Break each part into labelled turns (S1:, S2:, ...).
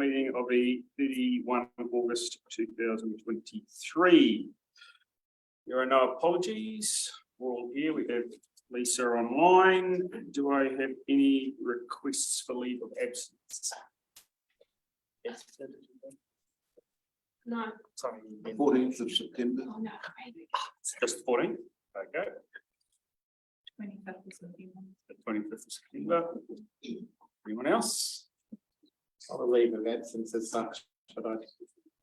S1: meeting of the 31 of August 2023. There are no apologies. We're all here. We have Lisa online. Do I have any requests for leave of absence?
S2: No.
S1: Sorry.
S3: 14th of September.
S2: Oh, no.
S1: Just 14th. Okay.
S2: 25th of September.
S1: The 25th of September. Anyone else?
S4: Not a leave of absence as such, but I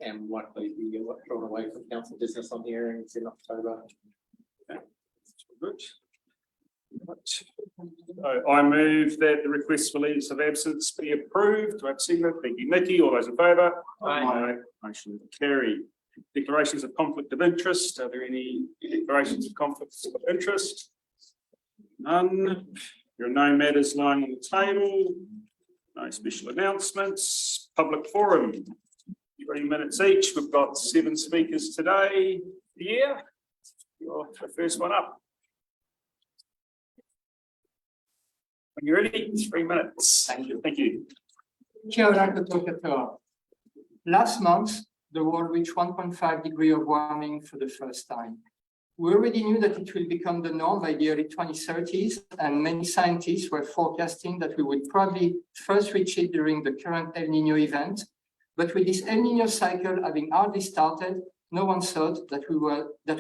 S4: am likely to be drawn away from council business on hearings in October.
S1: Okay. Good. Right. So I move that the request for leaves of absence be approved. Do I have a second? Thank you, Nikki. All those in favour?
S4: Aye.
S1: Motion carried. Declarations of conflict of interest. Are there any declarations of conflicts of interest? None. There are no matters lying on the table. No special announcements. Public forum. 3 minutes each. We've got 7 speakers today. Yeah. You're the first one up. When you're ready, 3 minutes.
S4: Thank you.
S1: Thank you.
S5: Kia ora koutou. Last month, the world reached 1.5 degrees of warming for the first time. We already knew that it will become the norm by the early 2030s, and many scientists were forecasting that we would probably first reach it during the current El Nino event. But with this El Nino cycle having hardly started, no one thought that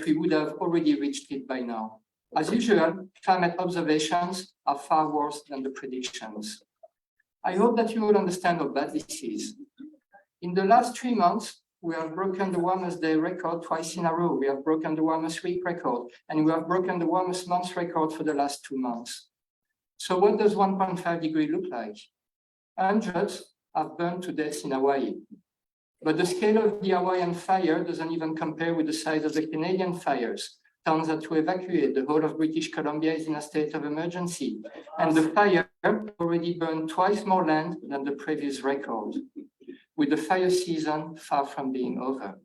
S5: we would have already reached it by now. As usual, climate observations are far worse than the predictions. I hope that you will understand how bad this is. In the last 3 months, we have broken the warmest day record twice in a row. We have broken the warmest week record, and we have broken the warmest month record for the last 2 months. So what does 1.5 degrees look like? Hundreds have burned to death in Hawaii. But the scale of the Hawaiian fire doesn't even compare with the size of the Canadian fires. Towns had to evacuate. The whole of British Columbia is in a state of emergency. And the fire already burned twice more land than the previous record, with the fire season far from being over.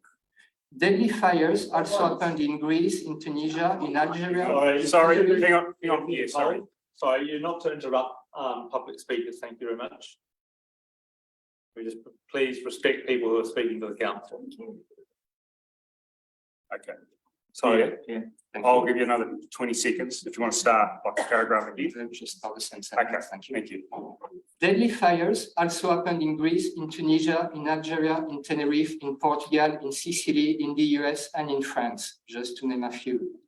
S5: Deadly fires also happened in Greece, in Tunisia, in Algeria.
S1: Sorry, hang on. Yeah, sorry.
S4: Sorry, you're not to interrupt public speakers. Thank you very much. We just please respect people who are speaking to the council.
S1: Okay.
S4: Sorry.
S5: Yeah,
S1: I'll give you another 20 seconds if you want to start like a paragraph again.
S5: Just start the sentence.
S1: Okay,
S5: Thank you.
S1: thank you.
S5: Deadly fires also happened in Greece, in Tunisia, in Algeria, in Tenerife, in Portugal, in Sicily, in the US, and in France, just to name a few.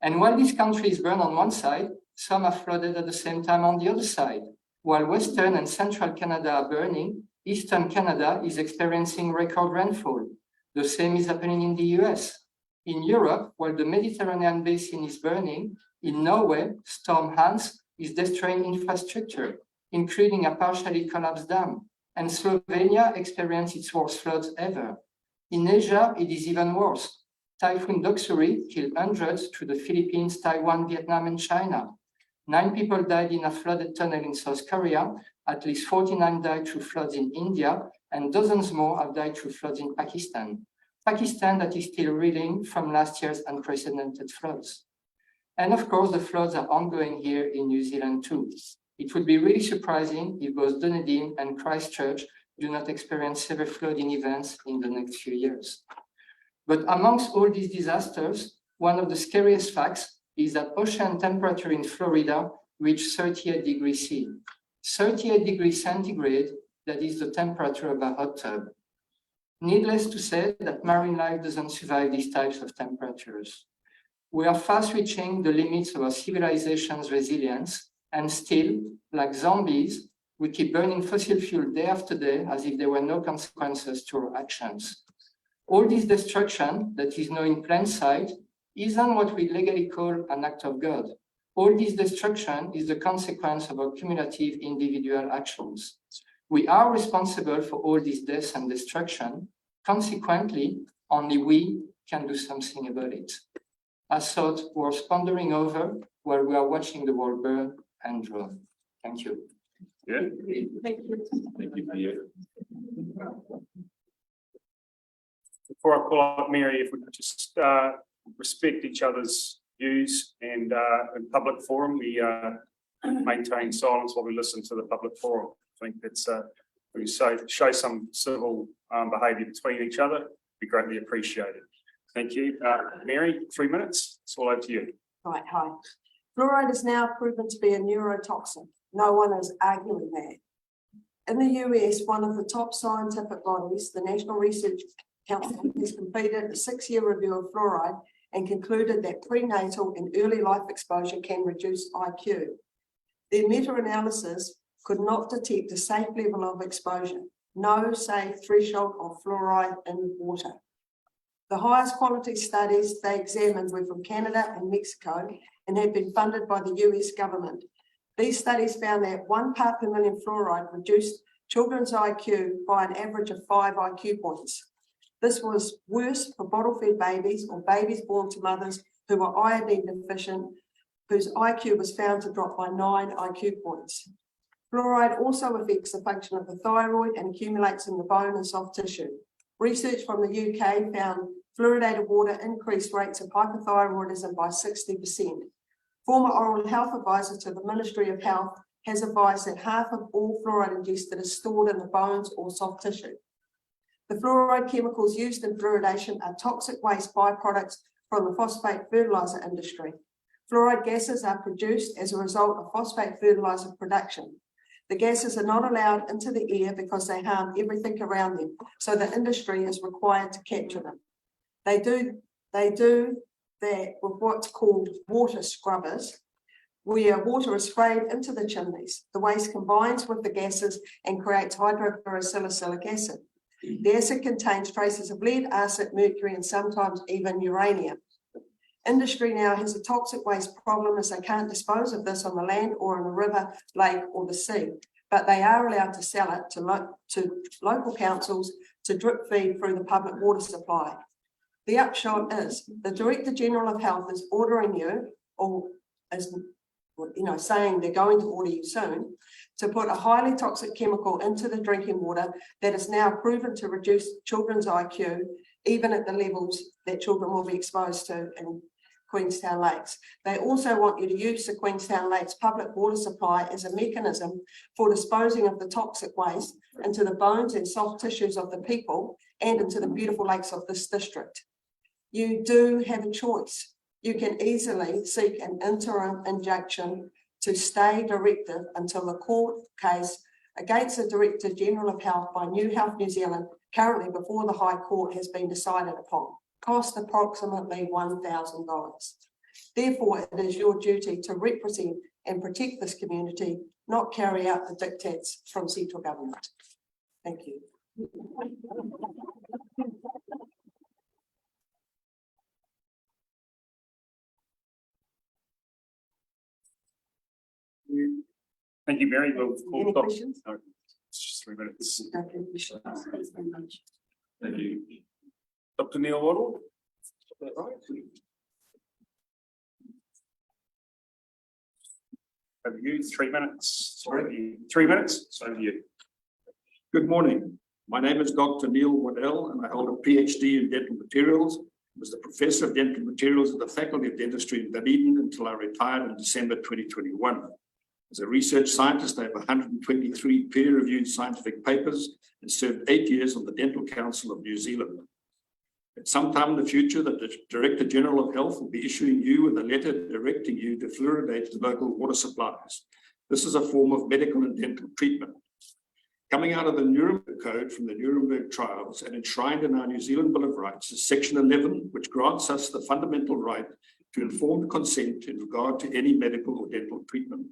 S5: And while these countries burn on one side, some are flooded at the same time on the other side. While Western and Central Canada are burning, Eastern Canada is experiencing record rainfall. The same is happening in the US. In Europe, while the Mediterranean basin is burning, in Norway, Storm Hans is destroying infrastructure, including a partially collapsed dam, and Slovenia experienced its worst floods ever. In Asia, it is even worse. Typhoon Doksuri killed hundreds through the Philippines, Taiwan, Vietnam, and China. 9 people died in a flooded tunnel in South Korea, at least 49 died through floods in India, and dozens more have died through floods in Pakistan. Pakistan that is still reeling from last year's unprecedented floods. And of course, the floods are ongoing here in New Zealand too. It would be really surprising if both Dunedin and Christchurch do not experience severe flooding events in the next few years. But amongst all these disasters, one of the scariest facts is that ocean temperature in Florida reached 38 degrees C. 38 degrees centigrade, that is the temperature of a hot tub. Needless to say that marine life doesn't survive these types of temperatures. We are fast reaching the limits of our civilization's resilience, and still, like zombies, we keep burning fossil fuel day after day as if there were no consequences to our actions. All this destruction that is now in plain sight isn't what we legally call an act of God. All this destruction is the consequence of our cumulative individual actions. We are responsible for all this death and destruction. Consequently, only we can do something about it. A thought worth pondering over while we are watching the world burn and drown. Thank you.
S1: Yeah.
S2: Thank you.
S1: Thank you for you. Before I call up Mary, if we could just respect each other's views and in public forum, we maintain silence while we listen to the public forum. I think that's a we show some civil behaviour between each other, be greatly appreciated. Thank you. Mary, 3 minutes. It's all over to you.
S6: Right, hi. Fluoride is now proven to be a neurotoxin. No one is arguing that. In the US, one of the top scientific bodies, the National Research Council, has completed a 6-year review of fluoride and concluded that prenatal and early life exposure can reduce IQ. Their meta-analysis could not detect a safe level of exposure, no safe threshold of fluoride in water. The highest quality studies they examined were from Canada and Mexico and had been funded by the US government. These studies found that 1 part per million fluoride reduced children's IQ by an average of 5 IQ points. This was worse for bottle-fed babies or babies born to mothers who were iodine deficient, whose IQ was found to drop by 9 IQ points. Fluoride also affects the function of the thyroid and accumulates in the bone and soft tissue. Research from the UK found fluoridated water increased rates of hypothyroidism by 60%. Former oral health advisor to the Ministry of Health has advised that half of all fluoride ingested is stored in the bones or soft tissue. The fluoride chemicals used in fluoridation are toxic waste byproducts from the phosphate fertilizer industry. Fluoride gases are produced as a result of phosphate fertilizer production. The gases are not allowed into the air because they harm everything around them, so the industry is required to capture them. They do that with what's called water scrubbers, where water is sprayed into the chimneys. The waste combines with the gases and creates hydrofluorosilicylic acid. The acid contains traces of lead, acid, mercury, and sometimes even uranium. Industry now has a toxic waste problem as they can't dispose of this on the land or in a river, lake, or the sea, but they are allowed to sell it to local councils to drip feed through the public water supply. The upshot is the Director General of Health is ordering you, or is saying they're going to order you soon, to put a highly toxic chemical into the drinking water that is now proven to reduce children's IQ, even at the levels that children will be exposed to in Queenstown lakes. They also want you to use the Queenstown Lakes public water supply as a mechanism for disposing of the toxic waste into the bones and soft tissues of the people and into the beautiful lakes of this district. You do have a choice. You can easily seek an interim injunction to stay directive until the court case against the Director General of Health by New Health New Zealand, currently before the High Court, has been decided upon. Cost approximately $1,000. Therefore, it is your duty to represent and protect this community, not carry out the dictates from central government. Thank you.
S1: Thank you, Mary. We'll call
S6: Any
S1: Dr.
S6: questions?
S1: No, it's just 3 minutes.
S6: Okay, questions? Thanks very much.
S1: Thank you. Dr. Neil Waddle. Is that right? Over you, 3 minutes. Sorry, 3 minutes. It's over you.
S3: Good morning. My name is Dr. Neil Waddell, and I hold a PhD in dental materials. I was the Professor of Dental Materials at the Faculty of Dentistry in Dunedin until I retired in December 2021. As a research scientist, I have 123 peer-reviewed scientific papers and served 8 years on the Dental Council of New Zealand. At some time in the future, the Director General of Health will be issuing you with a letter directing you to fluoridate the local water supplies. This is a form of medical and dental treatment. Coming out of the Nuremberg Code from the Nuremberg trials and enshrined in our New Zealand Bill of Rights is Section 11, which grants us the fundamental right to informed consent in regard to any medical or dental treatment.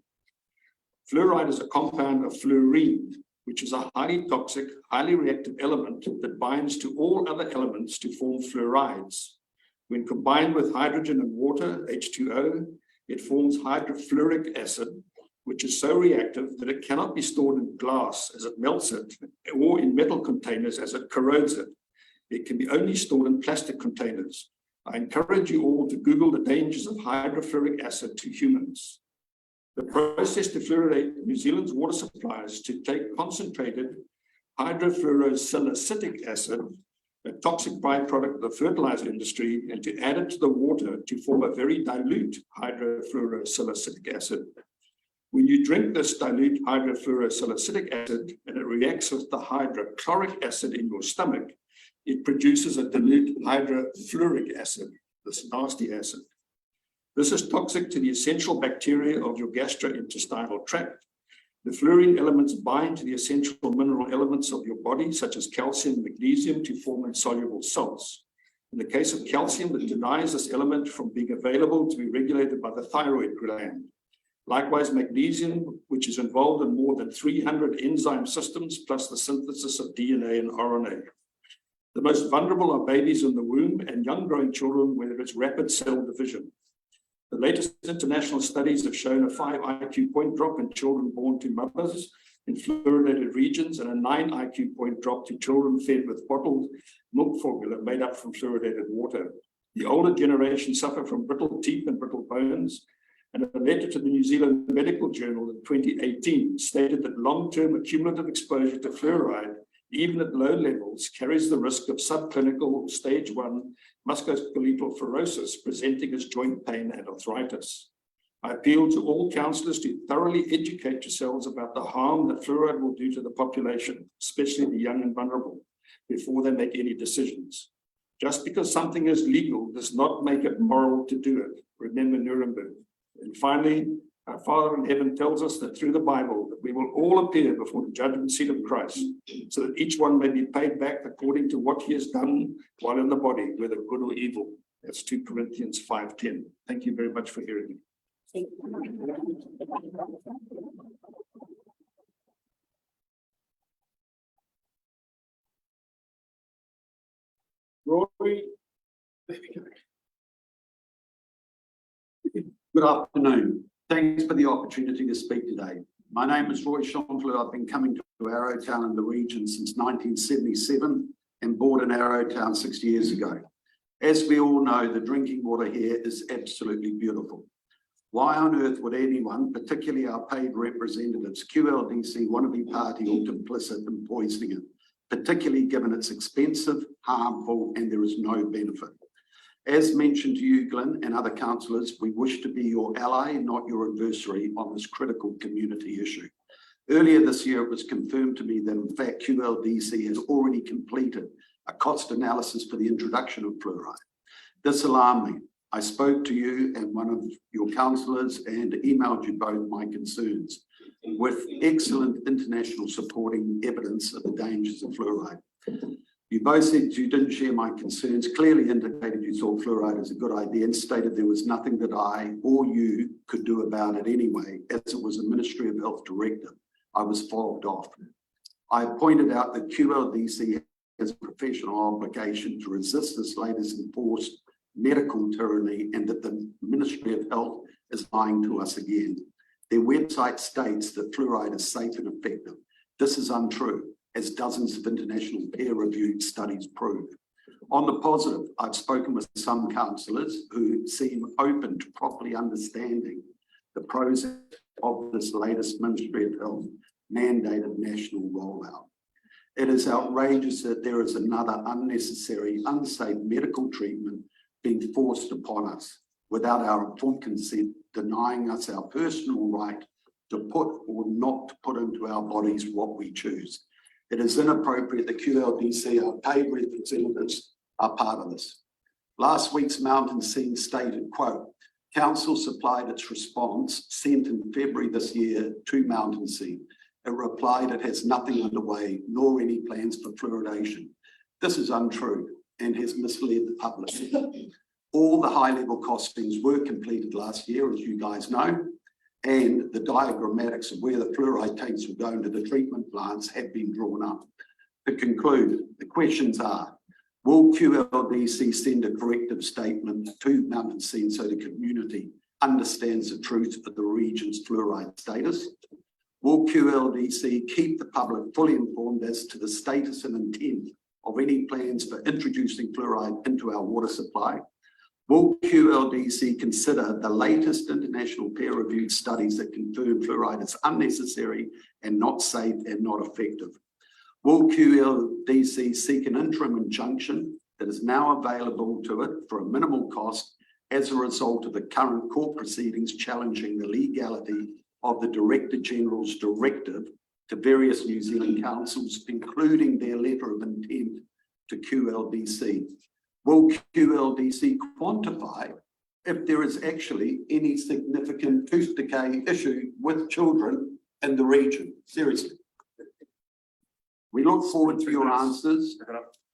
S3: Fluoride is a compound of fluorine, which is a highly toxic, highly reactive element that binds to all other elements to form fluorides. When combined with hydrogen and water, H2O, it forms hydrofluoric acid, which is so reactive that it cannot be stored in glass as it melts it, or in metal containers as it corrodes it. It can be only stored in plastic containers. I encourage you all to Google the dangers of hydrofluoric acid to humans. The process to fluoridate New Zealand's water supply is to take concentrated hydrofluorosilicylic acid, a toxic byproduct of the fertilizer industry, and to add it to the water to form a very dilute hydrofluorosilicylic acid. When you drink this dilute hydrofluorosalicylic acid and it reacts with the hydrochloric acid in your stomach, it produces a dilute hydrofluoric acid, this nasty acid. This is toxic to the essential bacteria of your gastrointestinal tract. The fluorine elements bind to the essential mineral elements of your body, such as calcium and magnesium, to form insoluble salts. In the case of calcium, it denies this element from being available to be regulated by the thyroid gland. Likewise, magnesium, which is involved in more than 300 enzyme systems, plus the synthesis of DNA and RNA. The most vulnerable are babies in the womb and young growing children where there is rapid cell division. The latest international studies have shown a 5 IQ point drop in children born to mothers in fluoridated regions and a 9 IQ point drop to children fed with bottled milk formula made up from fluoridated water. The older generation suffer from brittle teeth and brittle bones, and a letter to the New Zealand Medical Journal in 2018 stated that long-term accumulative exposure to fluoride, even at low levels, carries the risk of subclinical stage 1 musculoskeletal fibrosis presenting as joint pain and arthritis. I appeal to all counsellors to thoroughly educate yourselves about the harm that fluoride will do to the population, especially the young and vulnerable, before they make any decisions. Just because something is legal does not make it moral to do it. Remember Nuremberg. And finally, our Father in heaven tells us that through the Bible that we will all appear before the judgment seat of Christ, so that each one may be paid back according to what he has done while in the body, whether good or evil. That's 2 Corinthians 5:10. Thank you very much for hearing me.
S1: Roy.
S7: There we go. Good afternoon. Thanks for the opportunity to speak today. My name is Roy Schonfler. I've been coming to Arrowtown and the region since 1977 and bought in Arrowtown 6 years ago. As we all know, the drinking water here is absolutely beautiful. Why on earth would anyone, particularly our paid representatives, QLDC, want to be party or complicit in poisoning it, particularly given it's expensive, harmful, and there is no benefit? As mentioned to you, Glenn, and other councillors, we wish to be your ally, not your adversary, on this critical community issue. Earlier this year, it was confirmed to me that, in fact, QLDC has already completed a cost analysis for the introduction of fluoride. This alarmed me. I spoke to you and one of your councillors and emailed you both my concerns with excellent international supporting evidence of the dangers of fluoride. You both said you didn't share my concerns, clearly indicated you thought fluoride is a good idea and stated there was nothing that I or you could do about it anyway, as it was a Ministry of Health directive. I was fobbed off. I pointed out that QLDC has a professional obligation to resist this latest enforced medical tyranny and that the Ministry of Health is lying to us again. Their website states that fluoride is safe and effective. This is untrue, as dozens of international peer-reviewed studies prove. On the positive, I've spoken with some councillors who seem open to properly understanding the pros of this latest Ministry of Health mandated national rollout. It is outrageous that there is another unnecessary, unsafe medical treatment being forced upon us without our informed consent, denying us our personal right to put or not to put into our bodies what we choose. It is inappropriate that QLDC, our paid representatives, are part of this. Last week's Mountain Scene stated, quote, Council supplied its response sent in February this year to Mountain Scene. It replied it has nothing underway, nor any plans for fluoridation. This is untrue and has misled the public. All the high-level costings were completed last year, as you guys know, and the diagrammatics of where the fluoride tanks will go into the treatment plants have been drawn up. To conclude, the questions are, will QLDC send a corrective statement to Mountain Scene so the community understands the truth of the region's fluoride status? Will QLDC keep the public fully informed as to the status and intent of any plans for introducing fluoride into our water supply? Will QLDC consider the latest international peer-reviewed studies that confirm fluoride is unnecessary and not safe and not effective? Will QLDC seek an interim injunction that is now available to it for a minimal cost as a result of the current court proceedings challenging the legality of the Director General's directive to various New Zealand councils, including their letter of intent to QLDC. Will QLDC quantify if there is actually any significant tooth decay issue with children in the region? Seriously. We look forward to your answers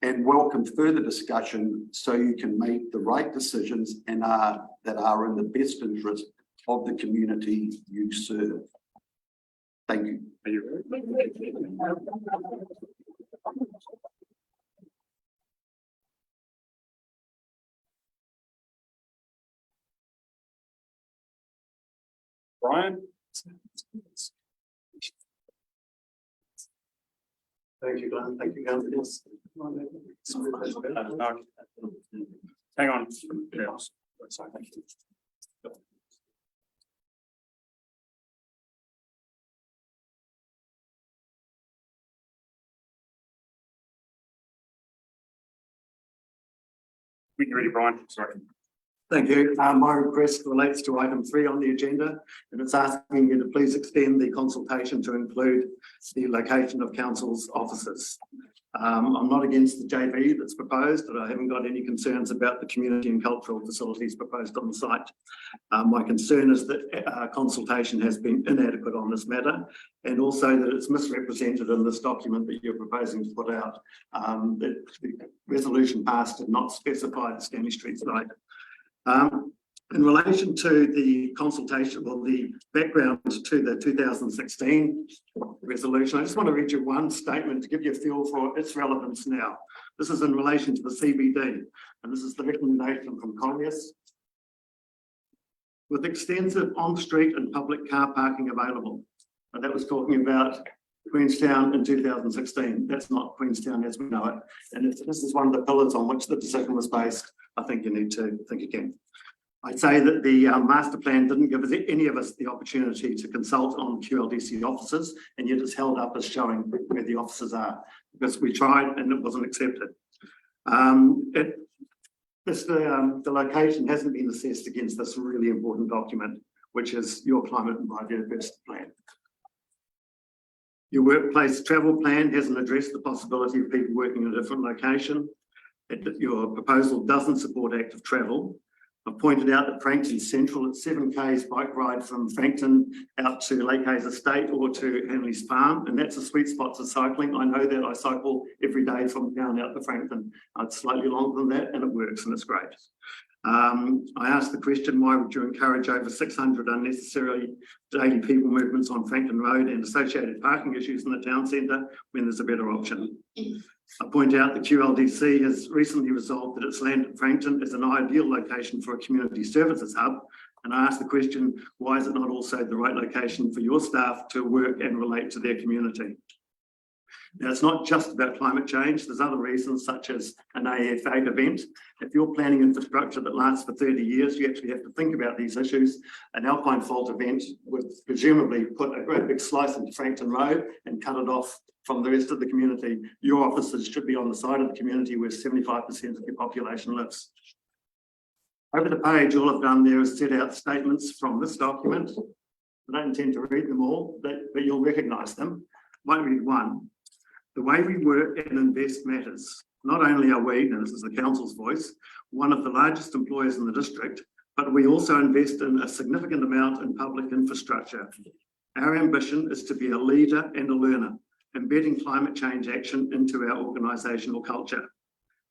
S7: and welcome further discussion so you can make the right decisions and that are in the best interest of the community you serve. Thank you.
S1: Are you ready? Brian?
S3: Thank you, Glenn. Thank you, Glenn. Yes.
S1: Hang on. Yeah. Sorry, thank you. When you're ready, Brian, sorry.
S8: Thank you. My request relates to item 3 on the agenda, and it's asking you to please extend the consultation to include the location of council's offices. I'm not against the JV that's proposed, but I haven't got any concerns about the community and cultural facilities proposed on the site. My concern is that consultation has been inadequate on this matter, and also that it's misrepresented in this document that you're proposing to put out. The resolution passed did not specify the Stanley Street site. In relation to the consultation, well, the background to the 2016 resolution, I just want to read you one statement to give you a feel for its relevance now. This is in relation to the CBD, and this is the recommendation from Colliers. With extensive on-street and public car parking available, and that was talking about Queenstown in 2016. That's not Queenstown as we know it. And if this is one of the pillars on which the decision was based, I think you need to think again. I'd say that the master plan didn't give any of us the opportunity to consult on QLDC offices, and yet it's held up as showing where the offices are, because we tried and it wasn't accepted. The location hasn't been assessed against this really important document, which is your climate and biodiversity plan. Your workplace travel plan hasn't addressed the possibility of people working in a different location. Your proposal doesn't support active travel. I've pointed out that Frankton's central at 7 k's bike ride from Frankton out to Lake Hayes Estate or to Hanley's Farm, and that's a sweet spot for cycling. I know that. I cycle every day from town out to Frankton. It's slightly longer than that, and it works, and it's great. I asked the question, why would you encourage over 600 unnecessarily daily people movements on Frankton Road and associated parking issues in the town centre when there's a better option? I point out that QLDC has recently resolved that its land at Frankton is an ideal location for a community services hub. And I asked the question, why is it not also the right location for your staff to work and relate to their community? Now, it's not just about climate change. There's other reasons, such as an AF8 event. If you're planning infrastructure that lasts for 30 years, you actually have to think about these issues. An alpine fault event would presumably put a great big slice into Frankton Road and cut it off from the rest of the community. Your offices should be on the side of the community where 75% of your population lives. Over the page, all I've done there is set out statements from this document. I don't intend to read them all, but you'll recognise them. Might read one. The way we work and invest matters. Not only are we, and this is the council's voice, one of the largest employers in the district, but we also invest in a significant amount in public infrastructure. Our ambition is to be a leader and a learner, embedding climate change action into our organisational culture.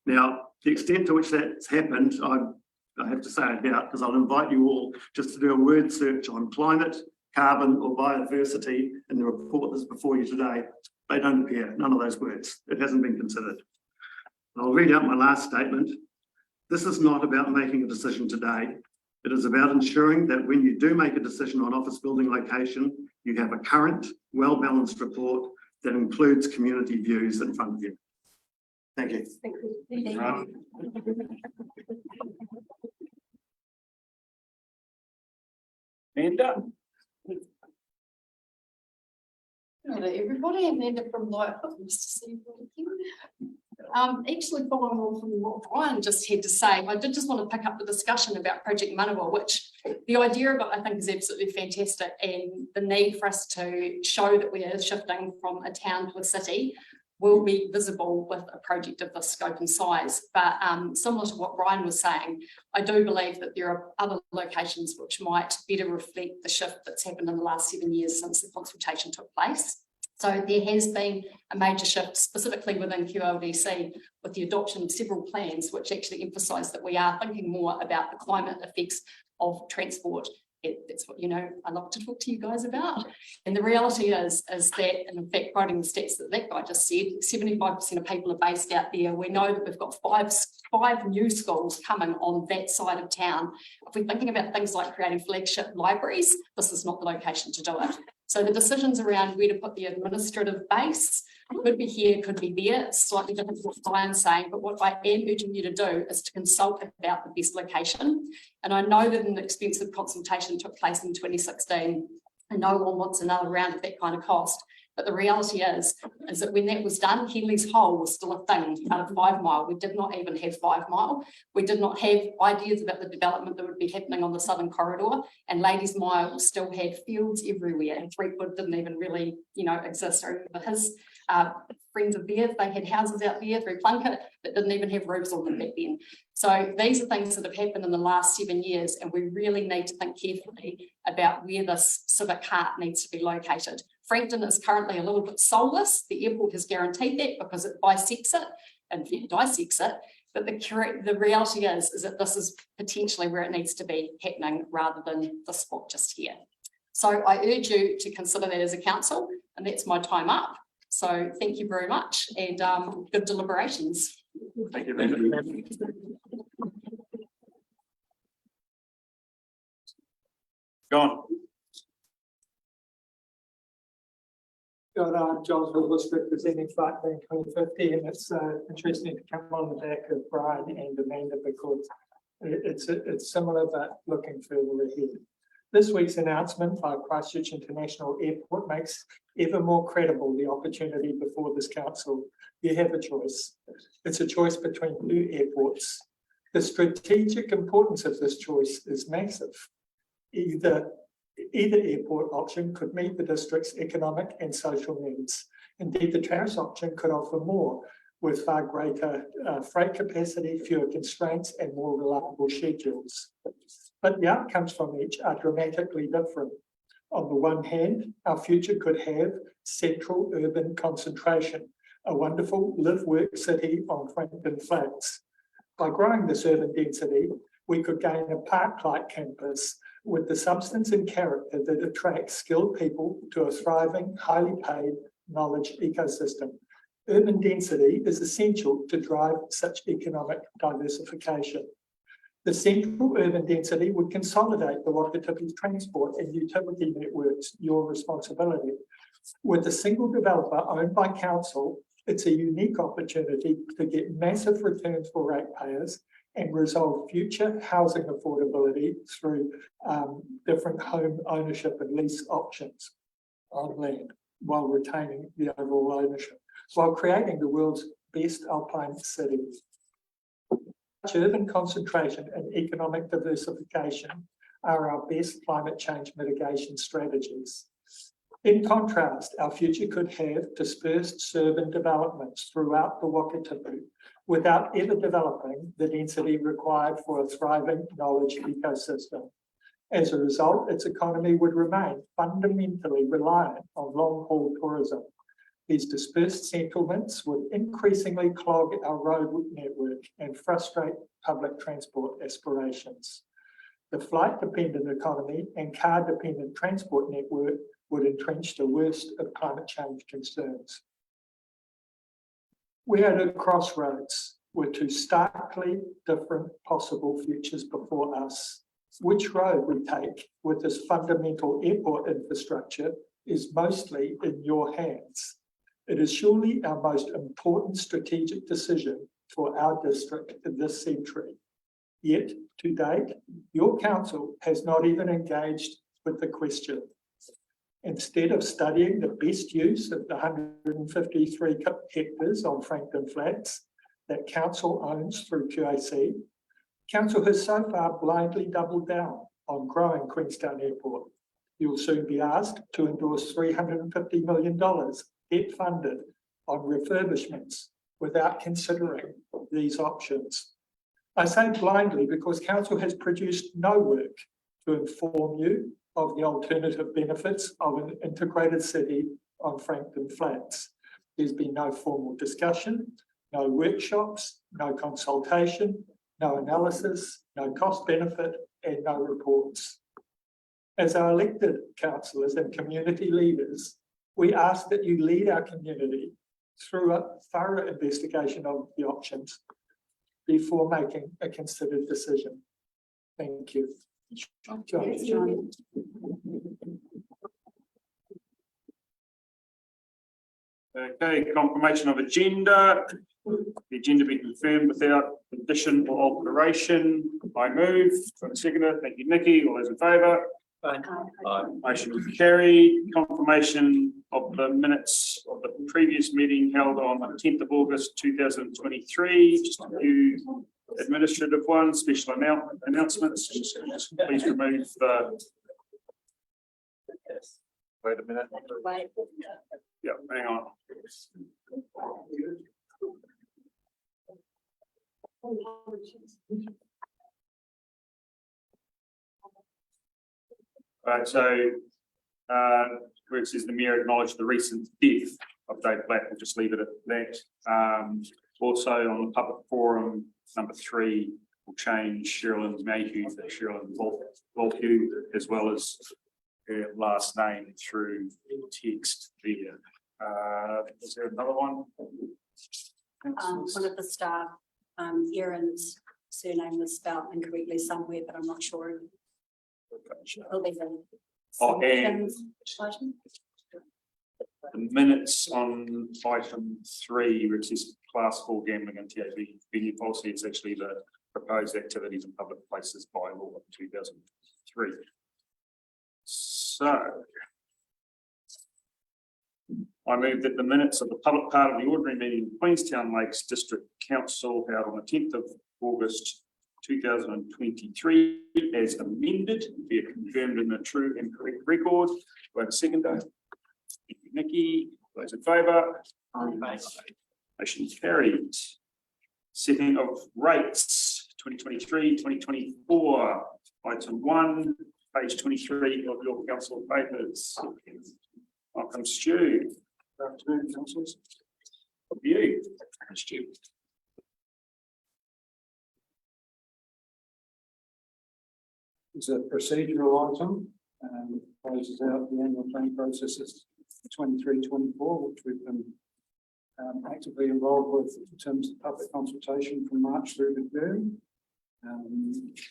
S8: Now, the extent to which that's happened, I have to say I doubt, because I'll invite you all just to do a word search on climate, carbon or biodiversity in the report that's before you today. They don't appear, none of those words. It hasn't been considered. I'll read out my last statement. This is not about making a decision today. It is about ensuring that when you do make a decision on office building location, you have a current, well-balanced report that includes community views in front of you. Thank you.
S1: Amanda?
S9: Hello everybody, Amanda from Lightfoot, nice to see you all again. Actually following on from what Brian just had to say, I did just want to pick up the discussion about Project Manawa, which the idea of it I think is absolutely fantastic, and the need for us to show that we are shifting from a town to a city will be visible with a project of this scope and size. But similar to what Brian was saying, I do believe that there are other locations which might better reflect the shift that's happened in the last 7 years since the consultation took place. So there has been a major shift specifically within QLDC with the adoption of several plans which actually emphasise that we are thinking more about the climate effects of transport. That's what, you know, I love to talk to you guys about. And the reality is that, and in fact, quoting the stats that guy just said, 75% of people are based out there. We know that we've got five new schools coming on that side of town. If we're thinking about things like creating flagship libraries, this is not the location to do it. So the decisions around where to put the administrative base could be here, could be there. It's slightly different to what Brian's saying, but what I am urging you to do is to consult about the best location. And I know that an expensive consultation took place in 2016, and no one wants another round of that kind of cost. But the reality is that when that was done, Henley's Hole was still a thing out of 5 Mile. We did not even have 5 Mile. We did not have ideas about the development that would be happening on the Southern Corridor, and Ladies Mile still had fields everywhere, and Threepwood didn't even really, you know, exist. I remember his friends of theirs, they had houses out there through Plunkett that didn't even have roofs on them back then. So these are things that have happened in the last 7 years, and we really need to think carefully about where this civic heart needs to be located. Frankton is currently a little bit soulless. The airport has guaranteed that because it bisects it, and it dissects it. But the reality is that this is potentially where it needs to be happening rather than the spot just here. So I urge you to consider that as a council, and that's my time up. So thank you very much, and good deliberations.
S3: Thank you.
S1: John.
S10: I'm John Hillis representing Flight Plan 2050, and it's interesting to come on the back of Brian and Amanda because it's similar but looking further ahead. This week's announcement by Christchurch International Airport makes ever more credible the opportunity before this council. You have a choice. It's a choice between 2 airports. The strategic importance of this choice is massive. Either airport option could meet the district's economic and social needs. Indeed, the Travis option could offer more with far greater freight capacity, fewer constraints, and more reliable schedules. But the outcomes from each are dramatically different. On the one hand, our future could have central urban concentration, a wonderful live-work city on Franklin Flats. By growing this urban density, we could gain a park-like campus with the substance and character that attracts skilled people to a thriving, highly paid knowledge ecosystem. Urban density is essential to drive such economic diversification. The central urban density would consolidate the Wakatipu transport and utility networks, your responsibility. With a single developer owned by council, it's a unique opportunity to get massive returns for ratepayers and resolve future housing affordability through different home ownership and lease options on land while retaining the overall ownership, while creating the world's best alpine city. Urban concentration and economic diversification are our best climate change mitigation strategies. In contrast, our future could have dispersed suburban developments throughout the Wakatipu without ever developing the density required for a thriving knowledge ecosystem. As a result, its economy would remain fundamentally reliant on long-haul tourism. These dispersed settlements would increasingly clog our road network and frustrate public transport aspirations. The flight-dependent economy and car-dependent transport network would entrench the worst of climate change concerns. We're at a crossroads with 2 starkly different possible futures before us. Which road we take with this fundamental airport infrastructure is mostly in your hands. It is surely our most important strategic decision for our district in this century. Yet, to date, your council has not even engaged with the question. Instead of studying the best use of the 153 hectares on Franklin Flats, that council owns through QAC. Council has so far blindly doubled down on growing Queenstown Airport. You will soon be asked to endorse $350 million debt funded on refurbishments without considering these options. I say blindly because council has produced no work to inform you of the alternative benefits of an integrated city on Frankton Flats. There's been no formal discussion, no workshops, no consultation, no analysis, no cost benefit, and no reports. As our elected councillors and community leaders, we ask that you lead our community through a thorough investigation of the options before making a considered decision. Thank you. John.
S1: Okay, confirmation of agenda. The agenda be confirmed without addition or alteration. I move. For the seconder, thank you, Nikki. All those in favour?
S4: Aye.
S1: Motion is carried. Confirmation of the minutes of the previous meeting held on the 10th of August 2023. Just a few administrative ones, special announcements. Just please remove the. Wait a minute. Yeah, hang on. Right, so where it says the mayor acknowledged the recent death of Dave Black, we'll just leave it at that. Also on the public forum, number 3, we'll change Sherilyn Mayhew to Sherilyn Volkew, as well as her last name through text there. Is there another one?
S11: One of the staff, Erin's surname was spelled incorrectly somewhere, but I'm not sure.
S1: Oh, and the minutes on item 3, where it says class 4 gambling and TAB venue policy, it's actually the proposed activities in public places bylaw of 2003. So I move that the minutes of the public part of the ordinary meeting of Queenstown Lakes District Council held on the 10th of August 2023 as amended be confirmed in the true and correct record. Do I have a seconder? Thank you, Nikki. Those in favour? Motion carried. Setting of rates 2023-2024. Item 1, page 23 of your council papers. Welcome, Stu. Good afternoon, councillors. How are you? Stu.
S12: It's a procedural item and closes out the annual planning processes 23-24, which we've been actively involved with in terms of public consultation from March through to June.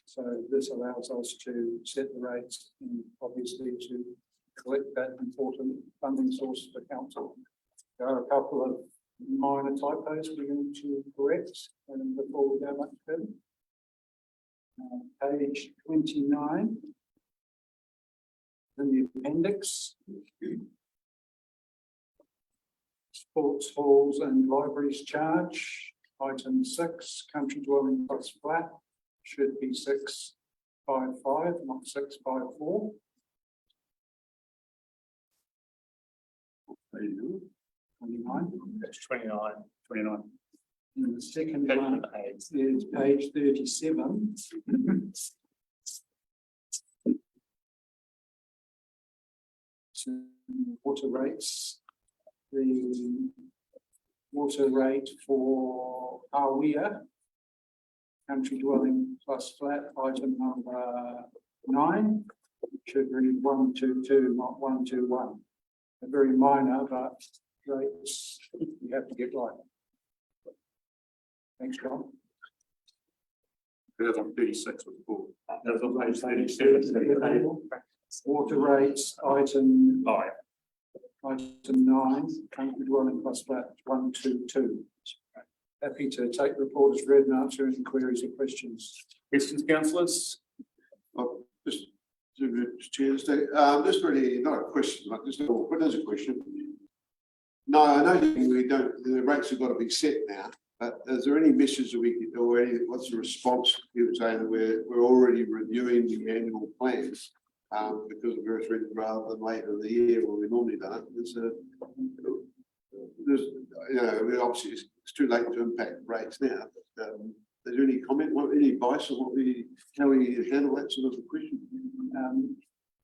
S12: So this allows us to set the rates and obviously to collect that important funding source for council. There are a couple of minor typos we need to correct before we go much further. Page 29 in the appendix. Sports halls and libraries charge. Item 6, country dwelling plus flat should be 655, not 654. 29.
S4: That's 29.
S12: And the second one is page 37. So water rates. The water rate for Awea, country dwelling plus flat, item number 9, should read 122, not 121. A very minor, but rates you have to get right. Thanks, John.
S1: That's on 36 with the board. That was on page 37.
S12: Water rates, item
S1: 5.
S12: Item 9, country dwelling plus flat 122. Happy to take the report as read and answer any queries or questions.
S1: Questions, councillors?
S7: Just really not a question, like just what is a question? No, I know we don't, the rates have got to be set now,
S13: Is there any message that we could, or any, what's the response you would say that we're already reviewing the annual plans? Because of various reasons rather than later in the year when we normally don't. There's, you know, I mean, obviously it's too late to impact rates now. But, is there any comment, any advice on how we handle that sort of a question?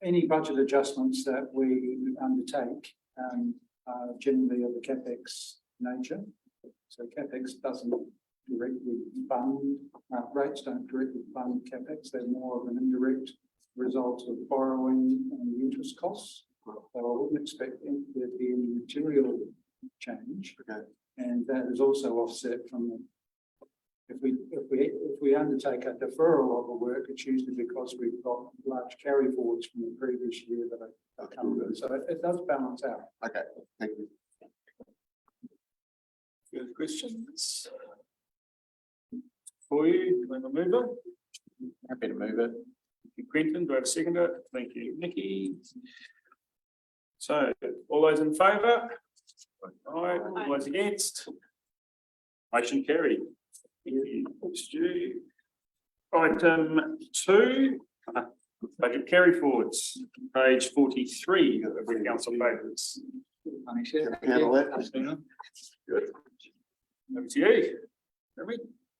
S12: Any budget adjustments that we undertake are generally of a CapEx nature. So CapEx doesn't directly fund, rates don't directly fund CapEx. They're more of an indirect result of borrowing and the interest costs. So I wouldn't expect there to be any material change.
S13: Okay.
S12: And that is also offset from if we undertake a deferral of a work, it's usually because we've got large carry forwards from the previous year that are coming in. So it does balance out.
S13: Okay, thank you.
S1: Further questions? For you, can I move it?
S4: Happy to move it.
S1: Thank you, Quentin, do I have a seconder? Thank you, Nikki. So, all those in favour? Aye, all those against? Motion carried. Thank you, Stu. Item 2, budget carry forwards, page 43 of the council papers.
S13: Handle that.
S1: Good. Over to you. Jeremy.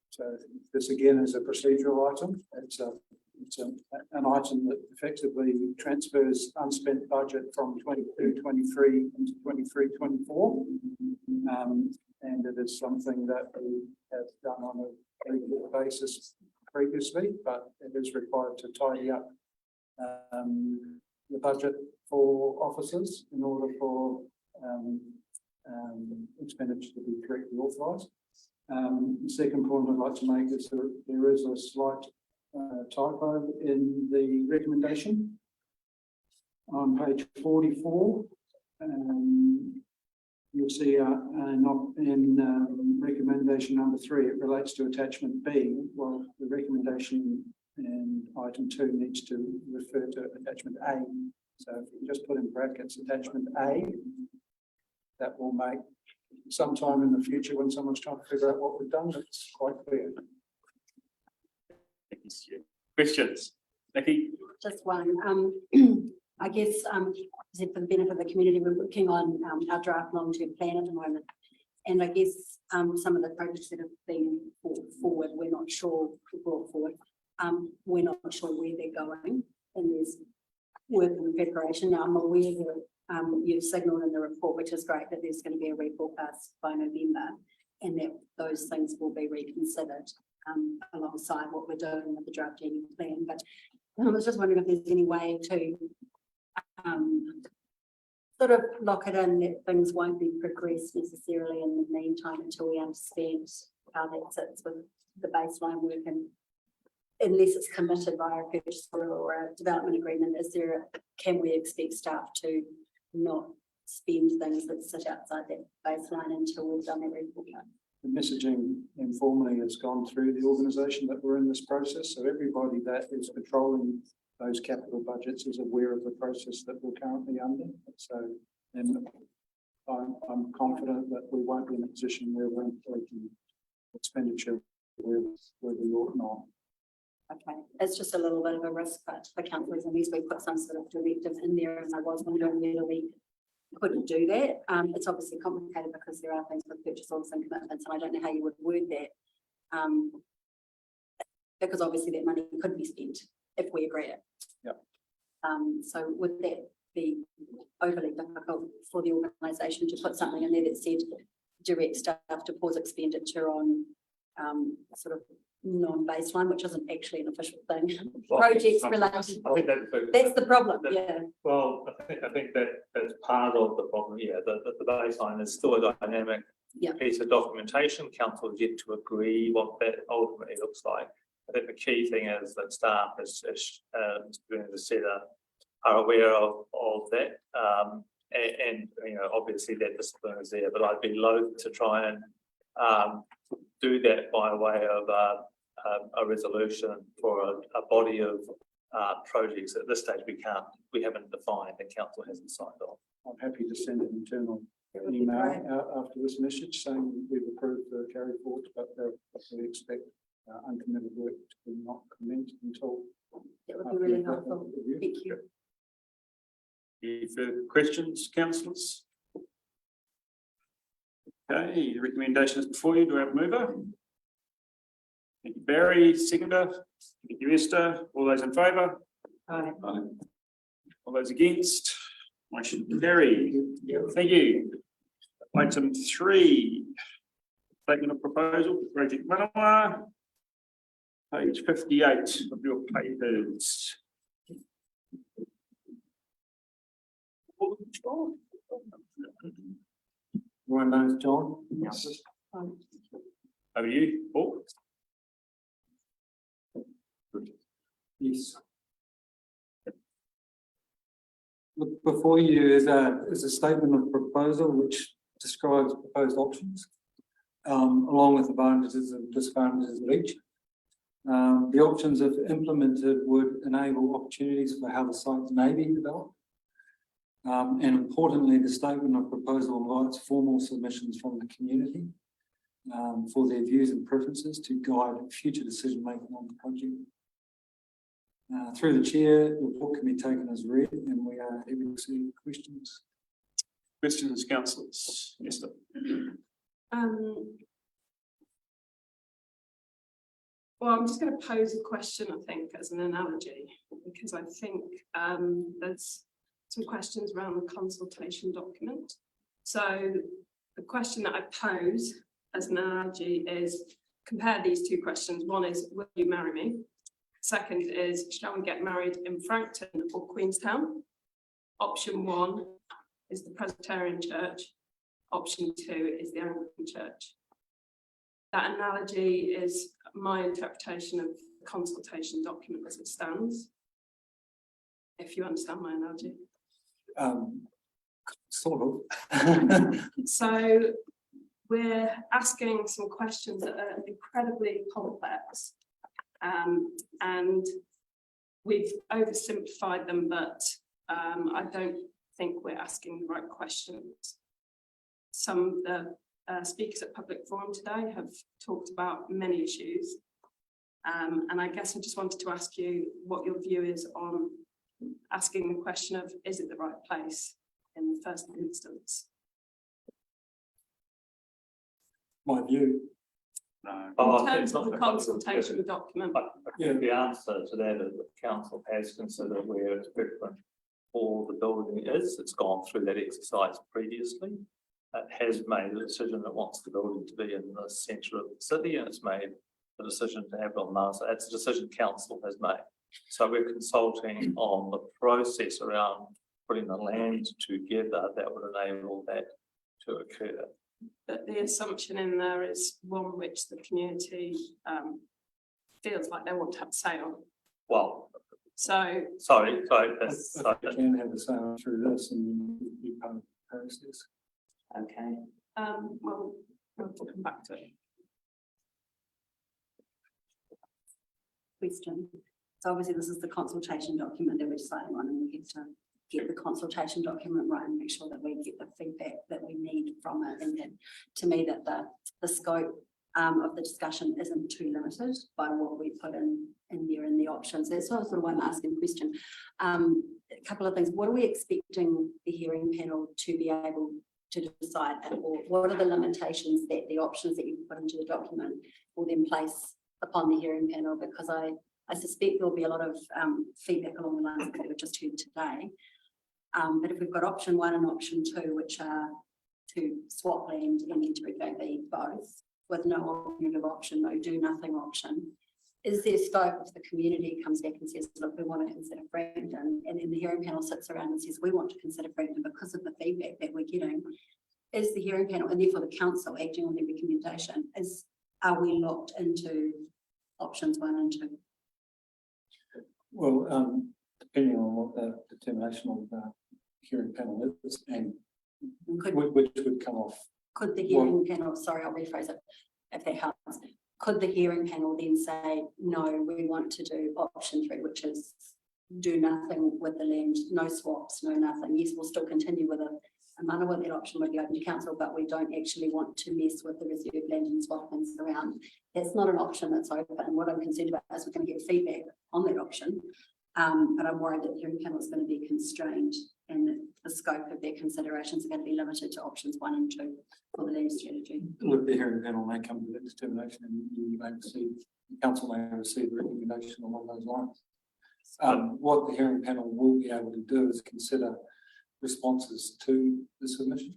S12: So this again is a procedural item. It's an item that effectively transfers unspent budget from 22-23 into 23-24. And it is something that we have done on a regular basis previously, but it is required to tidy up the budget for officers in order for expenditure to be correctly authorised. The second point I'd like to make is that there is a slight typo in the recommendation on page 44. You'll see in recommendation number 3, it relates to attachment B. Well, the recommendation in item 2 needs to refer to attachment A. So if you just put in brackets attachment A, that will make sometime in the future when someone's trying to figure out what we've done, it's quite clear.
S1: Questions? Nikki?
S11: Just one, I guess, for the benefit of the community, we're working on our draft long-term plan at the moment. And I guess some of the projects that have been brought forward, we're not sure where they're going. And there's work in preparation. Now I'm aware that you've signalled in the report, which is great, that there's going to be a reforecast by November, and that those things will be reconsidered alongside what we're doing with the draft annual plan. But I was just wondering if there's any way to sort of lock it in that things won't be progressed necessarily in the meantime until we understand how that sits with the baseline work, and unless it's committed via a purchase order or a development agreement, can we expect staff to not spend things that sit outside that baseline until we've done that report?
S12: The messaging informally has gone through the organisation that we're in this process, so everybody that is controlling those capital budgets is aware of the process that we're currently under. So, and I'm confident that we won't be in a position where we're taking expenditure where we ought not.
S11: Okay, it's just a little bit of a risk, but for councillors, and we put some sort of directive in there, and I was wondering whether we couldn't do that. It's obviously complicated because there are things with purchase orders and commitments, and I don't know how you would word that. Because obviously that money could be spent if we agree it.
S12: Yep.
S11: So would that be overly difficult for the organisation to put something in there that said direct staff to pause expenditure on sort of non-baseline, which isn't actually an official thing? Projects related.
S4: I think
S11: that's the problem. Yeah.
S4: Well, I think that's part of the problem here. The baseline is still a dynamic piece of documentation. Council is yet to agree what that ultimately looks like. I think the key thing is that staff, as Mr. Said, are aware of that, and you know, obviously that discipline is there. But I'd be loath to try and do that by way of a resolution for a body of projects. At this stage, we haven't defined, and council hasn't signed off.
S12: I'm happy to send an internal
S6: That would be
S12: email
S6: great.
S12: out after this message saying we've approved the carry forward, but we expect uncommitted work to not commence until.
S11: That would be really helpful. Thank you.
S1: Any further questions, councillors? Okay, the recommendation is before you. Do we have a mover? Thank you, Barry. Seconder. Thank you, Esther. All those in favour?
S6: Aye.
S1: All those against? Motion carried. Thank you. Item 3. Statement of proposal for Project Manawa. Page 58 of your papers.
S12: My name's John.
S1: Over to you, Paul.
S12: Yes. Look, before you is a statement of proposal which describes proposed options, along with advantages and disadvantages of each. The options, if implemented, would enable opportunities for how the site may be developed. And importantly, the statement of proposal invites formal submissions from the community for their views and preferences to guide future decision making on the project. Through the chair, the report can be taken as read, and we are happy to see questions.
S1: Questions, councillors? Esther.
S2: Well, I'm just going to pose a question, I think, as an analogy, because I think there's some questions around the consultation document. So the question that I pose as an analogy is compare these two questions. One is, will you marry me? Second is, shall we get married in Frankton or Queenstown? Option 1 is the Presbyterian Church. Option 2 is the Anglican Church. That analogy is my interpretation of the consultation document as it stands. If you understand my analogy.
S12: Sort of.
S2: So we're asking some questions that are incredibly complex. And we've oversimplified them, but I don't think we're asking the right questions. Some of the speakers at Public Forum today have talked about many issues. And I guess I just wanted to ask you what your view is on asking the question of, is it the right place in the first instance?
S12: My view.
S2: In terms of the consultation document.
S4: I think the answer to that is that the council has considered where its preference for the building is. It's gone through that exercise previously. It has made a decision that wants the building to be in the centre of the city, and it's made the decision to have it on Mars. That's a decision council has made. So we're consulting on the process around putting the land together that would enable that to occur.
S2: But the assumption in there is one which the community feels like they want to have a say on.
S4: Well,
S2: so
S4: sorry.
S12: You can have a say through this and you part of the process.
S2: Okay. Well, we'll come back to it.
S11: Question. So obviously this is the consultation document that we're deciding on, and we get to get the consultation document right and make sure that we get the feedback that we need from it. And then to me that the scope of the discussion isn't too limited by what we put in there in the options. That's sort of why I'm asking the question. A couple of things. What are we expecting the hearing panel to be able to decide, or what are the limitations that the options that you put into the document will then place upon the hearing panel? Because I suspect there'll be a lot of feedback along the lines that we've just heard today. But if we've got option 1 and option 2, which are to swap land and enter be both, with no alternative option, no do nothing option, is there scope if the community comes back and says, look, we want to consider Frankton, and then the hearing panel sits around and says, we want to consider Frankton because of the feedback that we're getting, is the hearing panel, and therefore the council acting on their recommendation, are we locked into options 1 and 2?
S12: Well, depending on what the determination of the hearing panel is, and which would come off.
S11: Could the hearing panel, sorry, I'll rephrase it if that helps. Could the hearing panel then say, no, we want to do option 3, which is do nothing with the land, no swaps, no nothing. Yes, we'll still continue with a Manawa, that option would be open to council, but we don't actually want to mess with the reserve land and swap things around. That's not an option that's open. What I'm concerned about is we're going to get feedback on that option. But I'm worried that the hearing panel is going to be constrained and that the scope of their considerations are going to be limited to options 1 and 2 for the land strategy.
S12: Look, the hearing panel may come to that determination and you may receive, the council may receive a recommendation along those lines. What the hearing panel will be able to do is consider responses to the submission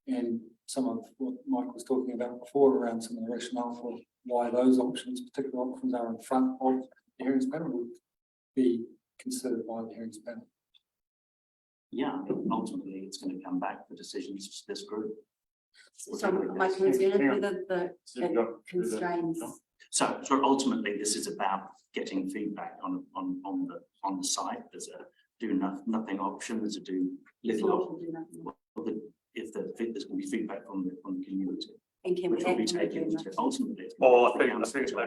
S12: and some of what Mike was talking about before around some of the rationale for why those options, particular options, are in front of the hearings panel will be considered by the hearings panel.
S14: Yeah, I think ultimately it's going to come back for decisions to this group.
S11: So my concern is whether the constraints.
S14: So ultimately, this is about getting feedback on the site. There's a do nothing option. There's a do little option. If there's going to be feedback from the community,
S11: and can
S14: which will be taken into ultimately.
S4: Well, I think a decision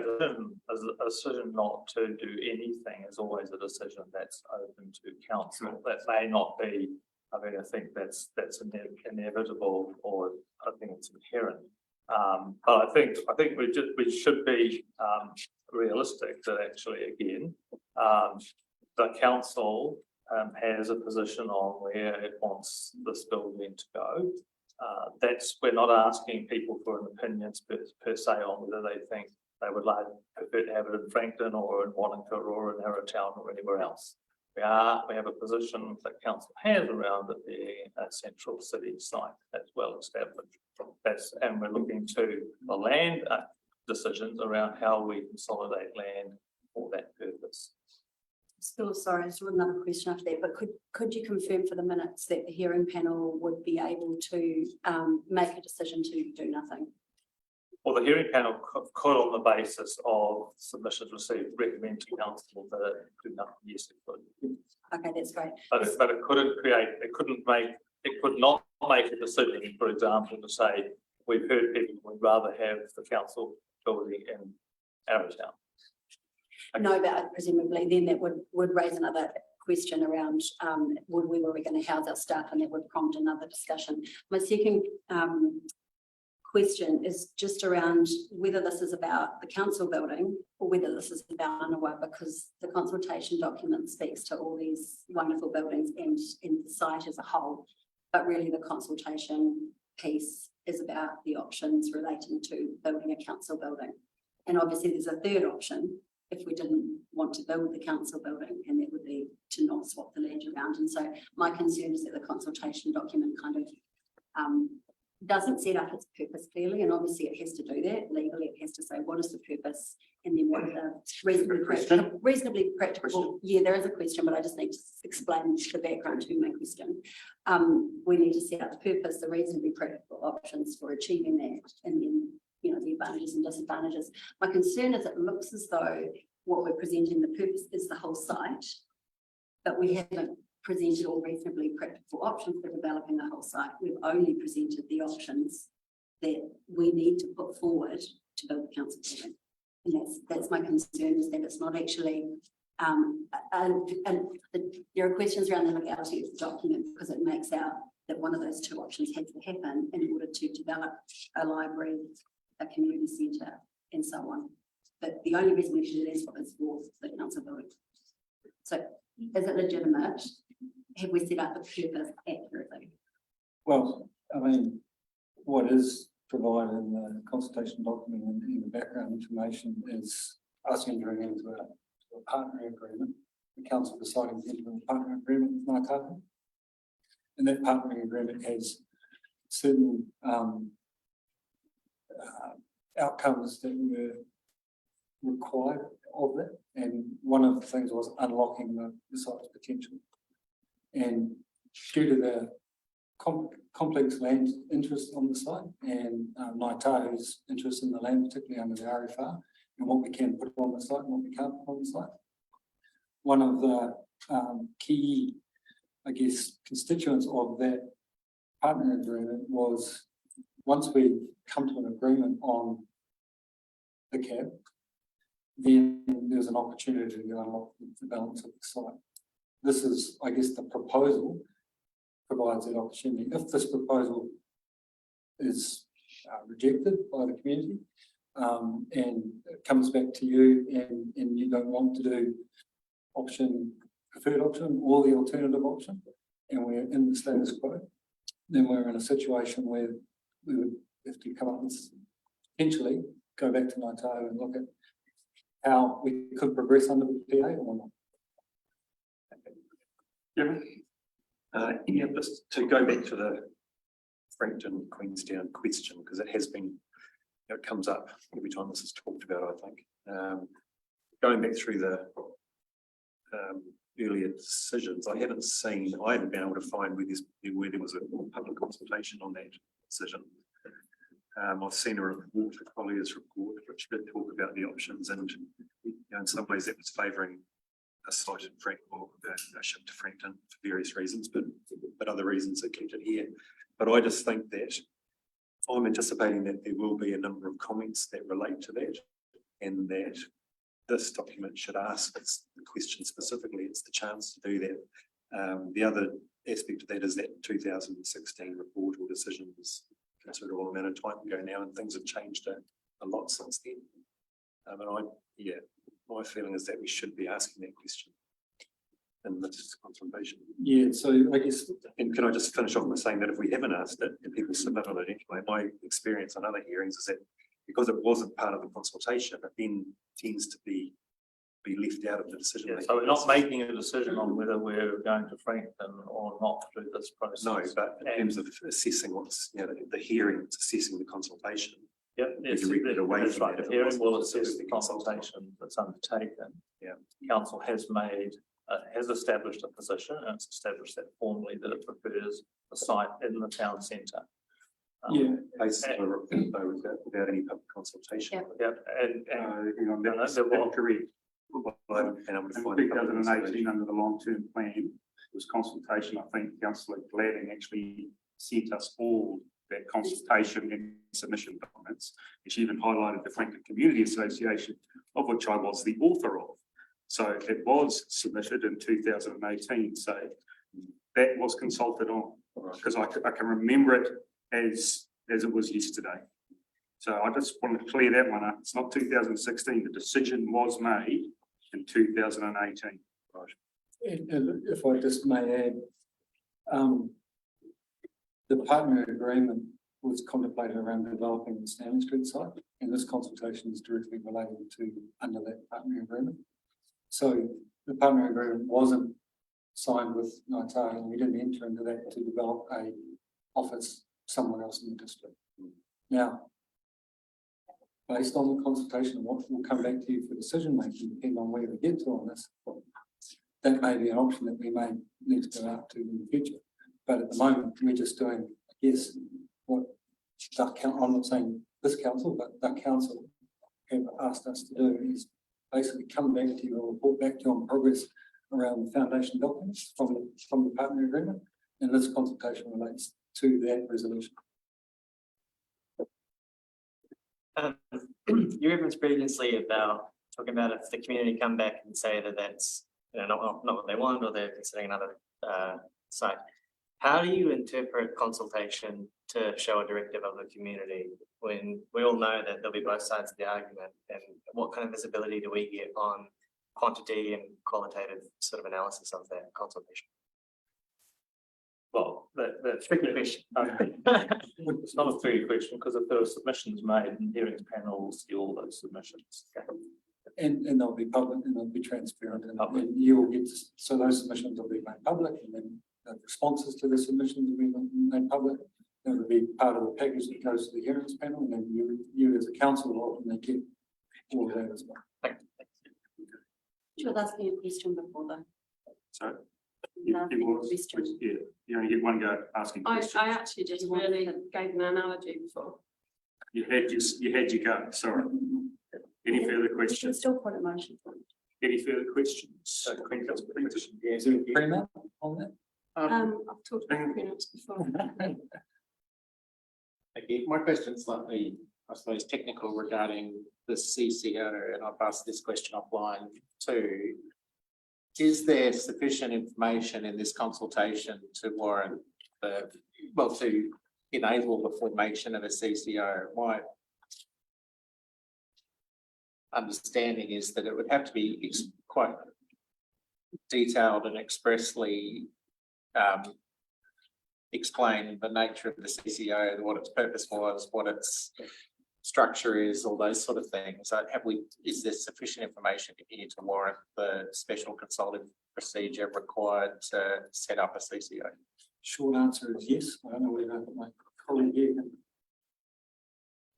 S4: not to do anything is always a decision that's open to council.
S14: Right.
S4: That may not be. I mean, I think that's inevitable, or I think it's inherent. But I think we should be realistic that actually again, the council has a position on where it wants this building to go. We're not asking people for an opinion per se on whether they think they would prefer to have it in Frankton or in Wallingford or in Arrowtown or anywhere else. We have a position that council has around it being a central city site that's well established. And we're looking to the land decisions around how we consolidate land for that purpose.
S11: Still, sorry, I still have another question after that, but could you confirm for the minutes that the hearing panel would be able to make a decision to do nothing?
S4: Well, the hearing panel could, on the basis of submissions received, recommend to council that it do nothing. Yes, it could.
S11: Okay, that's great.
S4: But it could not make a decision, for example, to say, we've heard people, we'd rather have the council building in Arrowtown. Okay.
S11: No, but presumably then that would raise another question around were we going to house our staff, and that would prompt another discussion. My second question is just around whether this is about the council building or whether this is about Manawa, because the consultation document speaks to all these wonderful buildings and the site as a whole, but really the consultation piece is about the options relating to building a council building. And obviously there's a third option if we didn't want to build the council building, and that would be to not swap the land around. And so my concern is that the consultation document kind of doesn't set up its purpose clearly, and obviously it has to do that legally. It has to say what is the purpose, and then what are the reasonably practical. Yeah, there is a question, but I just need to explain the background to my question. We need to set up the purpose, the reasonably practical options for achieving that, and then the advantages and disadvantages. My concern is it looks as though what we're presenting, the purpose is the whole site, but we haven't presented all reasonably practical options for developing the whole site. We've only presented the options that we need to put forward to build the council building. And that's my concern, is that it's not actually and there are questions around the legality of the document, because it makes out that one of those two options has to happen in order to develop a library, a community centre, and so on. But the only reason we should do this is for the council building. So is it legitimate? Have we set up the purpose accurately?
S12: Well, I mean, what is provided in the consultation document and in the background information is us entering into a partnering agreement, the council deciding to enter a partnering agreement with Ngāi. And that partnering agreement has certain outcomes that were required of that, and one of the things was unlocking the site's potential. And due to the complex land interest on the site and Ngāi Tahu's interest in the land, particularly under the RFR, and what we can put on the site and what we can't put on the site, one of the key, I guess, constituents of that partner agreement was, once we come to an agreement on the cap, then there's an opportunity to unlock the balance of the site. This is, I guess, the proposal provides that opportunity. If this proposal is rejected by the community and it comes back to you and you don't want to do preferred option or the alternative option, and we're in the status quo, then we're in a situation where we would have to come up with, potentially go back to NITO and look at how we could progress under the PA or not.
S15: Yeah, just to go back to the Frankton Queenstown question, because it has been, it comes up every time this is talked about, I think. Going back through the earlier decisions, I haven't been able to find where there was a public consultation on that decision. I've seen a report, a Collier's report, which did talk about the options, and in some ways that was favouring a site in Frankton, or a shift to Frankton for various reasons, but other reasons that kept it here. But I just think that I'm anticipating that there will be a number of comments that relate to that, and that this document should ask the question specifically. It's the chance to do that. The other aspect of that is that 2016 report or decision was a considerable amount of time ago now, and things have changed a lot since then. My feeling is that we should be asking that question in this consultation.
S12: Yeah, so I guess,
S15: and can I just finish off by saying that if we haven't asked it and people submit on it anyway, my experience on other hearings is that because it wasn't part of the consultation, it then tends to be left out of the decision.
S4: Yeah, so we're not making a decision on whether we're going to Frankton or not through this process.
S15: No, but in terms of assessing what's, the hearing, it's assessing the consultation.
S4: Yep, yes, that's right. The hearing will assess the consultation that's undertaken.
S15: Yeah,
S4: council has established a position, and it's established that formally that it prefers a site in the town centre.
S15: Basically, without any public consultation.
S4: Yeah,
S1: that's correct. In 2018, under the long-term plan, it was consultation. I think Councillor Gladding actually sent us all that consultation and submission documents. She even highlighted the Frankton Community Association, of which I was the author of. So it was submitted in 2018. So that was consulted on, because I can remember it as it was yesterday. So I just want to clear that one up. It's not 2016. The decision was made in 2018.
S12: and if I just may add, the partner agreement was contemplated around developing the Stanley Street site, and this consultation is directly related to under that partner agreement. So the partner agreement wasn't signed with NITO, and we didn't enter into that to develop a office somewhere else in the district. Now, based on the consultation, what will come back to you for decision making, depending on where we get to on this, that may be an option that we may need to go out to in the future. But at the moment, we're just doing, I guess, what I'm not saying this council, but that council have asked us to do is basically come back to you or report back to you on progress around the foundation documents from the partner agreement, and this consultation relates to that resolution.
S16: You referenced previously about talking about if the community come back and say that that's not what they want, or they're considering another site. How do you interpret consultation to show a directive of the community when we all know that there'll be both sides of the argument, and what kind of visibility do we get on quantity and qualitative sort of analysis of that consultation?
S4: Well, that's a tricky question. It's not a fair question, because if there are submissions made, and hearings panel will see all those submissions.
S12: And they'll be public, and they'll be transparent, and you will get, so those submissions will be made public, and then the responses to the submissions will be made public. That will be part of the package that goes to the hearings panel, and then you as a council will ultimately get all of that as well.
S11: She was asking a question before though.
S1: So you only get one go at asking questions.
S2: I actually just really gave an analogy before.
S1: You had your go. Sorry. Any further questions?
S11: Still put a motion.
S1: Any further questions?
S12: Is there a prenup on that?
S2: I've talked about prenups before.
S17: Okay, my question is slightly, I suppose, technical regarding the CCO, and I've asked this question offline too. Is there sufficient information in this consultation to warrant the, well, to enable the formation of a CCO. My understanding is that it would have to be quite detailed and expressly explain the nature of the CCO, what its purpose was, what its structure is, all those sort of things. So is there sufficient information here to warrant the special consultative procedure required to set up a CCO?
S12: Short answer is yes. I don't know whether my colleague here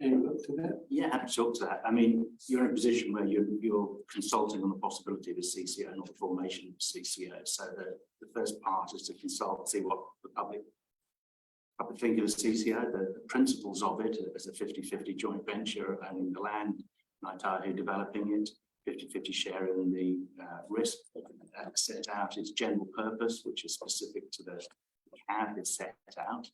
S12: can look to that.
S14: Yeah, happy to talk to that. I mean, you're in a position where you're consulting on the possibility of a CCO, not the formation of a CCO. So the first part is to consult, see what the public think of a CCO, the principles of it as a 50-50 joint venture, owning the land, Ngāi developing it, 50-50 share in the risk, set out its general purpose, which is specific to the CAD, is set out.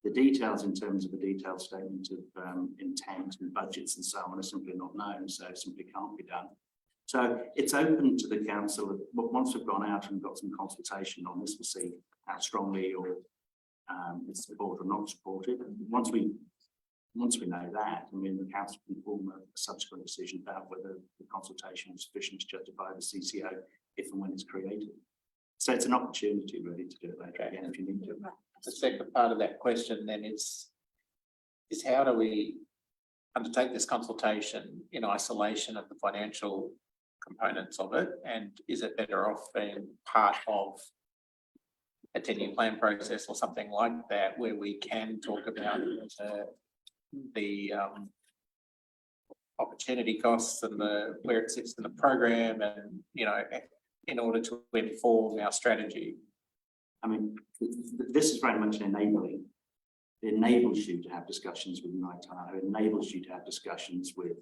S14: The details in terms of a detailed statement of intent and budgets and so on are simply not known, so it simply can't be done. So it's open to the council. Once we've gone out and got some consultation on this, we'll see how strongly or it's supported or not supported. Once we know that, I mean, the council can form a subsequent decision about whether the consultation is sufficient to justify the CCO if and when it's created. So it's an opportunity really to do it later again if you need to.
S17: The second part of that question then is how do we undertake this consultation in isolation of the financial components of it, and is it better off being part of a 10-year plan process or something like that, where we can talk about the opportunity costs and where it sits in the program, and in order to inform our strategy.
S14: I mean, this is very much enabling. It enables you to have discussions with Ngāi, it enables you to have discussions with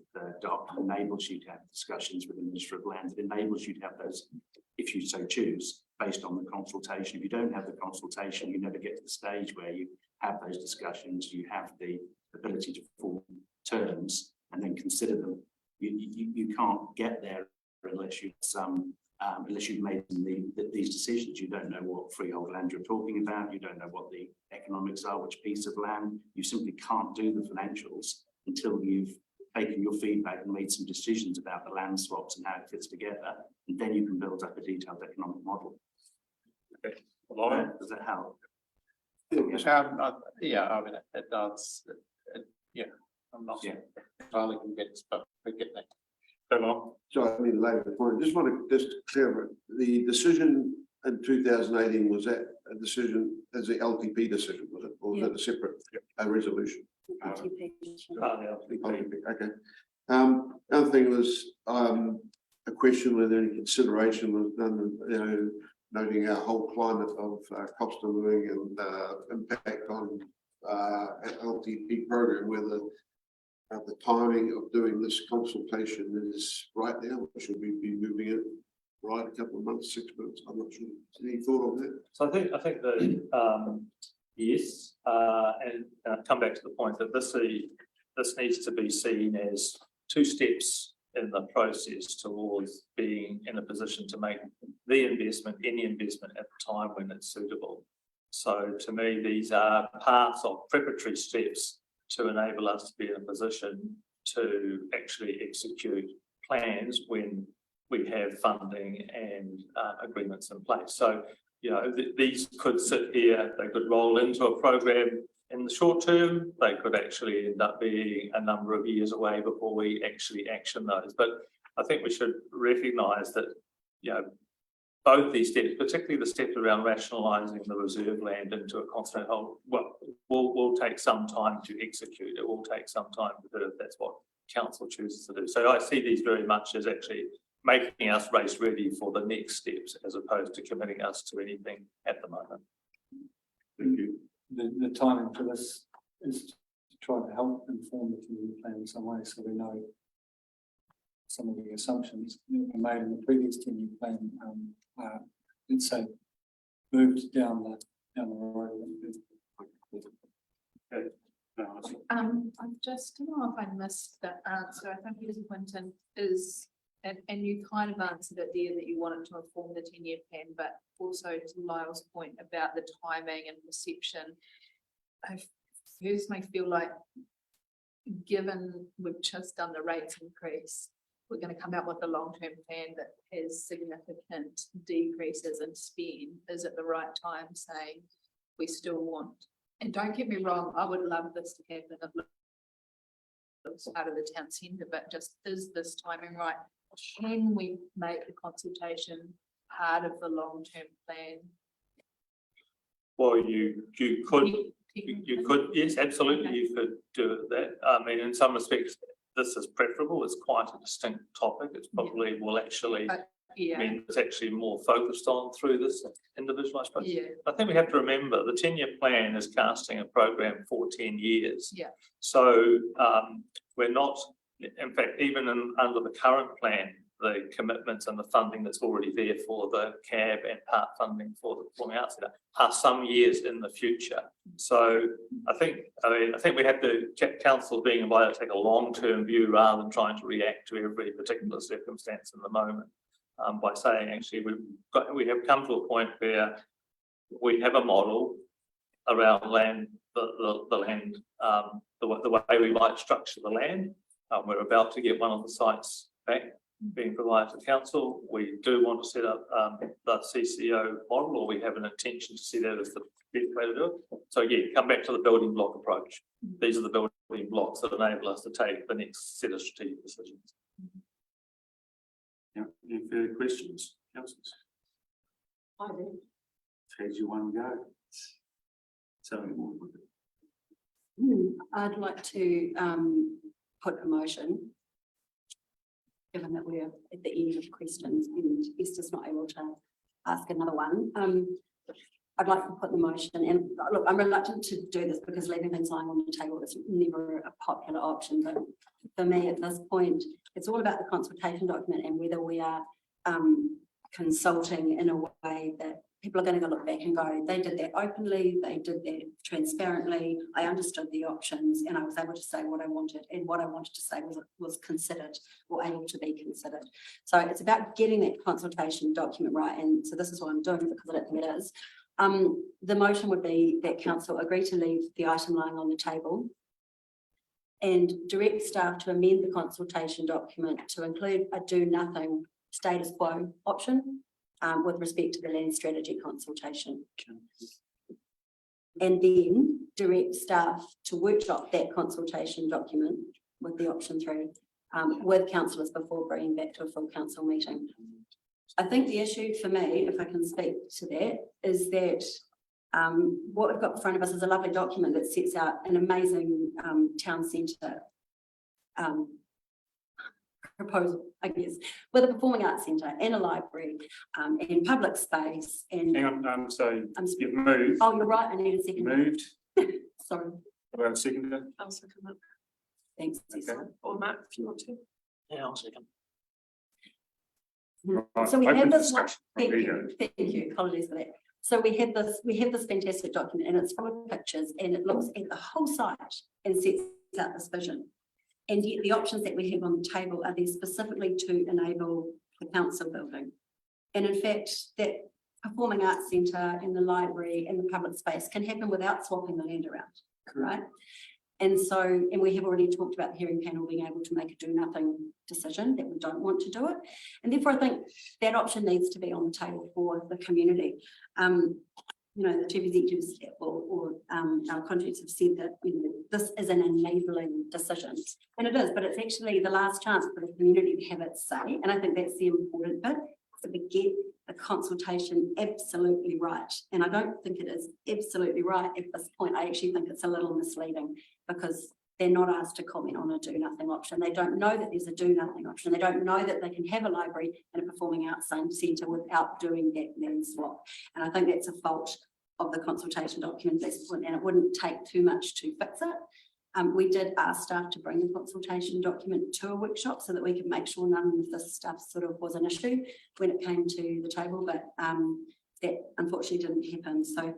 S14: DOC, it enables you to have discussions with the Minister of Land, it enables you to have those, if you so choose, based on the consultation. If you don't have the consultation, you never get to the stage where you have those discussions, you have the ability to form terms and then consider them. You can't get there unless you've made these decisions. You don't know what freehold land you're talking about. You don't know what the economics are, which piece of land. You simply can't do the financials until you've taken your feedback and made some decisions about the land swaps and how it fits together. And then you can build up a detailed economic model.
S4: Okay. Lauren,
S14: does that help?
S17: Yeah, I mean, it does. Yeah, I'm not entirely convinced, but we get that.
S13: So I mean, later point. Just want to clear the decision in 2018, was that a decision as the LTP decision, was it, or was it a separate resolution?
S11: LTP.
S13: Okay. Other thing was a question whether any consideration was done, noting our whole climate of cost of living and impact on LTP program, whether the timing of doing this consultation is right now, or should we be moving it right a couple of months, 6 months? I'm not sure. Any thought on that?
S4: So I think that yes, and come back to the point that this needs to be seen as two steps in the process towards being in a position to make the investment, any investment at the time when it's suitable. So to me, these are parts of preparatory steps to enable us to be in a position to actually execute plans when we have funding and agreements in place. So, these could sit here, they could roll into a program in the short term, they could actually end up being a number of years away before we actually action those. But I think we should recognise that, both these steps, particularly the steps around rationalising the reserve land into a constant whole, will take some time to execute. It will take some time to do if that's what council chooses to do. So I see these very much as actually making us race ready for the next steps, as opposed to committing us to anything at the moment.
S13: Thank you.
S12: The timing for this is to try to help inform the community plan in some way, so we know some of the assumptions that were made in the previous 10-year plan. Let's say moved down the road.
S4: Okay.
S18: I just don't know if I missed that answer. I think Peter Quinton is And you kind of answered it there that you wanted to inform the 10-year plan, but also to Lyle's point about the timing and perception. First, may feel like, given we've just done the rates increase, we're going to come out with a long-term plan that has significant decreases in spend. Is it the right time saying we still want? And don't get me wrong, I would love this to happen out of the town centre, but just is this timing right? Can we make the consultation part of the long-term plan?
S4: Well, you could, yes, absolutely, you could do that. I mean, in some respects, this is preferable. It's quite a distinct topic. It's probably will actually mean it's actually more focused on through this individual, I suppose.
S18: Yeah.
S4: I think we have to remember the 10-year plan is casting a program for 10 years.
S18: Yeah.
S4: So we're not, in fact, even under the current plan, the commitments and the funding that's already there for the CAB and part funding for the Performing Arts Centre are some years in the future. So I think we have to, council being invited to take a long-term view rather than trying to react to every particular circumstance in the moment. By saying actually we have come to a point where we have a model around land, the land, the way we might structure the land. We're about to get one of the sites back being provided to council. We do want to set up the CCO model, or we have an intention to see that as the best way to do it. So again, come back to the building block approach. These are the building blocks that enable us to take the next set of strategic decisions.
S1: Yeah, any further questions, councillors?
S6: I do.
S1: As you want to go. So
S11: I'd like to put a motion, given that we're at the end of questions and Esther's not able to ask another one. I'd like to put the motion, and look, I'm reluctant to do this because leaving things lying on the table is never a popular option, but for me at this point, it's all about the consultation document and whether we are consulting in a way that people are going to go look back and go, they did that openly, they did that transparently, I understood the options and I was able to say what I wanted, and what I wanted to say was considered or able to be considered. So it's about getting that consultation document right, and so this is what I'm doing because I don't think it is. The motion would be that council agree to leave the item lying on the table and direct staff to amend the consultation document to include a do nothing status quo option with respect to the land strategy consultation. And then direct staff to workshop that consultation document with the option 3 with councillors before bringing back to a full council meeting. I think the issue for me, if I can speak to that, is that what we've got in front of us is a lovely document that sets out an amazing town centre proposal, I guess, with a performing arts centre and a library and public space. And
S1: hang on, so you've moved.
S11: Oh, you're right, I need a second.
S1: Moved.
S11: Sorry.
S1: Do I have a seconder?
S2: I'll second that.
S11: Thanks,
S1: Okay.
S2: Or Matt, if you want to.
S16: Yeah, I'll second.
S1: Right,
S11: So we
S1: open
S11: have this.
S1: discussion.
S11: Thank
S1: There
S11: you, thank you. Apologies for that. So we have this fantastic document, and it's full of pictures, and it looks at the whole site and sets out this vision. And yet the options that we have on the table are there specifically to enable the council building. And in fact, that performing arts centre and the library and the public space can happen without swapping the land around, right? And so, and we have already talked about the hearing panel being able to make a do nothing decision that we don't want to do it. And therefore I think that option needs to be on the table for the community. You know, the chief executives or our contractors have said that, you know, this is an enabling decision, and it is, but it's actually the last chance for the community to have its say. And I think that's the important bit, so we get the consultation absolutely right. And I don't think it is absolutely right at this point. I actually think it's a little misleading because they're not asked to comment on a do nothing option. They don't know that there's a do nothing option. They don't know that they can have a library and a performing arts centre without doing that land swap. And I think that's a fault of the consultation document at this point, and it wouldn't take too much to fix it. We did ask staff to bring the consultation document to a workshop so that we could make sure none of this stuff sort of was an issue when it came to the table, but that unfortunately didn't happen. So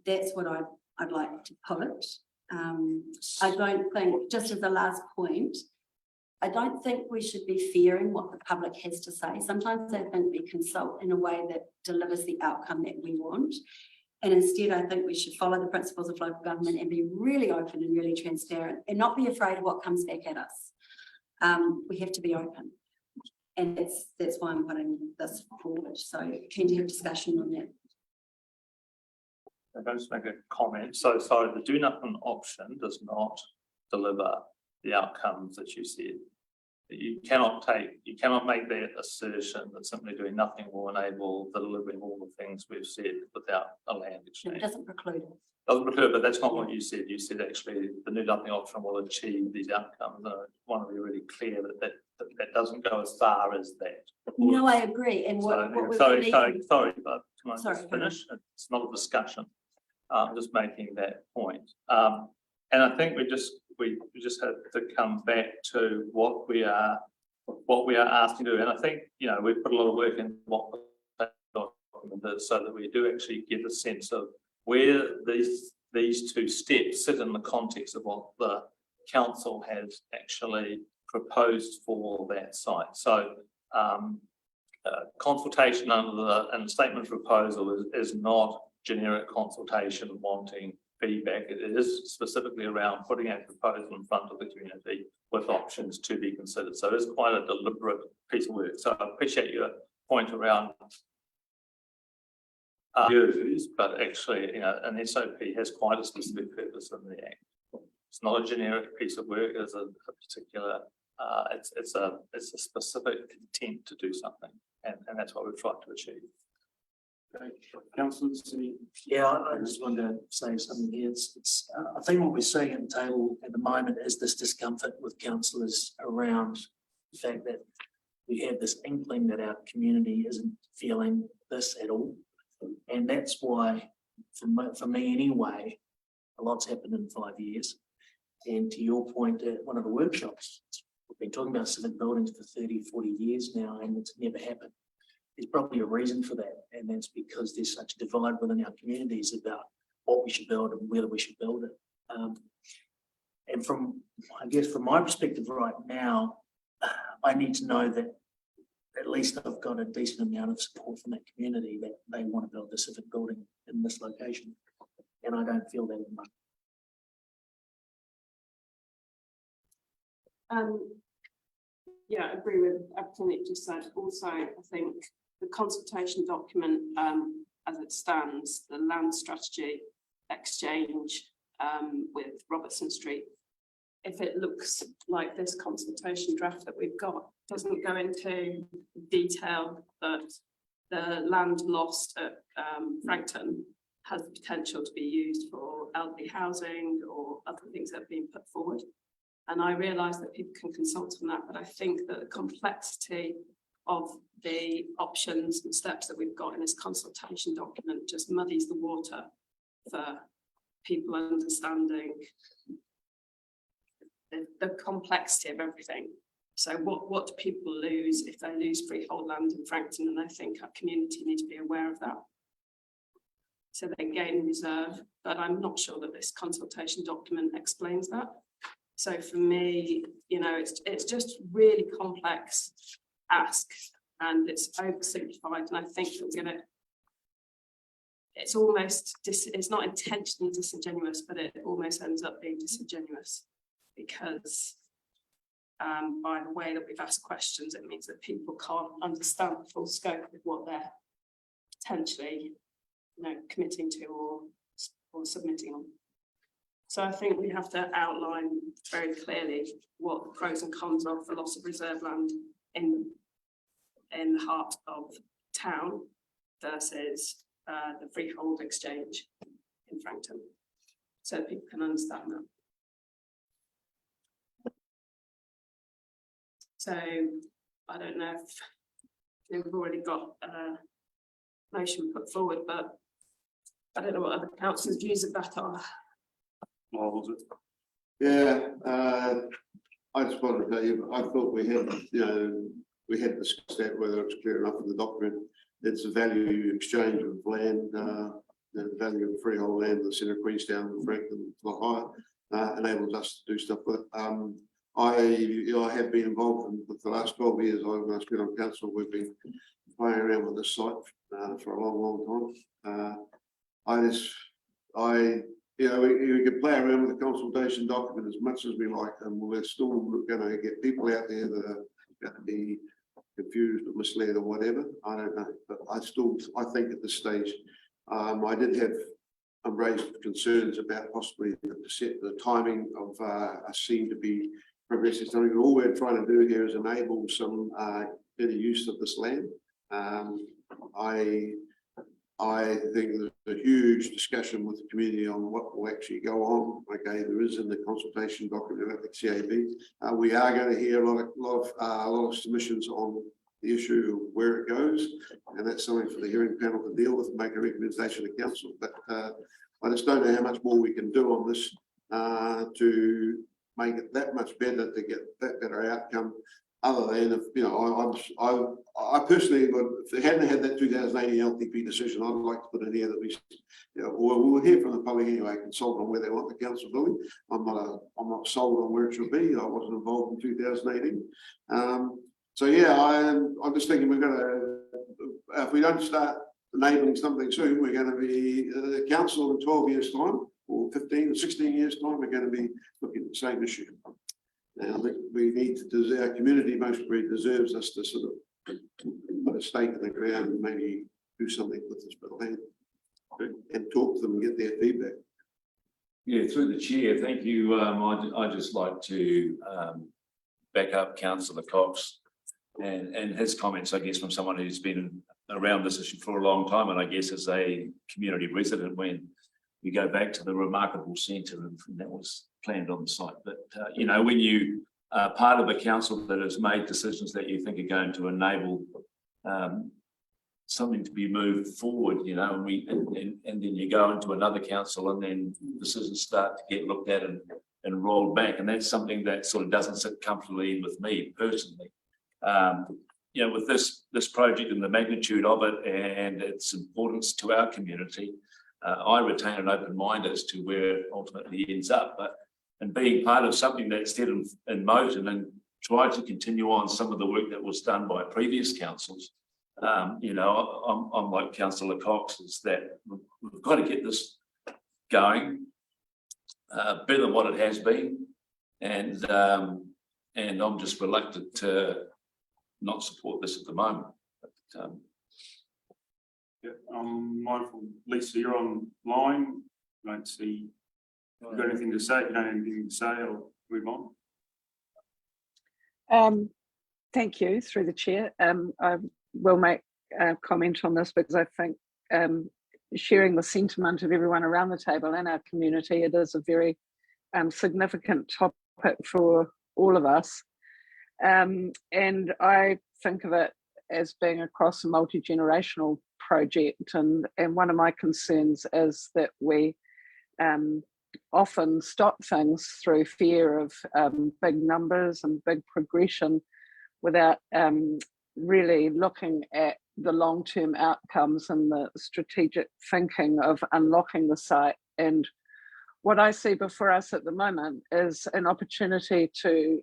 S11: that's what I'd like to put. I don't think, just as the last point, I don't think we should be fearing what the public has to say. Sometimes I think we consult in a way that delivers the outcome that we want. And instead, I think we should follow the principles of local government and be really open and really transparent and not be afraid of what comes back at us. We have to be open. And that's why I'm putting this forward. So keen to have discussion on that.
S4: I'll just make a comment. So sorry, the do nothing option does not deliver the outcomes that you said. You cannot make that assertion that simply doing nothing will enable the delivering all the things we've said without a land exchange.
S11: It doesn't preclude it.
S4: Doesn't preclude, but that's not what you said. You said actually the do nothing option will achieve these outcomes. I want to be really clear that doesn't go as far as that.
S11: No, I agree. And
S4: Sorry, but can I
S11: Sorry,
S4: just finish? It's not a discussion. I'm just making that point. And I think we just have to come back to what we are asking to do. And I think, you know, we've put a lot of work in what the document is so that we do actually get a sense of where these two steps sit in the context of what the council has actually proposed for that site. So consultation under the statement of proposal is not generic consultation wanting feedback. It is specifically around putting a proposal in front of the community with options to be considered. So it is quite a deliberate piece of work. So I appreciate your point around views, but actually, you know, an SOP has quite a specific purpose in the Act. It's not a generic piece of work. It's a particular. It's a specific intent to do something, and that's what we've tried to achieve.
S1: Okay, councillors.
S19: Yeah, I just wanted to say something here. I think what we're seeing at the table at the moment is this discomfort with councillors around the fact that we have this inkling that our community isn't feeling this at all. And that's why, for me anyway, a lot's happened in 5 years. And to your point at one of the workshops, we've been talking about civic buildings for 30, 40 years now, and it's never happened. There's probably a reason for that, and that's because there's such a divide within our communities about what we should build and whether we should build it. And from my perspective right now, I need to know that at least I've got a decent amount of support from that community that they want to build a civic building in this location, and I don't feel that at the moment.
S2: Yeah, I agree with everything that you just said. Also, I think the consultation document, as it stands, the land strategy exchange with Robertson Street, if it looks like this consultation draft that we've got, doesn't go into detail that the land lost at Frankton has the potential to be used for elderly housing or other things that have been put forward. And I realise that people can consult on that, but I think that the complexity of the options and steps that we've got in this consultation document just muddies the water for people understanding the complexity of everything. So what do people lose if they lose freehold land in Frankton? And I think our community need to be aware of that. So they gain reserve, but I'm not sure that this consultation document explains that. So for me, you know, it's just really complex ask, and it's oversimplified. And I think that it's not intentionally disingenuous, but it almost ends up being disingenuous because by the way that we've asked questions, it means that people can't understand the full scope of what they're potentially, you know, committing to or submitting on. So I think we have to outline very clearly what the pros and cons are for loss of reserve land in the heart of town versus the freehold exchange in Frankton, so people can understand that. So I don't know if we've already got a motion put forward, but I don't know what other councillors' views of that are.
S13: Yeah, I just wanted to tell you, I thought we had discussed that, whether it's clear enough in the document. It's a value exchange of land, the value of freehold land in the centre of Queenstown and Frankton, a lot higher, enables us to do stuff with. I have been involved with the last 12 years. I've been on council. We've been playing around with this site for a long time. You know, we can play around with the consultation document as much as we like, and we're still going to get people out there that are going to be confused or misled or whatever. I don't know, but I think at this stage, I did have raised concerns about possibly the timing of us seem to be progressing something. All we're trying to do here is enable some better use of this land. I think there's a huge discussion with the community on what will actually go on. Okay, there is in the consultation document about the CAB. We are going to hear a lot of submissions on the issue of where it goes, and that's something for the hearing panel to deal with and make a recommendation to council. But I just don't know how much more we can do on this to make it that much better, to get that better outcome. Other than if, you know, I personally would, if they hadn't had that 2018 LTP decision, I'd like to put in here that we, you know, or we'll hear from the public anyway, consult on where they want the council building. I'm not sold on where it should be. I wasn't involved in 2018. So yeah, I'm just thinking we're going to, if we don't start enabling something soon, we're going to be the council in 12 years time, or 15 or 16 years time, we're going to be looking at the same issue. And I think we need to, our community most really deserves us to sort of put a stake in the ground and maybe do something with this bit of land and talk to them and get their feedback.
S20: Yeah, through the chair, thank you. I'd just like to back up Councillor Cox and his comments, I guess, from someone who's been around this issue for a long time, and I guess as a community resident, when we go back to the remarkable centre, and that was planned on the site. But you know, when you are part of a council that has made decisions that you think are going to enable something to be moved forward, you know, and then you go into another council, and then decisions start to get looked at and rolled back, and that's something that sort of doesn't sit comfortably with me personally. You know, with this project and the magnitude of it and its importance to our community, I retain an open mind as to where it ultimately ends up. But and being part of something that's set in motion and try to continue on some of the work that was done by previous councils, you know, I'm like Councillor Cox, is that we've got to get this going better than what it has been, and I'm just reluctant to not support this at the moment. But,
S1: yeah, I'm mindful, Lisa, you're online. I don't see. You got anything to say? If you don't have anything to say, I'll move on.
S21: Thank you, through the chair. I will make a comment on this because I think sharing the sentiment of everyone around the table in our community, it is a very significant topic for all of us. And I think of it as being across a multi-generational project, and one of my concerns is that we often stop things through fear of big numbers and big progression without really looking at the long-term outcomes and the strategic thinking of unlocking the site. And what I see before us at the moment is an opportunity to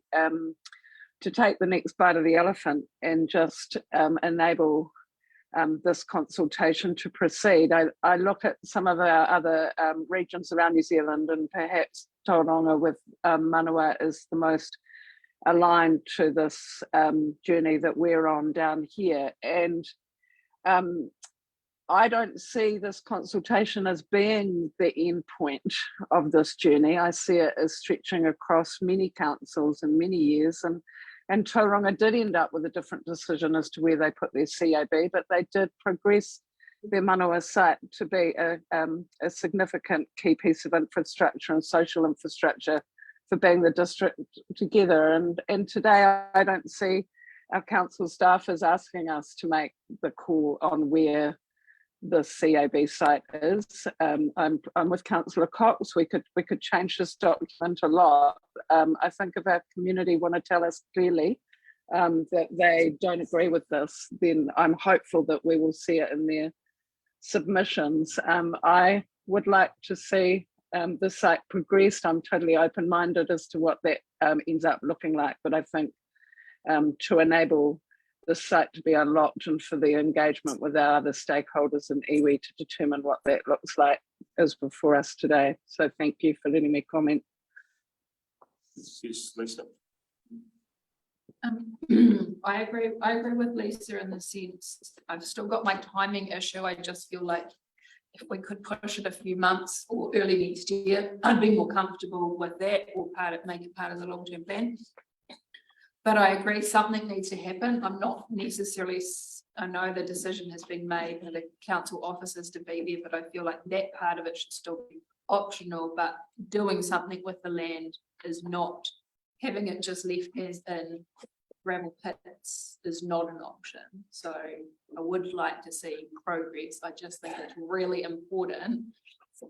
S21: take the next bite of the elephant and just enable this consultation to proceed. I look at some of our other regions around New Zealand, and perhaps Tauranga with Manawa is the most aligned to this journey that we're on down here. And I don't see this consultation as being the end point of this journey. I see it as stretching across many councils and many years, and Tauranga did end up with a different decision as to where they put their CAB, but they did progress their Manawa site to be a significant key piece of infrastructure and social infrastructure for being the district together. And today I don't see our council staff as asking us to make the call on where the CAB site is. I'm with Councillor Cox. We could change this document a lot. I think if our community want to tell us clearly that they don't agree with this, then I'm hopeful that we will see it in their submissions. I would like to see the site progressed, I'm totally open-minded as to what that ends up looking like. But I think to enable the site to be unlocked and for the engagement with our other stakeholders in iwi to determine what that looks like is before us today. So thank you for letting me comment.
S1: Yes, Lisa.
S18: I agree with Lisa in the sense I've still got my timing issue. I just feel like if we could push it a few months or early next year, I'd be more comfortable with that, or make it part of the long-term plan. But I agree something needs to happen. I'm not necessarily, I know the decision has been made for the council officers to be there, but I feel like that part of it should still be optional, but doing something with the land is not, having it just left as in gravel pits is not an option. So I would like to see progress. I just think it's really important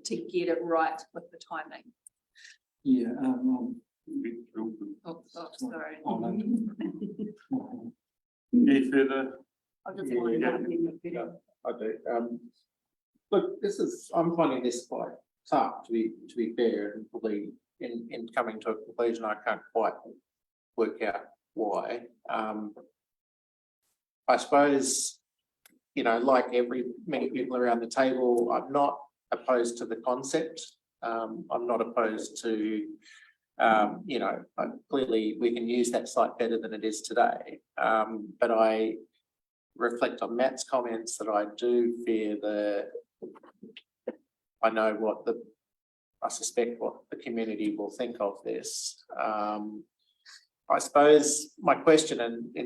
S18: to get it right with the timing.
S12: Yeah.
S18: Oh, sorry.
S1: Any further?
S17: I do. Look, I'm finding this quite tough, to be fair, and probably in coming to a conclusion, I can't quite work out why. I suppose, like many people around the table, I'm not opposed to the concept. I'm not opposed to, clearly we can use that site better than it is today. But I reflect on Matt's comments that I do fear I suspect what the community will think of this. I suppose my question, and I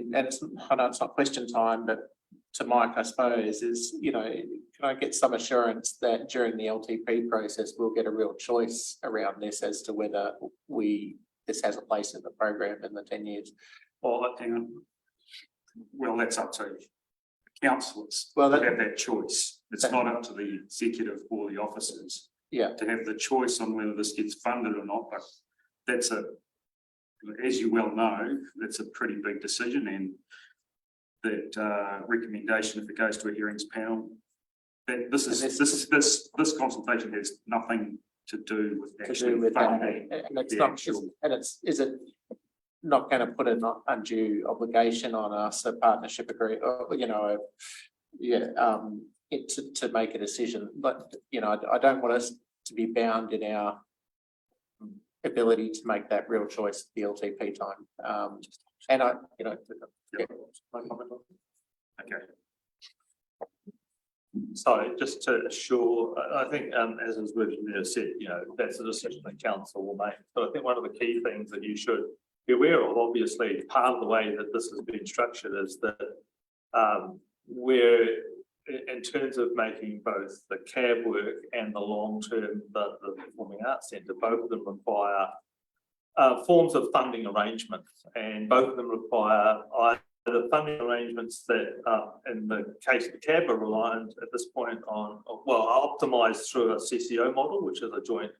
S17: know it's not question time, but to Mike, I suppose, is, can I get some assurance that during the LTP process, we'll get a real choice around this as to whether this has a place in the program in the 10 years?
S1: Well, hang on. Well, that's up to councillors
S17: to
S1: have that choice. It's not up to the executive or the officers to have the choice on whether this gets funded or not. But that's as you well know, that's a pretty big decision, and that recommendation, if it goes to a hearings panel, that this consultation has nothing to do with actually funding.
S17: And it's not, is it not going to put an undue obligation on us, a partnership agreement, to make a decision? But I don't want us to be bound in our ability to make that real choice at the LTP time. And my comment on it.
S1: Okay.
S4: So just to assure, I think as has Virginia said, that's a decision that council will make. But I think one of the key things that you should be aware of, obviously, part of the way that this has been structured is that we're, in terms of making both the CAB work and the long-term, the Performing Arts Centre, both of them require forms of funding arrangements, and both of them require either funding arrangements that, in the case of the CAB, are reliant at this point on, are optimised through a CCO model, which is a joint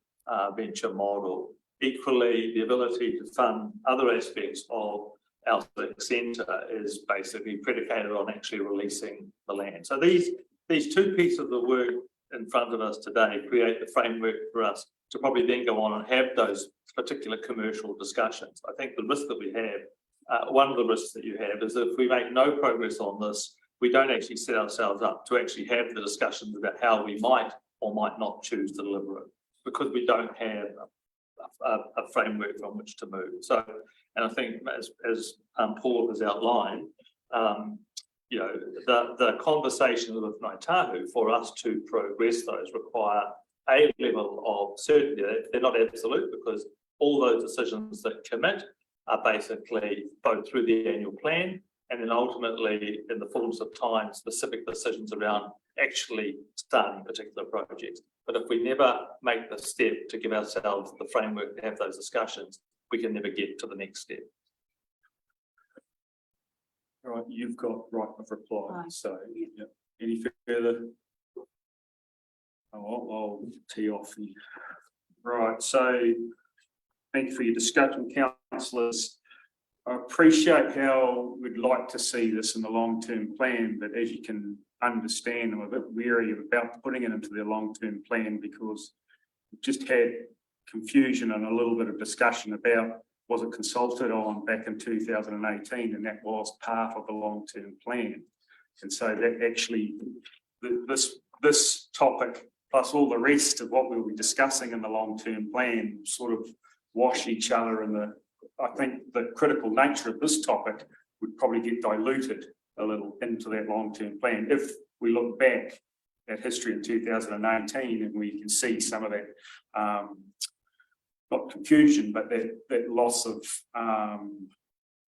S4: venture model. Equally, the ability to fund other aspects of our centre is basically predicated on actually releasing the land. So these two pieces of the work in front of us today create the framework for us to probably then go on and have those particular commercial discussions. I think the risk that we have, one of the risks that you have, is that if we make no progress on this, we don't actually set ourselves up to actually have the discussions about how we might or might not choose to deliver it, because we don't have a framework from which to move. So, and I think as Paul has outlined, the conversations with Ngāi Tahu for us to progress those require a level of certainty. They're not absolute, because all those decisions that commit are basically both through the annual plan and then ultimately in the fullness of time specific decisions around actually starting particular projects. But if we never make the step to give ourselves the framework to have those discussions, we can never get to the next step.
S1: All right, you've got right of reply. So, any further? I'll tee off. Right, so thank you for your discussion, councillors. I appreciate how we'd like to see this in the long-term plan, but as you can understand, I'm a bit wary about putting it into the long-term plan, because just had confusion and a little bit of discussion about was it consulted on back in 2018, and that was part of the long-term plan. And so that actually, this topic plus all the rest of what we'll be discussing in the long-term plan sort of wash each other, and I think the critical nature of this topic would probably get diluted a little into that long-term plan. If we look back at history in 2018 and we can see some of that, not confusion, but that loss of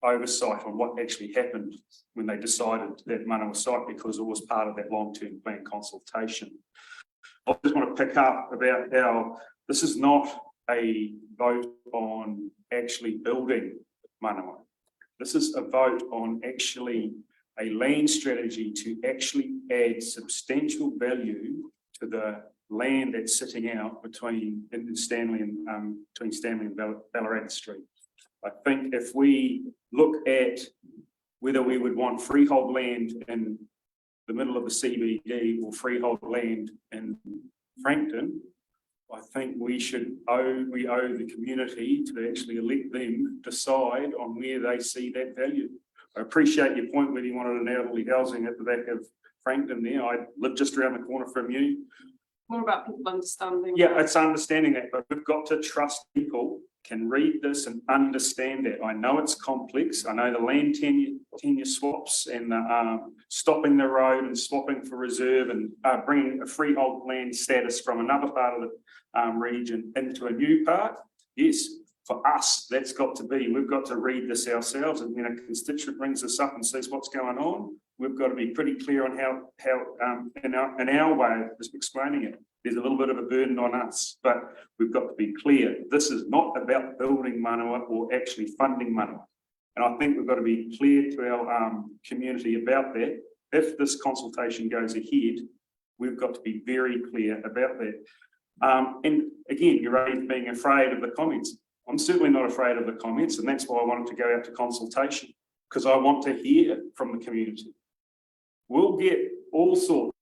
S1: oversight on what actually happened when they decided that Manawa site, because it was part of that long-term plan consultation. I just want to pick up about how this is not a vote on actually building Manawa. This is a vote on actually a land strategy to actually add substantial value to the land that's sitting out between Stanley and Ballarat Street. I think if we look at whether we would want freehold land in the middle of the CBD or freehold land in Frankton, I think we owe the community to actually let them decide on where they see that value. I appreciate your point whether you wanted an elderly housing at the back of Frankton there. I live just around the corner from you.
S2: More about people understanding.
S1: Yeah, it's understanding that, but we've got to trust people can read this and understand it. I know it's complex. I know the land tenure swaps and stopping the road and swapping for reserve and bringing a freehold land status from another part of the region into a new part. Yes, for us, that's got to be, we've got to read this ourselves, and when a constituent brings us up and says what's going on, we've got to be pretty clear on how in our way of explaining it. There's a little bit of a burden on us, but we've got to be clear. This is not about building Manawa or actually funding Manawa. And I think we've got to be clear to our community about that. If this consultation goes ahead, we've got to be very clear about that. And again, you're already being afraid of the comments. I'm certainly not afraid of the comments, and that's why I wanted to go out to consultation, because I want to hear from the community. We'll get all sorts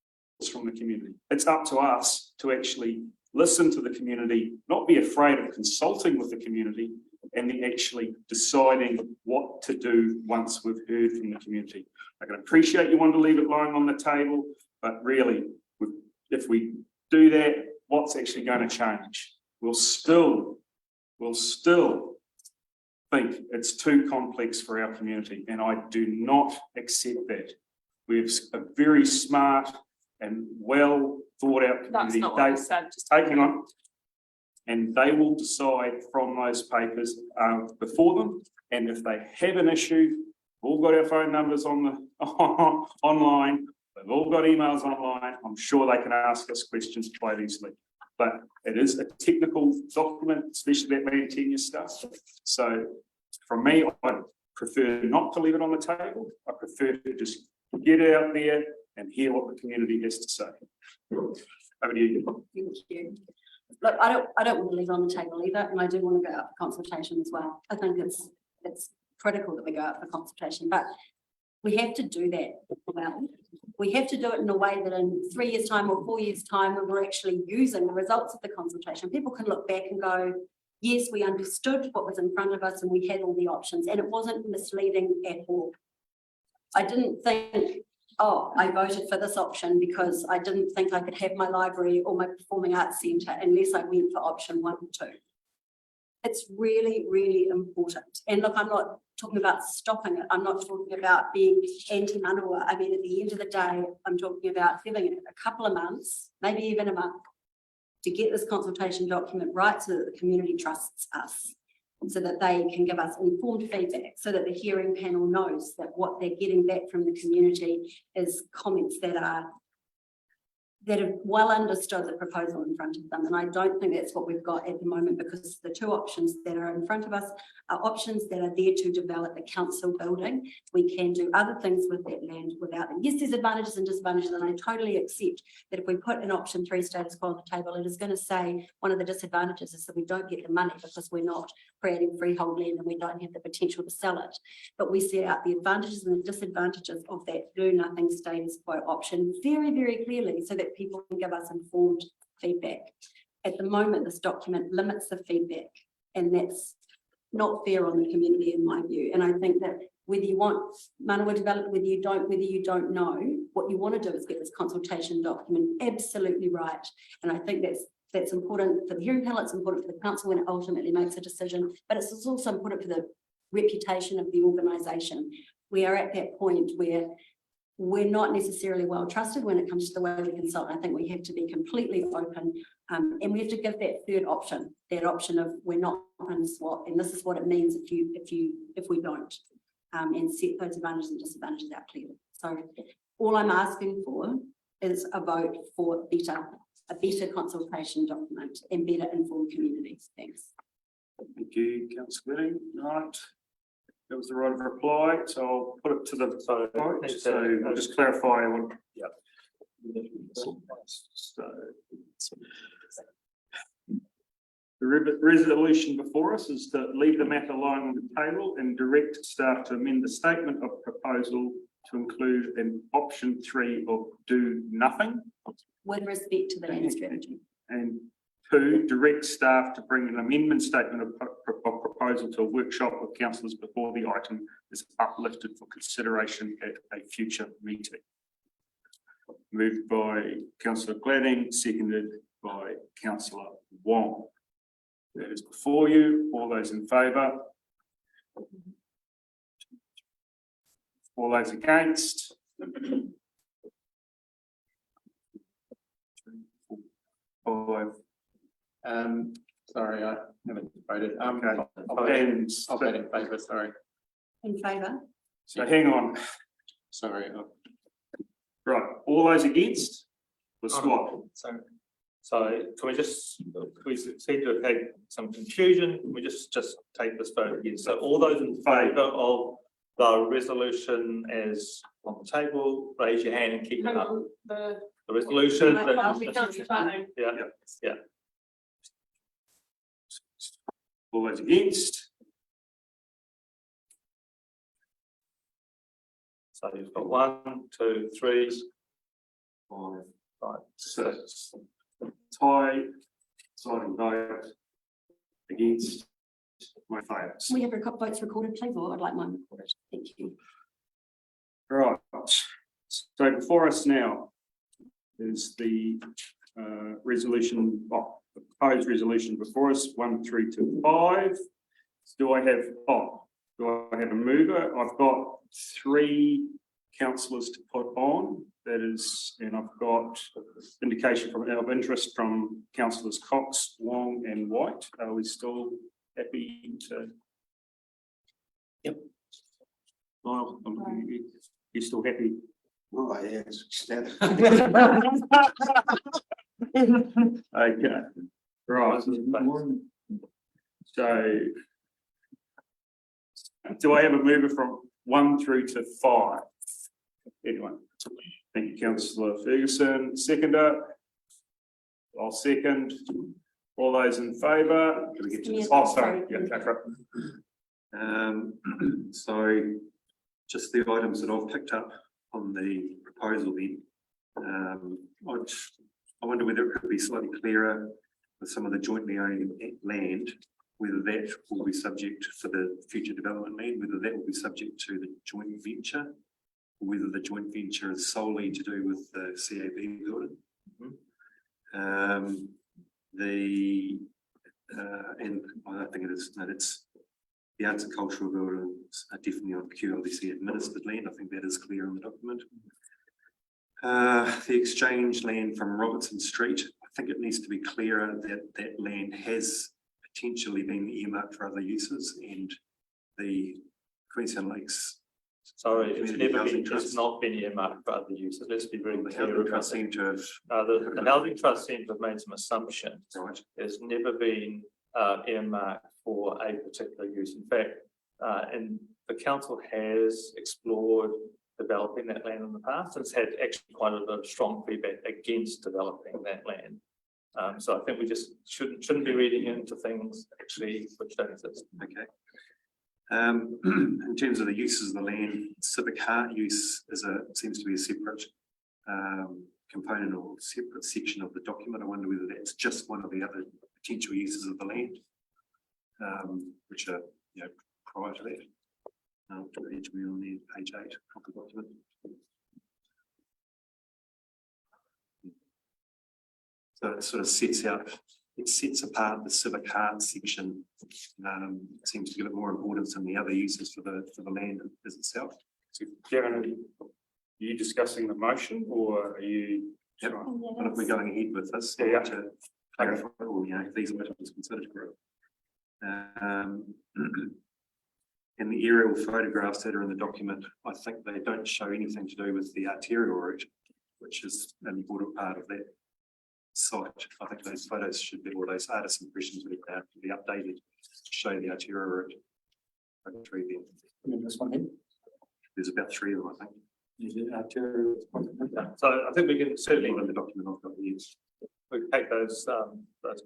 S1: from the community. It's up to us to actually listen to the community, not be afraid of consulting with the community, and then actually deciding what to do once we've heard from the community. I can appreciate you want to leave it lying on the table, but really, if we do that, what's actually going to change? We'll still think it's too complex for our community, and I do not accept that. We have a very smart and well thought out community.
S2: That's not what I said. Just
S1: taking on, and they will decide from those papers before them. And if they have an issue, we've all got our phone numbers on the online. They've all got emails online. I'm sure they can ask us questions quite easily. But it is a technical document, especially that land tenure stuff. So from me, I prefer not to leave it on the table. I prefer to just get it out there and hear what the community has to say. Over to you.
S11: Thank you. Look, I don't want to leave it on the table either, and I do want to go out for consultation as well. I think it's critical that we go out for consultation, but we have to do that well. We have to do it in a way that in 3 years' time or 4 years' time, when we're actually using the results of the consultation, people can look back and go, yes, we understood what was in front of us and we had all the options, and it wasn't misleading at all. I didn't think, oh, I voted for this option because I didn't think I could have my library or my performing arts centre unless I went for option 1 or 2. It's really, really important. And look, I'm not talking about stopping it. I'm not talking about being anti-Manawa. I mean, at the end of the day, I'm talking about giving it a couple of months, maybe even a month, to get this consultation document right so that the community trusts us, so that they can give us informed feedback, so that the hearing panel knows that what they're getting back from the community is comments that have well understood the proposal in front of them. And I don't think that's what we've got at the moment, because the 2 options that are in front of us are options that are there to develop the council building. We can do other things with that land without them. Yes, there's advantages and disadvantages, and I totally accept that if we put an option 3 status quo on the table, it is going to say one of the disadvantages is that we don't get the money because we're not creating freehold land and we don't have the potential to sell it. But we set out the advantages and the disadvantages of that do nothing status quo option very, very clearly, so that people can give us informed feedback. at the moment, this document limits the feedback, and that's not fair on the community in my view. And I think that whether you want Manawa developed, whether you don't know, what you want to do is get this consultation document absolutely right. And I think that's important for the hearing panel, it's important for the council when it ultimately makes a decision, but it's also important for the reputation of the organisation. We are at that point where we're not necessarily well trusted when it comes to the way we consult. I think we have to be completely open, and we have to give that third option, that option of we're not going to swap, and this is what it means if we don't, and set those advantages and disadvantages out clearly. So all I'm asking for is a vote for a better consultation document and better informed communities. Thanks.
S1: Thank you, Councillor Whitting. Right. That was the right of reply, so I'll put it to the vote. So I'll just clarify what. Yeah. So the resolution before us is to leave the matter lying on the table and direct staff to amend the statement of proposal to include an option 3 of do nothing.
S11: With respect to the land strategy.
S1: And 2, direct staff to bring an amendment statement of proposal to a workshop with councillors before the item is uplifted for consideration at a future meeting. Moved by Councillor Gladding, seconded by Councillor Wong. That is before you. All those in favour? All those against? 5.
S17: Sorry, I haven't voted.
S1: Okay.
S17: I'll vote in favour, sorry.
S11: In favour?
S1: So hang on.
S17: Sorry.
S1: Right, all those against? The squad.
S4: So can we seem to have had some confusion? Can we just take this vote again? So all those in favour of the resolution as on the table, raise your hand and keep it up. The resolution. Yeah.
S1: All those against?
S4: So you've got 1, 2, 3, 5,
S1: 6. Tie, deciding vote against my favours.
S11: We have votes recorded, please, or I'd like mine recorded. Thank you.
S1: Right, so before us now is the resolution, the proposed resolution before us, 1 through to 5. Do I have a mover? I've got 3 councillors to put on. That is, and I've got indication of interest from councillors Cox, Wong and White. Are we still happy to?
S7: Yep.
S1: Well, you still happy?
S7: Oh, yes.
S1: Okay. Right. So do I have a mover from 1 through to 5? Anyone? Thank you, Councillor Ferguson. Seconder? I'll second. All those in favour? Oh, sorry. Yeah, go for it.
S15: So just the items that I've picked up on the proposal then. I wonder whether it could be slightly clearer with some of the jointly owned land, whether that will be subject for the future development land, whether that will be subject to the joint venture, or whether the joint venture is solely to do with the CAB building. And I don't think it is, no, it's the arts and cultural buildings are definitely on QLDC administered land. I think that is clear in the document. The exchange land from Robertson Street, I think it needs to be clearer that that land has potentially been earmarked for other uses, and the Queenstown Lakes.
S4: Sorry, it's not been earmarked for other uses. Let's be very clear.
S15: The trust seem to have.
S4: The housing trust seems to have made some assumptions.
S15: Right.
S4: There's never been earmarked for a particular use. In fact, and the council has explored developing that land in the past, and it's had actually quite a bit of strong feedback against developing that land. So I think we just shouldn't be reading into things actually which don't exist.
S15: Okay. In terms of the uses of the land, civic heart use seems to be a separate component or separate section of the document. I wonder whether that's just one of the other potential uses of the land, which are, you know, prior to that. Each we on the page 8 of the document. So it sort of sets apart the civic heart section. Seems to give it more importance than the other uses for the land as itself.
S1: So, Karen, are you discussing the motion, or are you?
S15: Yep. But if we're going ahead with this,
S1: Yeah.
S15: to clarify, or, you know, these items considered for it. And the aerial photographs that are in the document, I think they don't show anything to do with the arterial route, which is an important part of that site. I think those photos should be, or those artist impressions would have to be updated to show the arterial route.
S12: This one here.
S15: There's about 3 of them, I think.
S4: So I think we can certainly,
S15: In the document I've got here.
S4: we can take those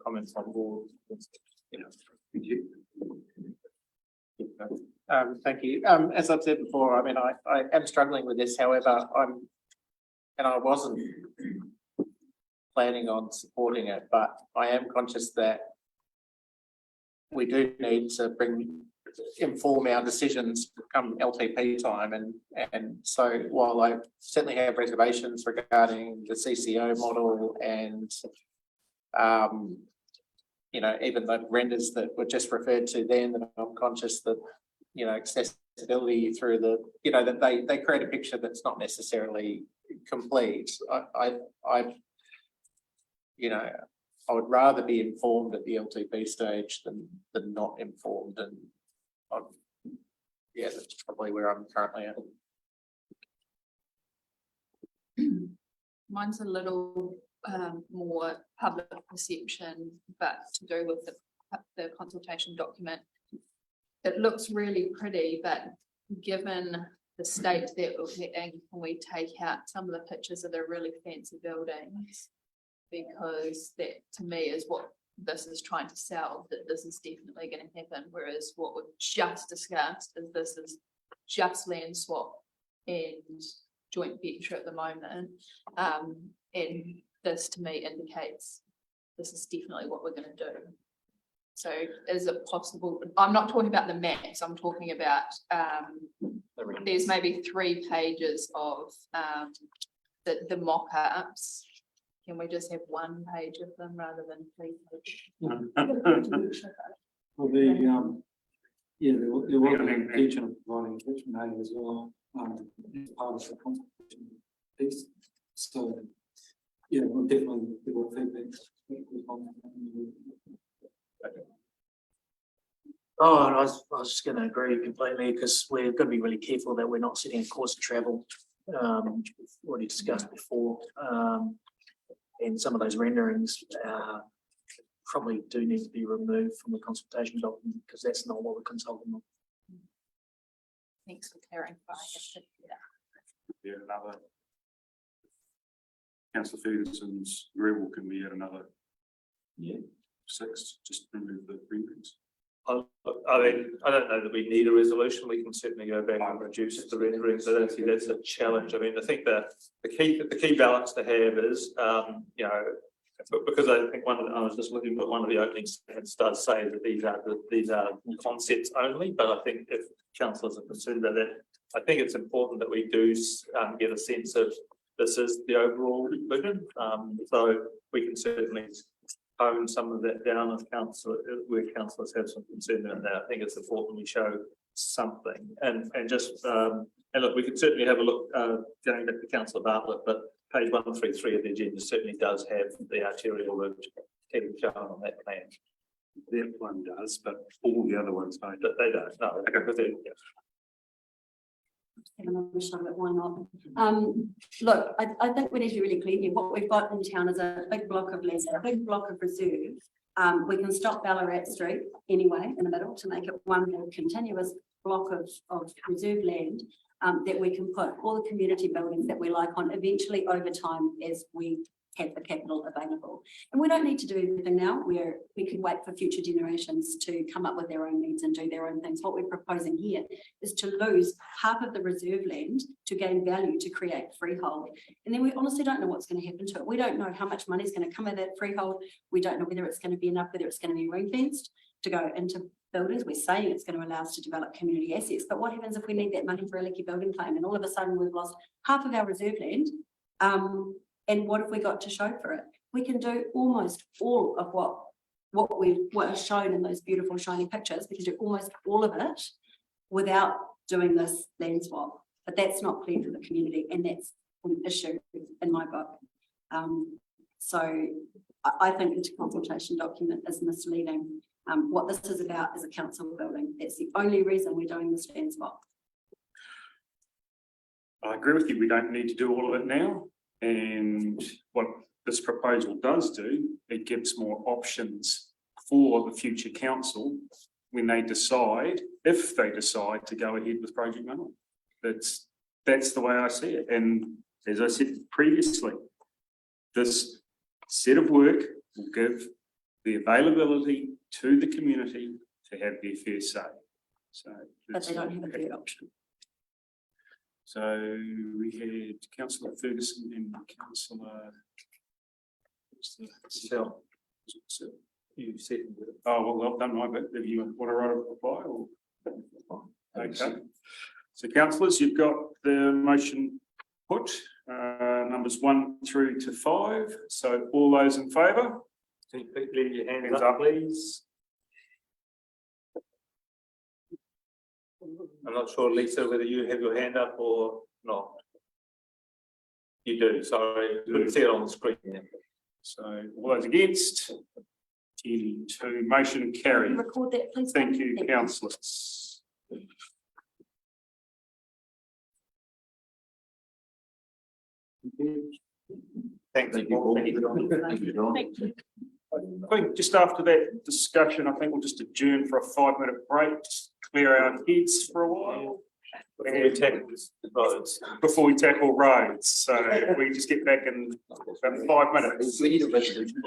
S4: comments on board.
S15: Yeah. Thank you.
S17: Thank you. As I've said before, I mean, I am struggling with this. However, I wasn't planning on supporting it, but I am conscious that we do need to inform our decisions come LTP time, and so while I certainly have reservations regarding the CCO model and you know, even the renders that were just referred to then, that I'm conscious that, you know, accessibility through the, you know, that they create a picture that's not necessarily complete. I you know, I would rather be informed at the LTP stage than not informed, and yeah, that's probably where I'm currently at.
S18: Mine's a little more public perception, but to do with the consultation document. It looks really pretty, but given the state that we're in, can we take out some of the pictures of the really fancy buildings? Because that to me is what this is trying to sell, that this is definitely going to happen, whereas what we've just discussed is this is just land swap and joint venture at the moment, and this to me indicates this is definitely what we're going to do. So is it possible, I'm not talking about the maps, I'm talking about there's maybe 3 pages of the mock-ups. Can we just have 1 page of them rather than 3 pages?
S12: Well, yeah, there will be an intention of providing catchment area as well, as part of the consultation piece. So, yeah, we'll definitely give our feedback.
S19: Oh, and I was just going to agree completely, because we're going to be really careful that we're not setting a course of travel, which we've already discussed before. And some of those renderings probably do need to be removed from the consultation document, because that's not what we're consulting on.
S18: Thanks for clarifying.
S1: Yeah, another. Councillor Ferguson's agreeable, can we add another? Yeah. 6, just remove the renderings.
S4: I mean, I don't know that we need a resolution. We can certainly go back and reduce the renderings. I don't think that's a challenge. I mean, I think that the key balance to have is, you know, because I think I was just looking at one of the opening statements does say that these are concepts only, but I think if councillors are concerned about that, I think it's important that we do get a sense of this is the overall vision. So we can certainly hone some of that down if where councillors have some concern about that. I think it's important we show something, and just and look, we can certainly have a look going back to Councillor Bartlett, but page 133 of the agenda certainly does have the arterial route shown on that plan.
S15: That one does, but all the other ones don't.
S4: But they don't. No, okay.
S11: Why not? Look, I think we need to be really clear here. What we've got in town is a big block of land, a big block of reserve. We can stop Ballarat Street anyway in the middle to make it one more continuous block of reserve land that we can put all the community buildings that we like on eventually over time as we have the capital available. And we don't need to do everything now. We could wait for future generations to come up with their own needs and do their own things. What we're proposing here is to lose half of the reserve land to gain value to create freehold. And then we honestly don't know what's going to happen to it. We don't know how much money is going to come of that freehold. We don't know whether it's going to be enough, whether it's going to be ring fenced to go into buildings. We're saying it's going to allow us to develop community assets, but what happens if we need that money for a leaky building claim and all of a sudden we've lost half of our reserve land? And what have we got to show for it? We can do almost all of what are shown in those beautiful shiny pictures. We can do almost all of it without doing this land swap. But that's not clear for the community, and that's an issue in my book. So I think the consultation document is misleading. What this is about is a council building. That's the only reason we're doing this land swap.
S1: I agree with you. We don't need to do all of it now. And what this proposal does do, it gives more options for the future council when they decide, if they decide to go ahead with Project Manawa. That's the way I see it. And as I said previously, this set of work will give the availability to the community to have their fair say. So,
S11: but they don't have a third option.
S1: So we had Councillor Ferguson and Councillor
S4: Sell. You said.
S1: Oh, well, I've done my bit. If you want to write a reply or. Okay. So councillors, you've got the motion put, numbers 1 through to 5. So all those in favour?
S4: Can you leave your hands up, please? I'm not sure, Lisa, whether you have your hand up or not. You do, sorry, couldn't see it on the screen.
S1: So all those against? 10 to motion carried.
S11: Record that, please.
S1: Thank you, councillors.
S4: Thank you.
S1: I think just after that discussion, I think we'll just adjourn for a 5-minute break, just clear our heads for a while. Before we tackle roads. So we just get back in about 5 minutes.
S17: We need a resolution.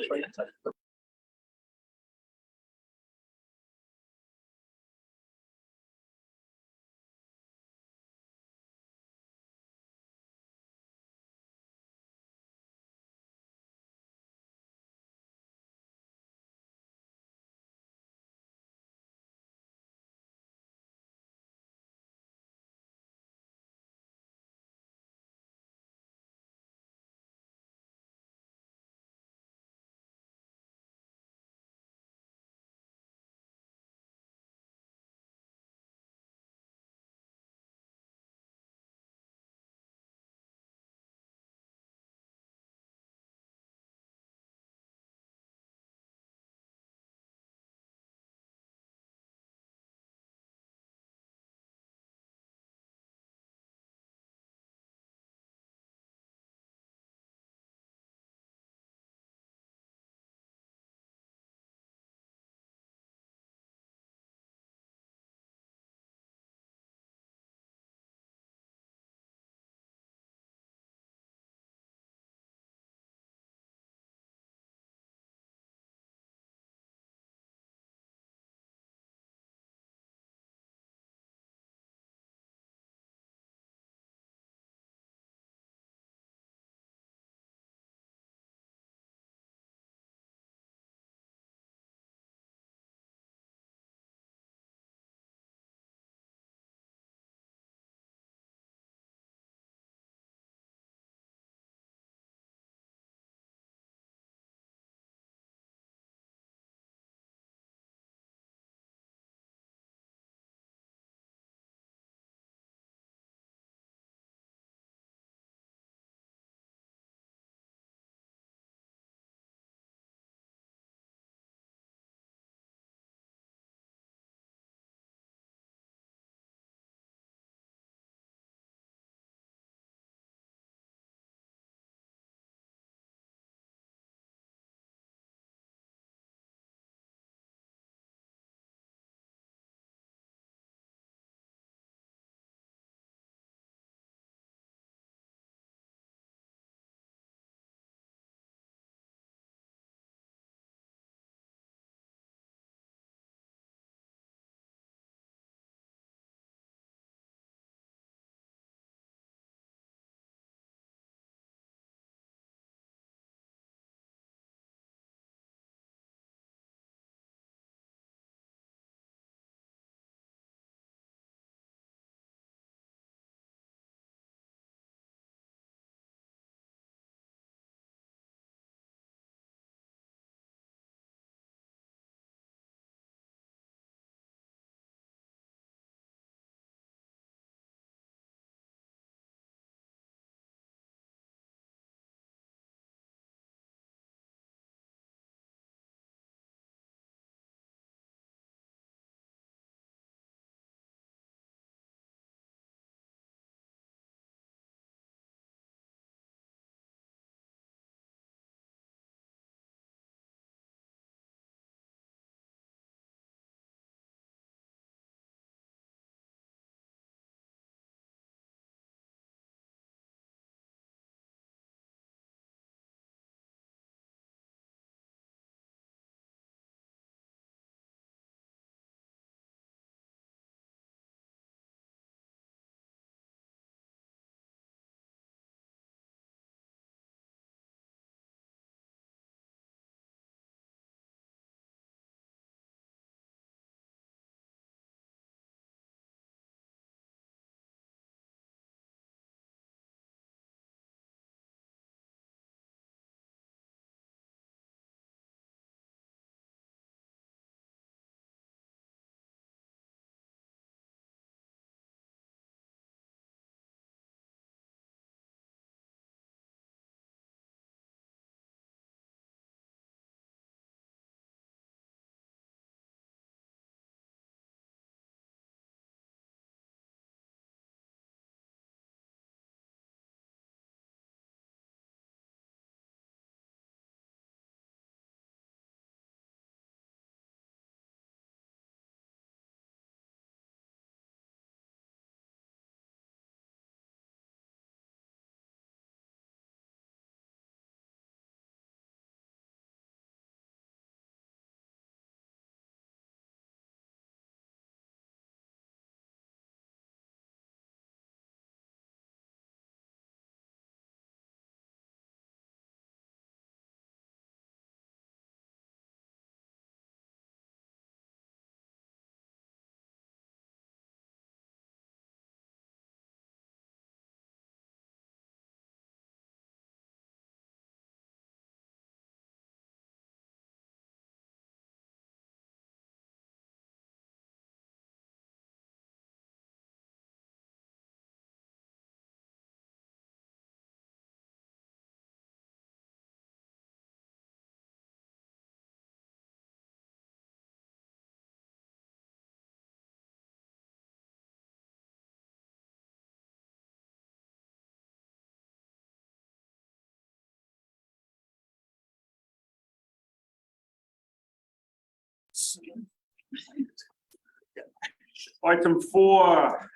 S1: Item 4.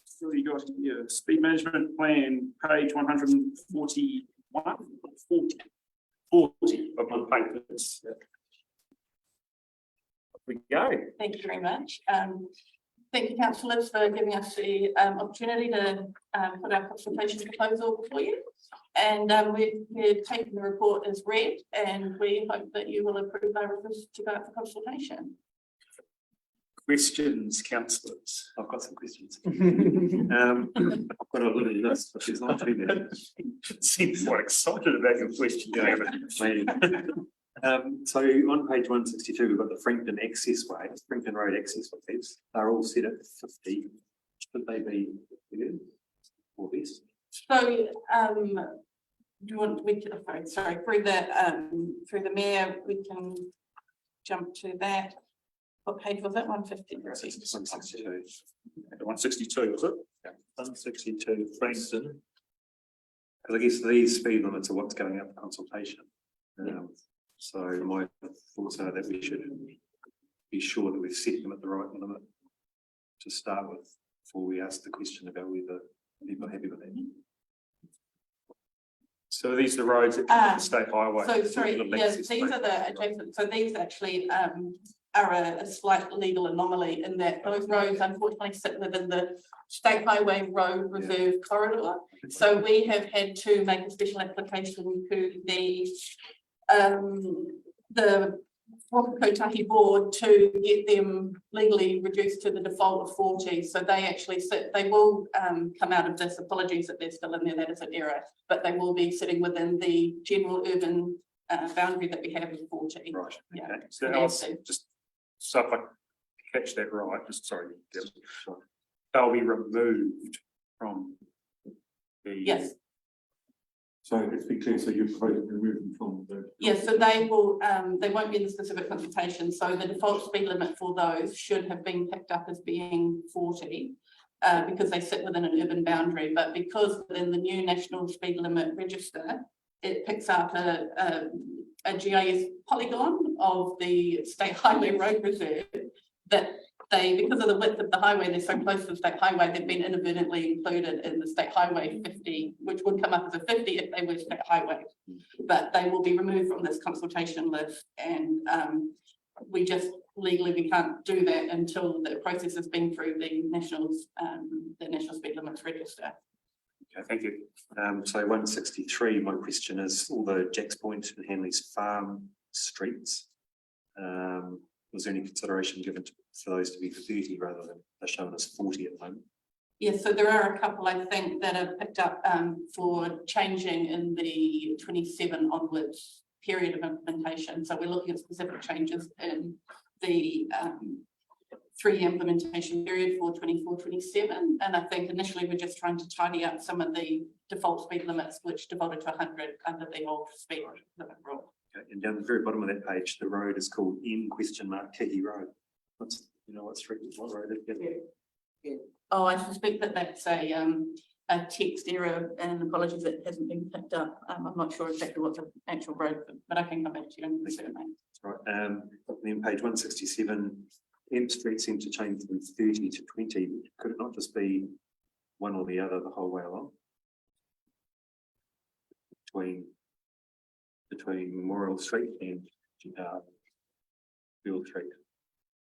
S1: So you got here, speed management plan, page 141, 40 of my papers. Off we go.
S5: Thank you very much. Thank you, councillors, for giving us the opportunity to put our consultation proposal before you. And we've taken the report as read, and we hope that you will approve our request to go out for consultation.
S1: Questions, councillors?
S15: I've got some questions. I've got a little list, but she's not too there.
S1: Seems quite excited about your question, David.
S15: So on page 162, we've got the Frankton Accessway, Frankton Road Accessways. They're all set at 50. Should they be good or best?
S5: So, do you want we can, sorry, through the mayor, we can jump to that. What page was that? 150.
S15: 162.
S1: 162, was it?
S15: Yeah. 162, Frankton. Because I guess these speed limits are what's going up for consultation. So my thoughts are that we should be sure that we've set them at the right limit to start with before we ask the question about whether people are happy with that.
S1: So these are the roads that come to the state highway.
S5: So sorry, yeah, these are the adjacent. So these actually are a slight legal anomaly in that those roads unfortunately sit within the state highway road reserve corridor. So we have had to make a special application to the Kotahi board to get them legally reduced to the default of 40. So they actually sit, they will come out of this, apologies that they're still in there, that is an error, but they will be sitting within the general urban boundary that we have of 40.
S1: Right,
S5: yeah.
S1: okay. So Alice, just so if I catch that right, just sorry, they'll be removed from the.
S5: Yes.
S15: So let's be clear, so you're proposing to remove them from the.
S5: Yes, so they will, they won't be in the specific consultation. So the default speed limit for those should have been picked up as being 40 because they sit within an urban boundary. But because within the new national speed limit register, it picks up a GIS polygon of the state highway road reserve that they, because of the width of the highway, they're so close to the state highway, they've been inadvertently included in the state highway 50, which would come up as a 50 if they were state highway. But they will be removed from this consultation list, and we just legally we can't do that until the process has been through the national speed limits register.
S15: Okay, thank you. So 163, my question is all the Jacks Point and Hanley's Farm streets. Was there any consideration given for those to be 30 rather than they're shown as 40 at the moment?
S5: Yes, so there are a couple, I think, that are picked up for changing in the 27 onwards period of implementation. So we're looking at specific changes in the 3-year implementation period for 24-27. And I think initially we're just trying to tidy up some of the default speed limits, which defaulted to 100 under the old speed limit rule.
S15: Okay, and down the very bottom of that page, the road is called N?Kihi Road. What's, you know, what street, what road is it?
S5: Yeah. Oh, I suspect that that's a text error, and apologies that it hasn't been picked up. I'm not sure exactly what the actual road, but I can come back to you and confirm that.
S15: Right. And then page 167, M Street seems to change from 30 to 20. Could it not just be one or the other the whole way along? Between Memorial Street and Field Street.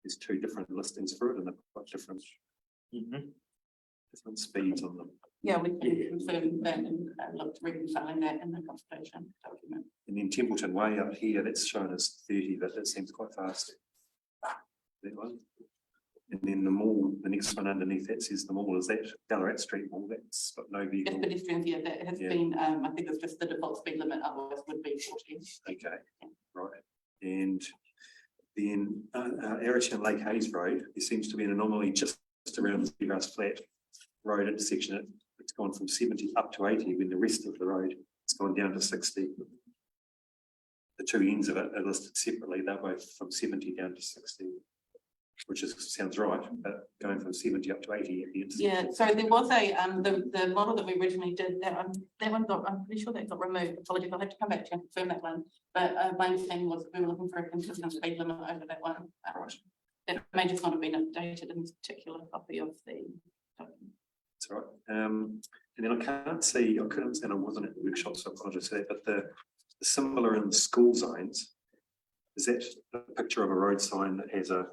S15: There's 2 different listings for it, and they've got different speeds on them.
S5: Yeah, we can confirm that and look to reconciling that in the consultation document.
S15: And then Templeton Way up here, that's shown as 30, but that seems quite fast. That one. And then the mall, the next one underneath that says the mall, is that Ballarat Street Mall? That's got no vehicle.
S5: It's pedestrians, yeah, that has been, I think it's just the default speed limit, otherwise would be 40.
S15: Okay, right. And then Ayrton Lake Hayes Road, there seems to be an anomaly just around the Seagrass Flat Road intersection. It's gone from 70 up to 80 when the rest of the road has gone down to 60. The 2 ends of it are listed separately. They're both from 70 down to 60. which sounds right, but going from 70 up to 80 at the end.
S5: Yeah, so there was a, the model that we originally did, that one got, I'm pretty sure that got removed. Apologies, I'll have to come back to you and confirm that one. But my understanding was we were looking for a consistent speed limit over that one.
S15: Right.
S5: It may just not have been updated in this particular copy of the document.
S15: That's all right. And then I couldn't see, and I wasn't at the workshop, so I apologize for that, but the similar in the school zones, is that a picture of a road sign that has a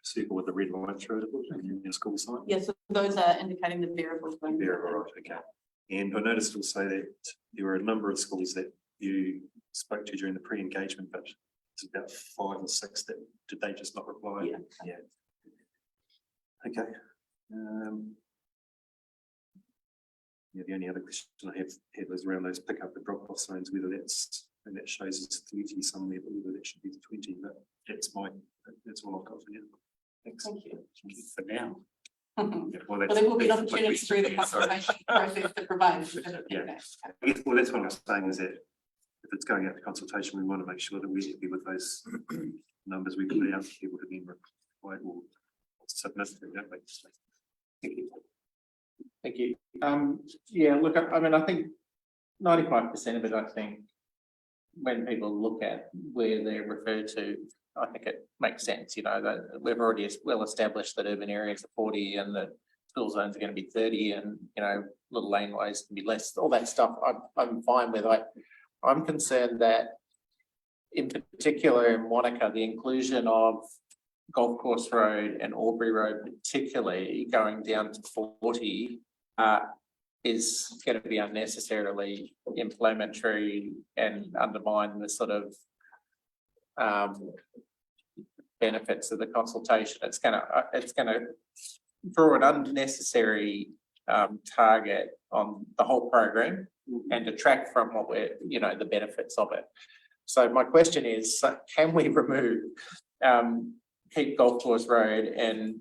S15: circle with a red line through it and a school sign?
S5: Yes, so those are indicating the variables.
S15: Variable, right, okay. And I noticed also that there were a number of schools that you spoke to during the pre-engagement, but it's about 5 or 6 that, did they just not reply? Yeah. Okay. Yeah, the only other question I had was around those pick up and drop off zones, whether that's, and that shows it's 30 somewhere, but whether that should be 20, but that's all I've got for now. Thanks.
S5: Thank you.
S15: For now.
S5: Yeah, well, there will be an opportunity through the consultation process to provide.
S15: Yeah. I guess, well, that's what I'm saying is that if it's going out to consultation, we want to make sure that we're happy with those numbers we put out to people to be required or submitted. That makes sense. Thank you.
S17: Thank you. Yeah, look, I mean, I think 95% of it, I think, when people look at where they're referred to, I think it makes sense, you know, that we've already well established that urban areas are 40 and that school zones are going to be 30 and, you know, little laneways can be less, all that stuff I'm fine with. I'm concerned that in particular in Wanaka, the inclusion of Golf Course Road and Albury Road, particularly going down to 40, is going to be unnecessarily inflammatory and undermine the sort of benefits of the consultation. It's going to draw an unnecessary target on the whole program and detract from what we're, you know, the benefits of it. So my question is, can we remove keep Golf Course Road and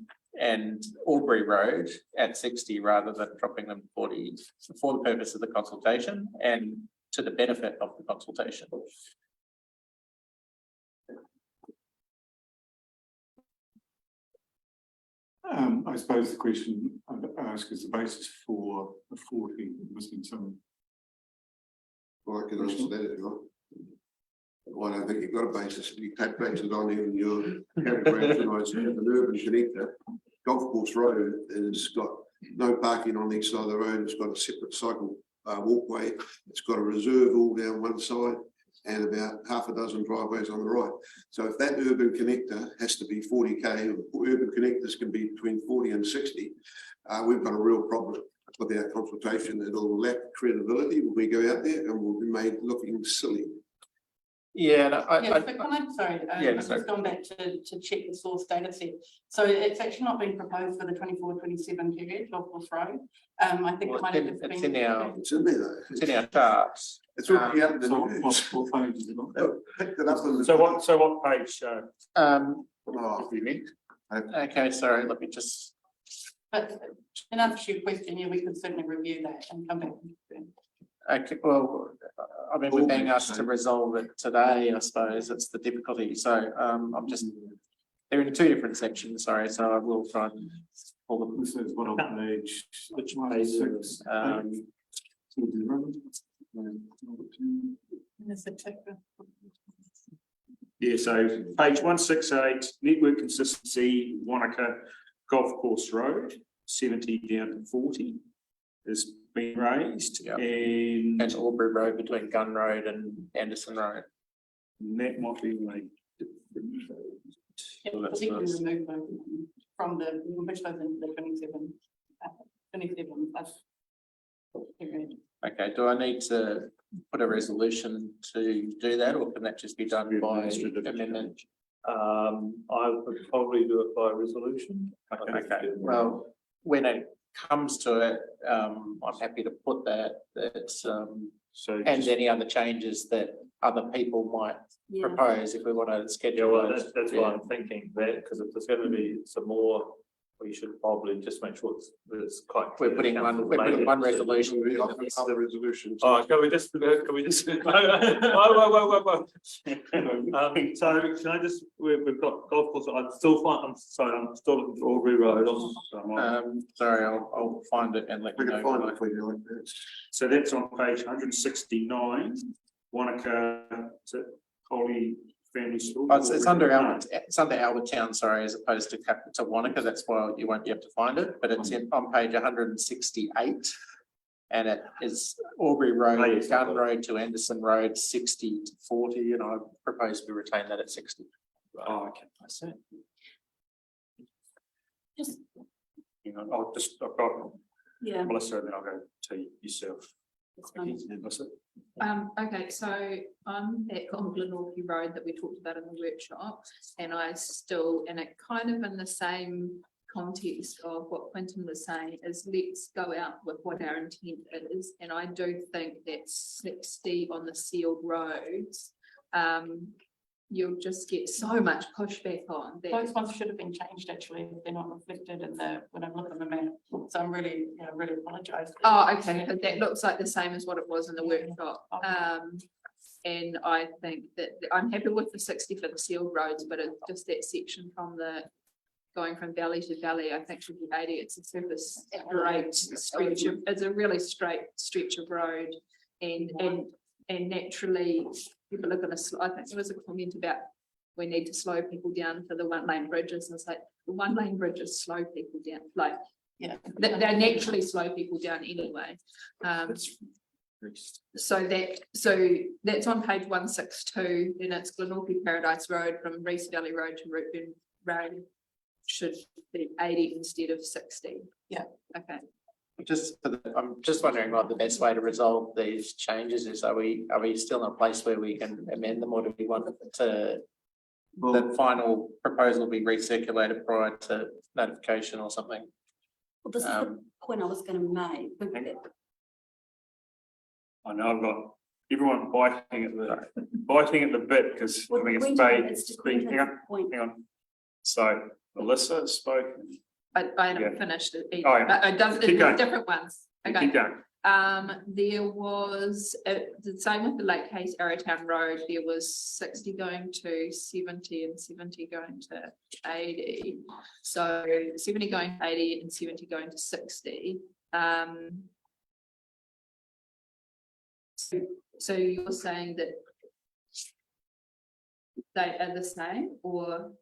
S17: Albury Road at 60 rather than dropping them 40 for the purpose of the consultation and to the benefit of the consultation?
S12: I suppose the question I ask is the basis for the 40, missing some.
S13: Well, I can answer that if you want. Well, I don't think you've got a basis. If you take bases on even your categorization of an urban connector, Golf Course Road has got no parking on each side of the road. It's got a separate cycle walkway. It's got a reserve all down one side and about half a dozen driveways on the right. So if that urban connector has to be 40k, or urban connectors can be between 40 and 60, we've got a real problem with our consultation. It'll lack credibility when we go out there and we'll be made looking silly.
S17: Yeah, no,
S5: I've just gone back to check the source data set. So it's actually not been proposed for the 24-27 period, Golf Course Road. I think
S17: well,
S5: it might have
S17: it's
S5: been.
S13: It's in there though.
S17: It's in our charts.
S13: It's already out there.
S12: What page is it on?
S13: Picked it up on the.
S1: So what page?
S13: Oh, you mean?
S17: Okay, sorry, let me just.
S5: But in answer to your question, yeah, we could certainly review that and come back.
S17: Okay, well, I mean, we're being asked to resolve it today, I suppose. It's the difficulty. So I'm just, they're in 2 different sections, sorry. So I will try and pull them.
S12: This is what on page,
S17: which page?
S12: 6.
S1: Yeah, so page 168, network consistency, Wanaka Golf Course Road, 70 down to 40 has been raised.
S17: Yep.
S1: And
S17: Albury Road between Gun Road and Anderson Road.
S1: That might be like.
S5: Yeah, I think we remove those from the, which goes into the 27 plus period.
S17: Okay, do I need to put a resolution to do that, or can that just be done by amendment?
S4: I would probably do it by resolution.
S17: Okay, well, when it comes to it, I'm happy to put that,
S1: So
S17: and any other changes that other people might propose if we want to schedule.
S4: Well, that's what I'm thinking, that because if there's going to be some more we should probably just make sure it's quite.
S17: We're putting one resolution.
S13: Other resolutions.
S4: Oh, can we just? Whoa. So can I just? We've got golf course. I'm still looking for Aubrey Road.
S17: Sorry, I'll find it and let you
S13: We
S17: know.
S13: can find it for you like that.
S1: So that's on page 169, Wanaka, is it Holy Family School?
S17: Oh, it's under Albert Town, sorry, as opposed to Wanaka. That's why you won't be able to find it, but it's on page 168. And it is Aubrey Road, Gun Road to Anderson Road, 60 to 40, and I propose we retain that at 60.
S1: Oh, okay, I see.
S5: Just,
S1: Hang on, I've got
S5: yeah.
S1: Melissa, and then I'll go to yourself. Melissa.
S18: Okay, so I'm back on Glenorchy Road that we talked about in the workshop, and it kind of in the same context of what Quentin was saying is let's go out with what our intent is, and I do think that 60 on the sealed roads, you'll just get so much pushback on that.
S5: Those ones should have been changed actually, if they're not reflected in when I'm looking at the map. So I'm really, really apologise.
S18: Oh, okay, but that looks like the same as what it was in the workshop. And I think that I'm happy with the 60 for the sealed roads, but it's just that section from going from valley to valley, I think should be 80. It's a surface straight stretch of, it's a really straight stretch of road, and naturally people are going to. I think there was a comment about we need to slow people down for the one-lane bridges, and it's like the one-lane bridges slow people down. Like, yeah, they naturally slow people down anyway. So that's on page 162, and it's Glenorchy Paradise Road from Reese Valley Road to Rootburn Road should be 80 instead of 60. Yeah. Okay.
S17: I'm just wondering what the best way to resolve these changes is. Are we still in a place where we can amend them, or do we want the final proposal be recirculated prior to notification or something?
S11: Well, this is the point I was going to make.
S1: I know I've got everyone biting at the bit because I think it's being. Hang on. So Melissa has spoken.
S18: I haven't finished it either.
S1: Oh, yeah.
S18: But it does different ones. Okay.
S1: Keep going.
S18: There was the same with the Lake Hayes Arrowtown Road. There was 60 going to 70 and 70 going to 80. So 70 going to 80 and 70 going to 60. So you're saying that they are the same, or?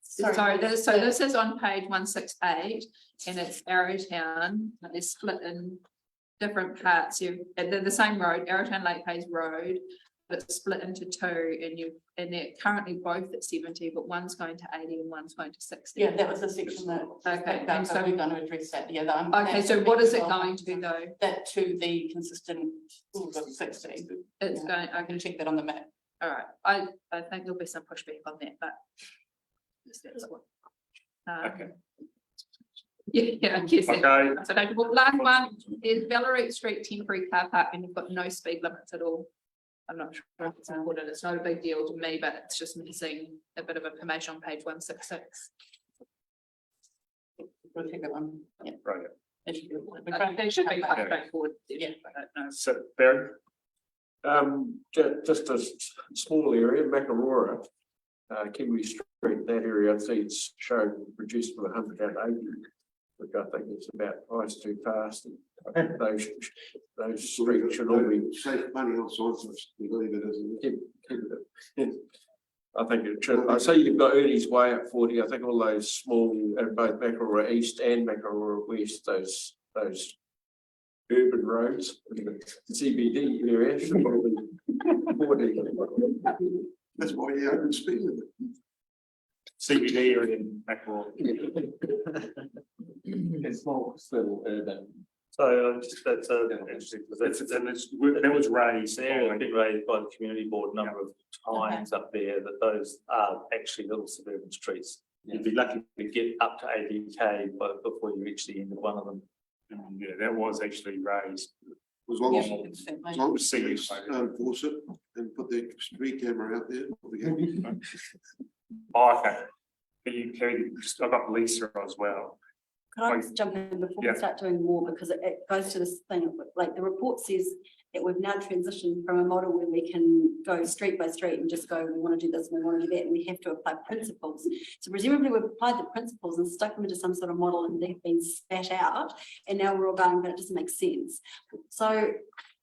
S18: Sorry, so this is on page 168, and it's Arrowtown. They're split in different parts. They're the same road, Arrowtown Lake Hayes Road, but it's split into two, and they're currently both at 70, but one's going to 80 and one's going to 60.
S5: Yeah, that was the section that.
S18: Okay,
S5: and so we're going to address that. Yeah.
S18: Okay, so what is it going to though?
S5: That to the consistent 60.
S18: It's going.
S5: I can check that on the map.
S18: All right, I think there'll be some pushback on that, but. That's what.
S1: Okay.
S18: Yeah, I guess.
S1: Okay.
S18: So last one is Ballarat Street temporary car park, and you've got no speed limits at all. I'm not sure if it's important. It's not a big deal to me, but it's just missing a bit of information on page 166.
S5: We'll take that one. Yeah.
S1: Right.
S18: They should be quite straightforward.
S5: Yeah.
S1: So Barry.
S8: Just a small area, Makarora, Kiwi Street, that area, I see it's shown reduced from 180, which I think is about twice too fast. I think those streets should all be
S13: save money on signs, we believe it isn't.
S8: I think it should. I see you've got Ernie's Way at 40. I think all those small, both Makarora East and Makarora West, those urban roads, the CBD area should probably 40.
S13: That's why you open speed limit.
S1: CBD area in Makarora.
S17: It's more still urban.
S4: So that's interesting because
S1: that was raised.
S4: Been raised by the community board a number of times up there that those are actually little suburban streets. You'd be lucky to get up to 80k before you reach the end of one of them.
S1: Yeah, that was actually raised.
S13: As long as police enforce it and put their speed camera out there.
S1: Oh, okay. I've got Lisa as well.
S11: Could I just jump in before
S1: Yeah.
S11: we start doing more, because it goes to this thing, of, like the report says that we've now transitioned from a model where we can go street by street and just go, we want to do this and we want to do that, and we have to apply principles. So presumably we've applied the principles and stuck them into some sort of model and they've been spat out, and now we're all going, but it doesn't make sense. So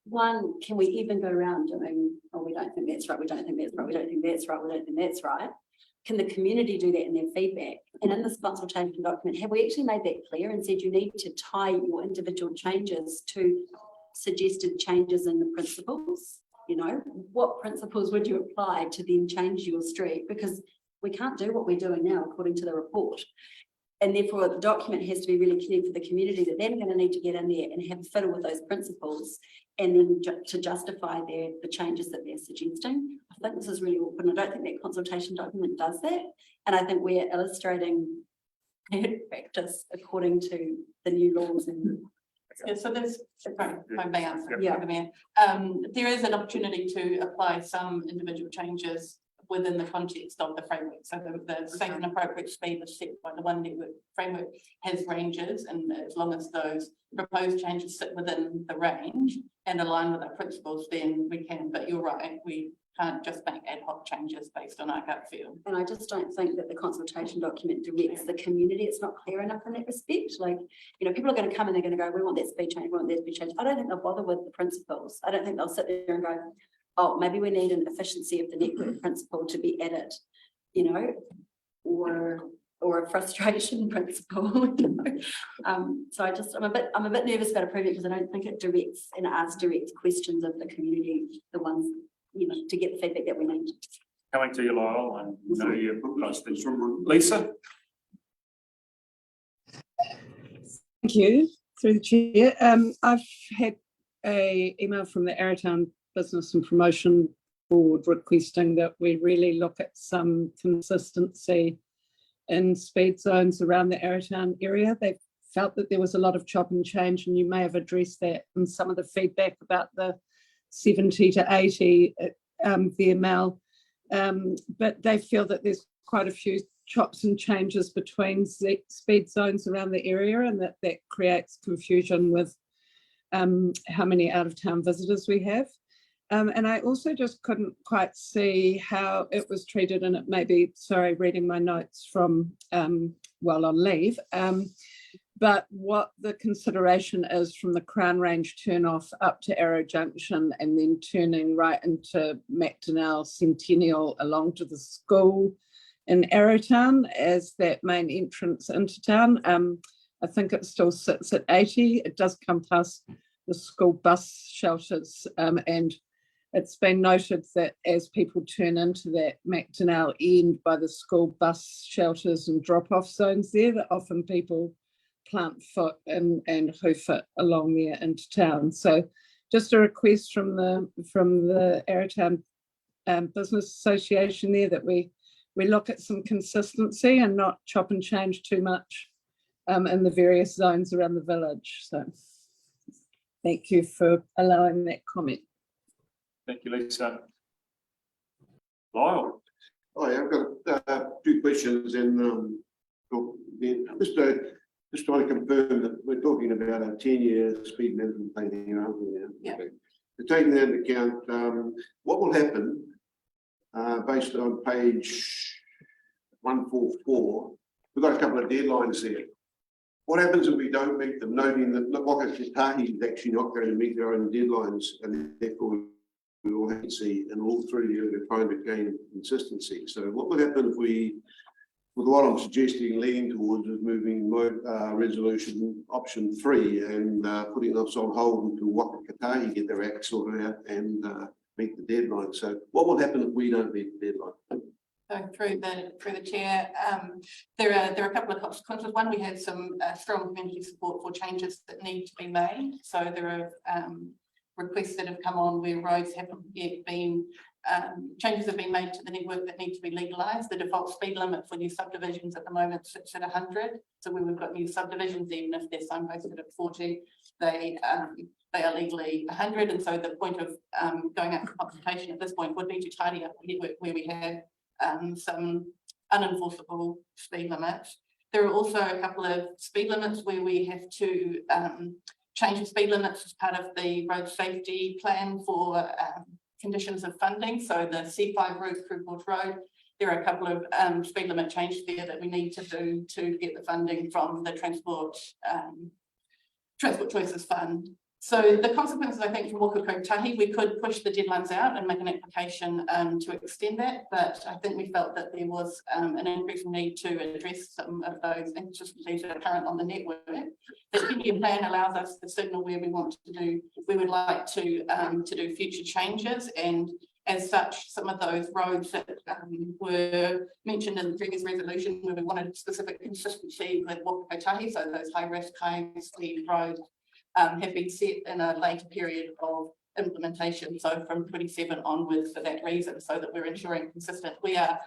S11: one, can we even go around doing, oh, we don't think that's right, we don't think that's right, we don't think that's right, we don't think that's right? Can the community do that in their feedback? And in this consultation document, have we actually made that clear and said you need to tie your individual changes to suggested changes in the principles? You know, what principles would you apply to then change your street? Because we can't do what we're doing now according to the report. And therefore the document has to be really clear for the community that they're going to need to get in there and have a fiddle with those principles, and then to justify the changes that they're suggesting. I think this is really awkward, and I don't think that consultation document does that. And I think we're illustrating practice according to the new laws. And
S5: yeah, so there's, if I may answer,
S11: Yeah.
S5: the Mayor. There is an opportunity to apply some individual changes within the context of the framework. So the safe and appropriate speed is set by the One Network framework, has ranges, and as long as those proposed changes sit within the range and align with our principles, then we can. But you're right, we can't just make ad hoc changes based on our gut feel.
S11: And I just don't think that the consultation document directs the community. It's not clear enough in that respect. Like, you know, people are going to come and they're going to go, we want that speed change, we want that speed change. I don't think they'll bother with the principles. I don't think they'll sit there and go, oh, maybe we need an efficiency of the network principle to be added, you know, or a frustration principle. You know? So I'm a bit nervous about approving it because I don't think it directs and asks direct questions of the community, the ones, you know, to get the feedback that we need.
S1: Coming to you, Lyle, and know you've got things from Lisa.
S21: Thank you, through the chair. I've had an email from the Arrowtown Business and Promotion Board requesting that we really look at some consistency in speed zones around the Arrowtown area. They felt that there was a lot of chop and change, and you may have addressed that in some of the feedback about the 70 to 80 VML, but they feel that there's quite a few chops and changes between speed zones around the area, and that creates confusion with how many out-of-town visitors we have. And I also just couldn't quite see how it was treated, and it may be, sorry, reading my notes from while on leave, but what the consideration is from the Crown Range turn-off up to Arrow Junction and then turning right into Macdonell Centennial along to the school in Arrowtown as that main entrance into town. I think it still sits at 80. It does come past the school bus shelters, and it's been noted that as people turn into that Macdonell end by the school bus shelters and drop-off zones there, that often people plant foot and hoof it along there into town. So just a request from the Arrowtown Business Association there that we look at some consistency and not chop and change too much in the various zones around the village. So thank you for allowing that comment.
S1: Thank you, Lisa. Lyle.
S13: Oh, yeah, I've got two questions, and just trying to confirm that we're talking about a 10-year speed management plan here, aren't we?
S5: Yeah.
S13: Okay. So taking that into account, what will happen based on page 144? We've got a couple of deadlines there. What happens if we don't meet them, noting that Waka Katahi is actually not going to meet their own deadlines, and therefore we all have to see, and all through here we're trying to gain consistency. So what would happen if we, with what I'm suggesting, leaning towards is moving resolution option 3 and putting us on hold until Waka Katahi get their act sorted out and meet the deadline. So what will happen if we don't meet the deadline?
S5: So through the chair, there are a couple of consequences. One, we have some strong community support for changes that need to be made. So there are requests that have come on where roads haven't yet been, changes have been made to the network that need to be legalised. The default speed limit for new subdivisions at the moment sits at 100. So when we've got new subdivisions, even if they're signposted at 40, they are legally 100. And so the point of going out for consultation at this point would be to tidy up the network where we have some unenforceable speed limits. There are also a couple of speed limits where we have to change the speed limits as part of the road safety plan for conditions of funding. So the C5 route through Bush Road, there are a couple of speed limit changes there that we need to do to get the funding from the Transport Choices Fund. So the consequences, I think, for Waka Kotahi, we could push the deadlines out and make an application to extend that, but I think we felt that there was an increasing need to address some of those inconsistencies that are current on the network. The 10-year plan allows us to signal where we want to do, we would like to do future changes, and as such, some of those roads that were mentioned in the previous resolution where we wanted specific consistency with Waka Kotahi, so those high risk, high speed roads, have been set in a later period of implementation, so from 27 onwards for that reason, so that we're ensuring consistent. We are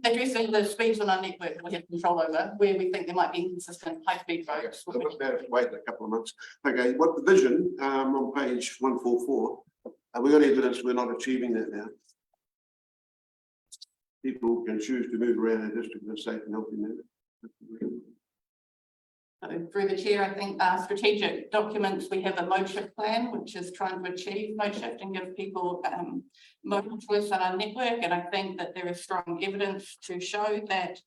S5: addressing the speeds on our network we have control over, where we think there might be inconsistent high speed roads.
S13: Okay, so wait a couple of months. Okay, what the vision on page 144, have we got evidence we're not achieving that now? People can choose to move around our district in a safe and healthy manner.
S5: So through the chair, I think strategic documents, we have a mode shift plan, which is trying to achieve mode shift and give people modal choice on our network. And I think that there is strong evidence to show that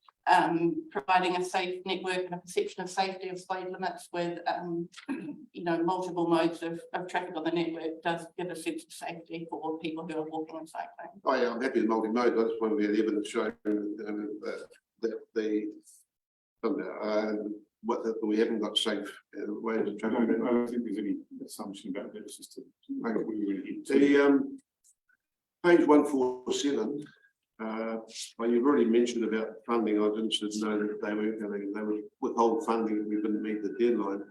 S5: providing a safe network and a perception of safety of speed limits with multiple modes of traffic on the network does give a sense of safety for people who are walking and cycling.
S13: Oh yeah, I'm happy with multi-mode. That's when we had evidence showing that we haven't got safe ways of travel.
S1: I don't think there's any assumption about that. It's just a,
S13: page 147. Well, you've already mentioned about funding. I was interested to know that they would withhold funding if we didn't meet the deadline.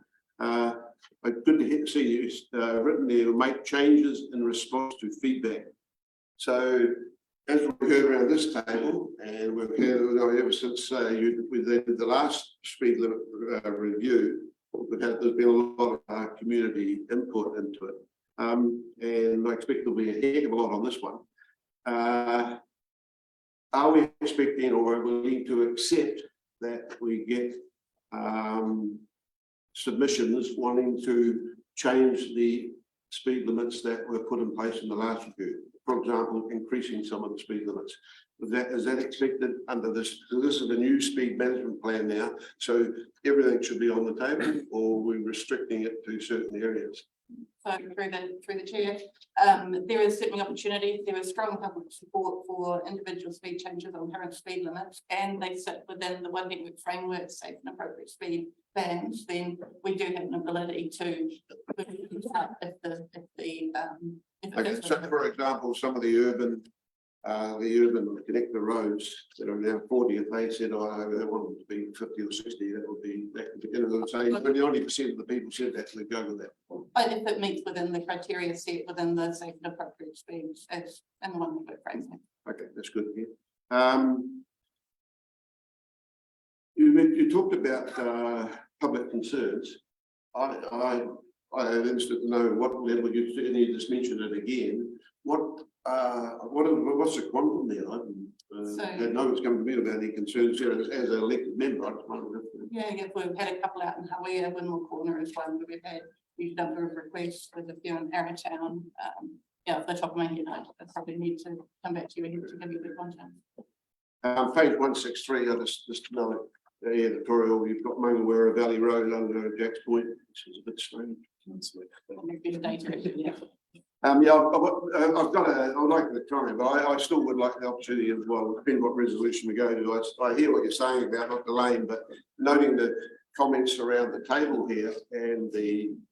S13: Good to see you written there, make changes in response to feedback. So as we've heard around this table, and we've heard ever since we did the last speed limit review, there's been a lot of community input into it. And I expect there'll be a heck of a lot on this one. Are we expecting or are we willing to accept that we get submissions wanting to change the speed limits that were put in place in the last review? For example, increasing some of the speed limits. Is that expected under this? So this is the new speed management plan now. So everything should be on the table, or we're restricting it to certain areas?
S5: So through the chair, there is certainly opportunity. There is strong public support for individual speed changes on current speed limits, and they sit within the One Network framework, safe and appropriate speed bands. Then we do have an ability to
S13: Okay, so for example, some of the urban connector roads that are now 40, if they said, oh, they want them to be 50 or 60, that would be the same. But 90% of the people said that, we go with that.
S5: If it meets within the criteria set within the safe and appropriate speeds as and the One Network framework.
S13: Okay, that's good to hear. You talked about public concerns. I am interested to know what level you just mentioned it again. What's the quantum there? I don't know what's coming to me about any concerns here as an elected member. I just wondered if
S5: We've had a couple out in Hawaii, Winmore Corner is one that we've had. We've done a request with a few in Arrowtown. Off the top of my head, I probably need to come back to you to give you the content.
S13: Page 163, just another editorial. You've got Mangawera Valley Road under Jack's Point, which is a bit strange. I would like the time, but I still would like the opportunity as well, depending what resolution we go to. I hear what you're saying about not delaying, but noting the comments around the table here, and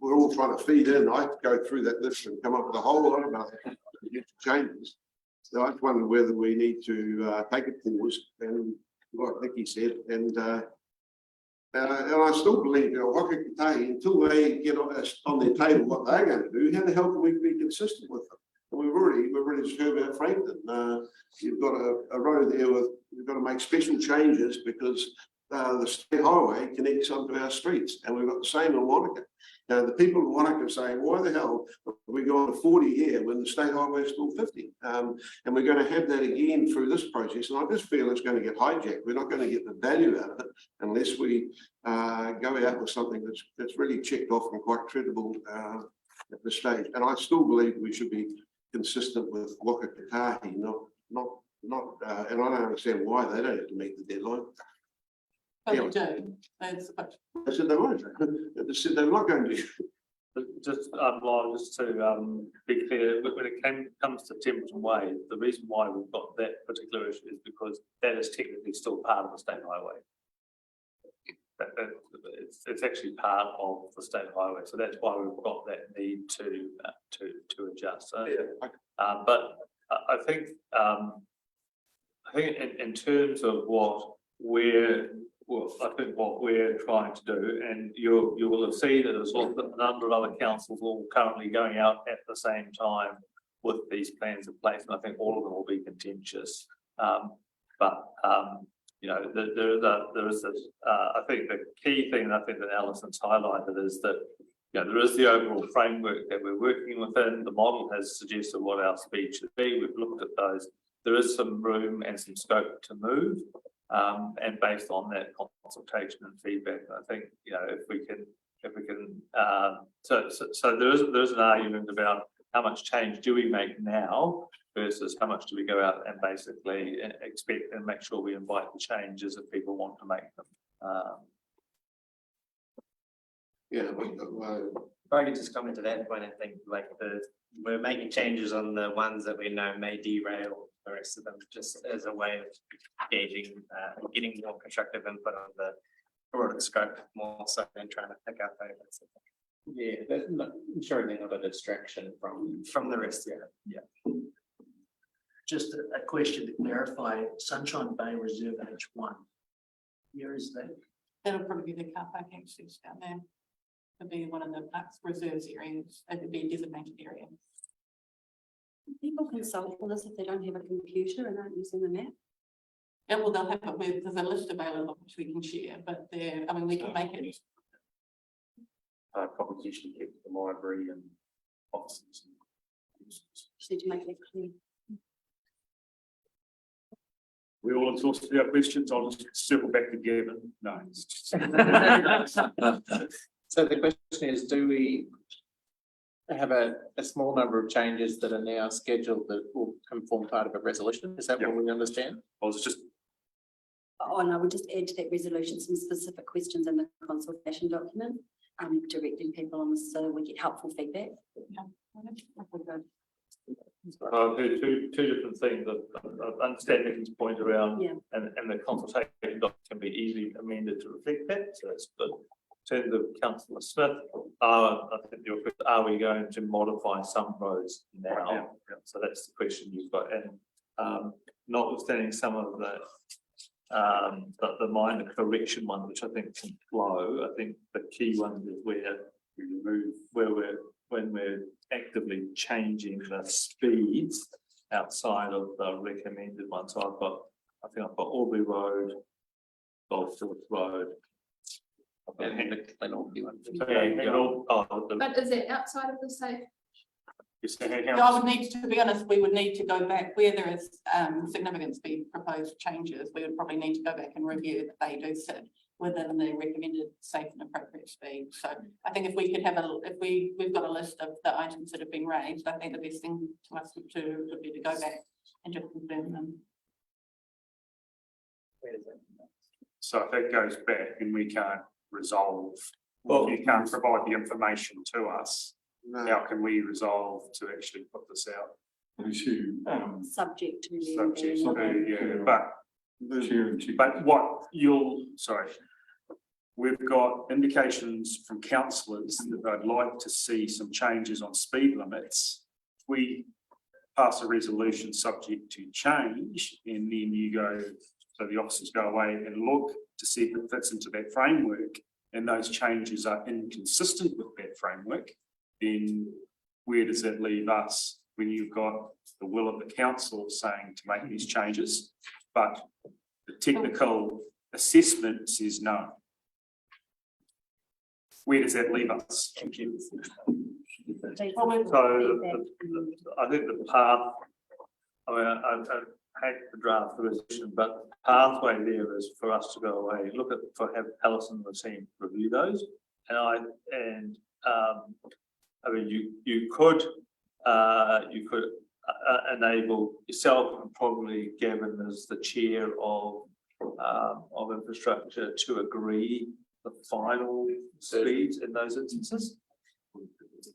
S13: we're all trying to feed in. I go through that list and come up with a whole lot about changes. So I just wonder whether we need to take a pause and, like Nikki said, and I still believe, Waka Kotahi, until they get on their table what they're going to do, how the hell can we be consistent with them? And we've already just heard about Frankton. You've got a road there with, you've got to make special changes because the state highway connects onto our streets, and we've got the same in Wanaka. The people in Wanaka are saying, why the hell are we going to 40 here when the state highway is still 50? And we're going to have that again through this process. And I just feel it's going to get hijacked. We're not going to get the value out of it unless we go out with something that's really checked off and quite credible at this stage. And I still believe we should be consistent with Waka Kotahi, not, and I don't understand why they don't have to meet the deadline.
S5: But they do.
S13: They said they won't. They said they were not going to.
S4: Just to be clear, when it comes to Templeton Way, the reason why we've got that particular issue is because that is technically still part of the state highway. It's actually part of the state highway, so that's why we've got that need to adjust. But I think in terms of what we're trying to do, and you will have seen that there's a number of other councils all currently going out at the same time with these plans in place, and I think all of them will be contentious. You know, there is this. I think the key thing, I think that Alison's highlighted, is that there is the overall framework that we're working within. The model has suggested what our speed should be. We've looked at those. There is some room and some scope to move. And based on that consultation and feedback, I think if we can, so there is an argument about how much change do we make now versus how much do we go out and basically expect and make sure we invite the changes if people want to make them.
S16: If I could just comment to that point, I think we're making changes on the ones that we know may derail the rest of them, just as a way of gauging, getting more constructive input on the broader scope, more so than trying to pick out favorites.
S17: Yeah, that's not ensuring they're not a distraction
S16: from the rest.
S19: Yeah. Just a question to clarify, Sunshine Bay Reserve H1. Where is that?
S5: That'll probably be the car park access down there. It'll be one of the parks reserves areas. It would be a designated area.
S11: People consult for this if they don't have a computer and aren't using the map.
S5: Yeah, well, they'll have it there's a list available which we can share, but we can make it.
S15: Probably usually keep the library and offices.
S11: Just need to make that clear.
S1: We all exhausted our questions. I'll just circle back to Gavin. No.
S17: So the question is, do we have a small number of changes that are now scheduled that will form part of a resolution? Is that what we understand?
S1: I was just.
S11: Oh, no, we'll just add to that resolution some specific questions in the consultation document, directing people on this so we get helpful feedback.
S4: I've heard two different things. I understand Nikki's point around, and the consultation document can be easily amended to reflect that, so that's good. In terms of Councillor Smith, I think your question, are we going to modify some roads now? So that's the question you've got, and notwithstanding some of the minor correction one, which I think can flow. I think the key one is where we remove when we're actively changing the speeds outside of the recommended one. So I think I've got Aubrey Road, Goldfield Road.
S17: And the Glenorchy one.
S18: But is it outside of the safe?
S5: I would need to be honest, we would need to go back where there is significant speed proposed changes. We would probably need to go back and review that they do sit within the recommended safe and appropriate speed. So I think if we could have we've got a list of the items that have been raised, I think the best thing to us would be to go back and just confirm them.
S1: So if that goes back and we can't resolve, or you can't provide the information to us, how can we resolve to actually put this out?
S11: Subject to
S1: we've got indications from councillors that they'd like to see some changes on speed limits. We pass a resolution subject to change, and then you go, so the officers go away and look to see if it fits into that framework, and those changes are inconsistent with that framework, then where does that leave us when you've got the will of the council saying to make these changes, but the technical assessment says no? where does that leave us?
S4: Thank you.
S11: So,
S4: So I think the path, I mean, I hate the draft position, but the pathway there is for us to go away, look at, have Alison and the team review those. And I mean, you could enable yourself and probably Gavin as the chair of infrastructure to agree the final speeds in those instances.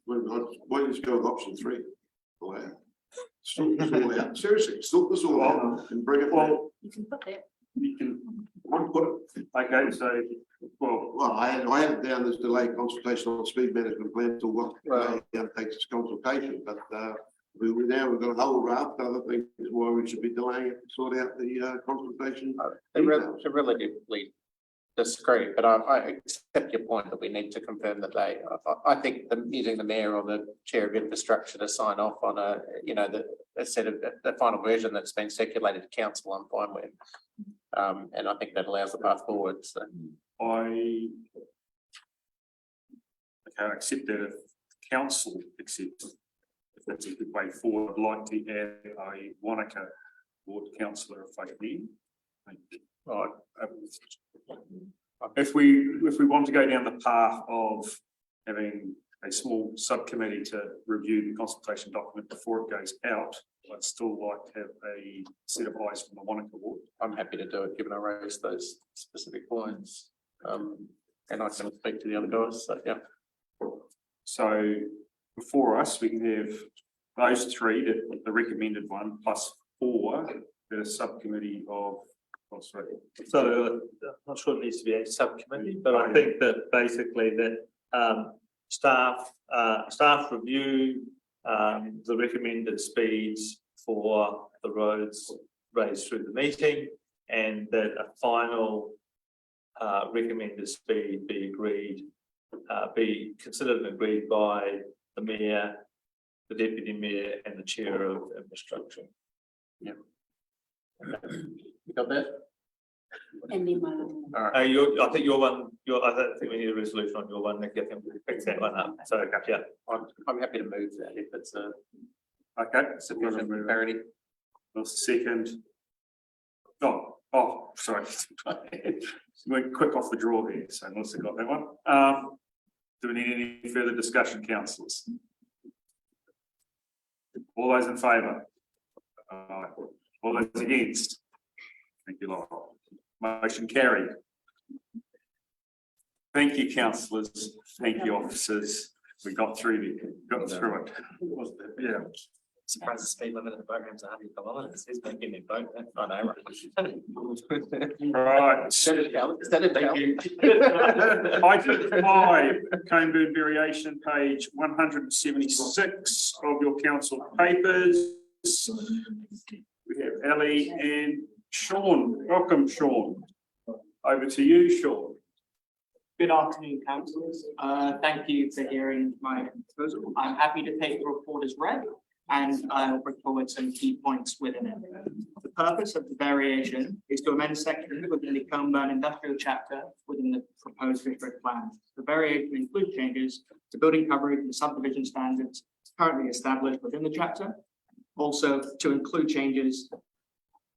S13: Why don't you just go with option 3? Sort this all out. Seriously, sort this all out and bring it back.
S11: you can put that.
S1: You can,
S13: Put it.
S1: okay, so,
S13: Well, I had it down as delay consultation on speed management plan till what takes its consultation, but we've got a whole raft of other things why we should be delaying it to sort out the consultation.
S17: I relatively disagree, but I accept your point that we need to confirm the date. I think using the mayor or the chair of infrastructure to sign off on a set of the final version that's been circulated to council, I'm fine with. And I think that allows the path forward. So
S1: I accept that if council accepts, if that's a good way forward, I'd like to have a Wanaka ward councillor if I can. Right. If we want to go down the path of having a small subcommittee to review the consultation document before it goes out, I'd still like to have a set of eyes from the Wanaka ward.
S17: I'm happy to do it, given I raised those specific points. And I can speak to the other guys. So yeah.
S1: So before us, we can have those 3, the recommended one, plus 4, that are subcommittee of. Oh, sorry.
S4: So I'm not sure it needs to be a subcommittee, but I think that basically that staff review the recommended speeds for the roads raised through the meeting, and that a final recommended speed be considered and agreed by the mayor, the deputy mayor, and the chair of infrastructure.
S17: Yeah. You got that?
S11: And then
S4: All right. I think your one. I don't think we need a resolution on your one. Nick, I think we pick that one up. So yeah,
S17: I'm happy to move that if it's a
S1: sufficient
S17: parity.
S1: Well, second. Oh, sorry. Went quick off the draw here, so unless I got that one. Do we need any further discussion, councillors? All those in favour? All those against? Thank you, Laura. Motion carried. Thank you, councillors. Thank you, officers. We got through it. Yeah.
S16: Surprised the speed limit of the program's 100 kilometres. He's making me vote. I know.
S1: Right.
S17: Thank you.
S1: Item 5, Coneburn variation, page 176 of your council papers. We have Ellie and Sean. Welcome, Sean. Over to you, Sean.
S9: Good afternoon, councillors. Thank you for hearing my proposal. I'm happy to take the report as read, and I'll bring forward some key points within it. The purpose of the variation is to amend sections within the Coneburn industrial chapter within the proposed district plan. The variation includes changes to building coverage and subdivision standards currently established within the chapter. Also, to include changes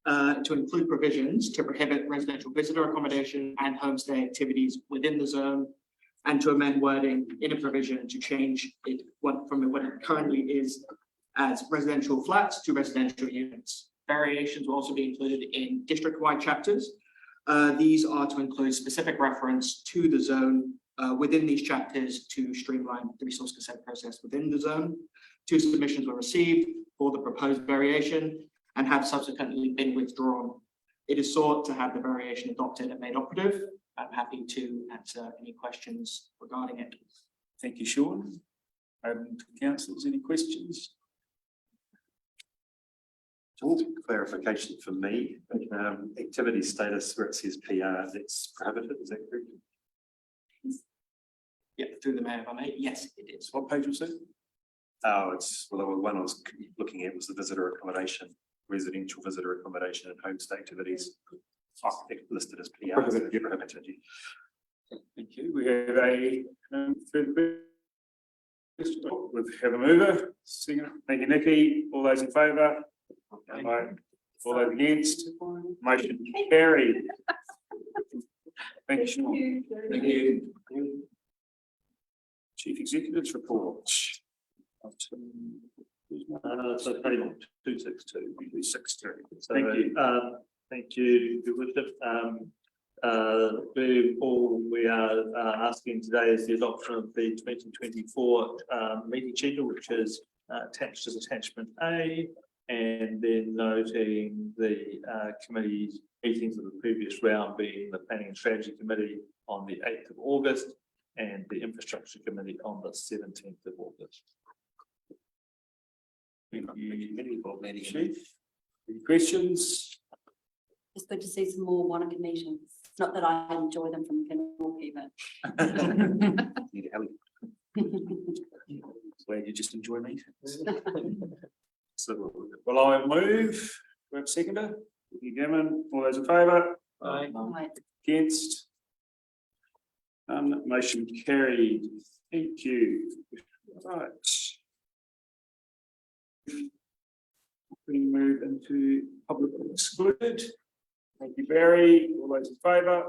S9: to include provisions to prohibit residential visitor accommodation and homestay activities within the zone, and to amend wording in a provision to change it from what it currently is as residential flats to residential units. Variations will also be included in district-wide chapters. These are to include specific reference to the zone within these chapters to streamline the resource consent process within the zone. 2 submissions were received for the proposed variation and have subsequently been withdrawn. It is sought to have the variation adopted and made operative. I'm happy to answer any questions regarding it.
S1: Thank you, Sean. Open to councillors, any questions?
S15: Clarification for me, activity status where it says PR, that's prohibited, is that correct?
S9: Yeah, through the mayor, if I may. Yes, it is.
S1: What page was it?
S15: Oh, the one I was looking at was the visitor accommodation, residential visitor accommodation and homestay activities. Listed as PR. Prohibited.
S1: Thank you. We have a further have a mover. Second. Thank you, Nikki. All those in favour? Aye. All those against? Motion carried. Thank you, Sean. Thank you. Chief Executive's report.
S4: So table 262.
S1: 262.
S4: Thank you. Thank you, Your Worship. All we are asking today is the adoption of the 2024 meeting schedule, which is attached as attachment A, and then noting the committee meetings of the previous round being the Planning and Strategy Committee on the 8th of August and the Infrastructure Committee on the 17th of August.
S1: Thank you, Chief. Any questions?
S11: It's good to see some more Wanaka meetings. Not that I enjoy them from Kenilworth, but.
S1: Glad you just enjoy meetings. So, well, I move. We have a seconder. Thank you, Gammon. All those in favour?
S11: Aye.
S1: Against? Motion carried. Thank you. Right. We move into public excluded. Thank you, Barry. All those in favour?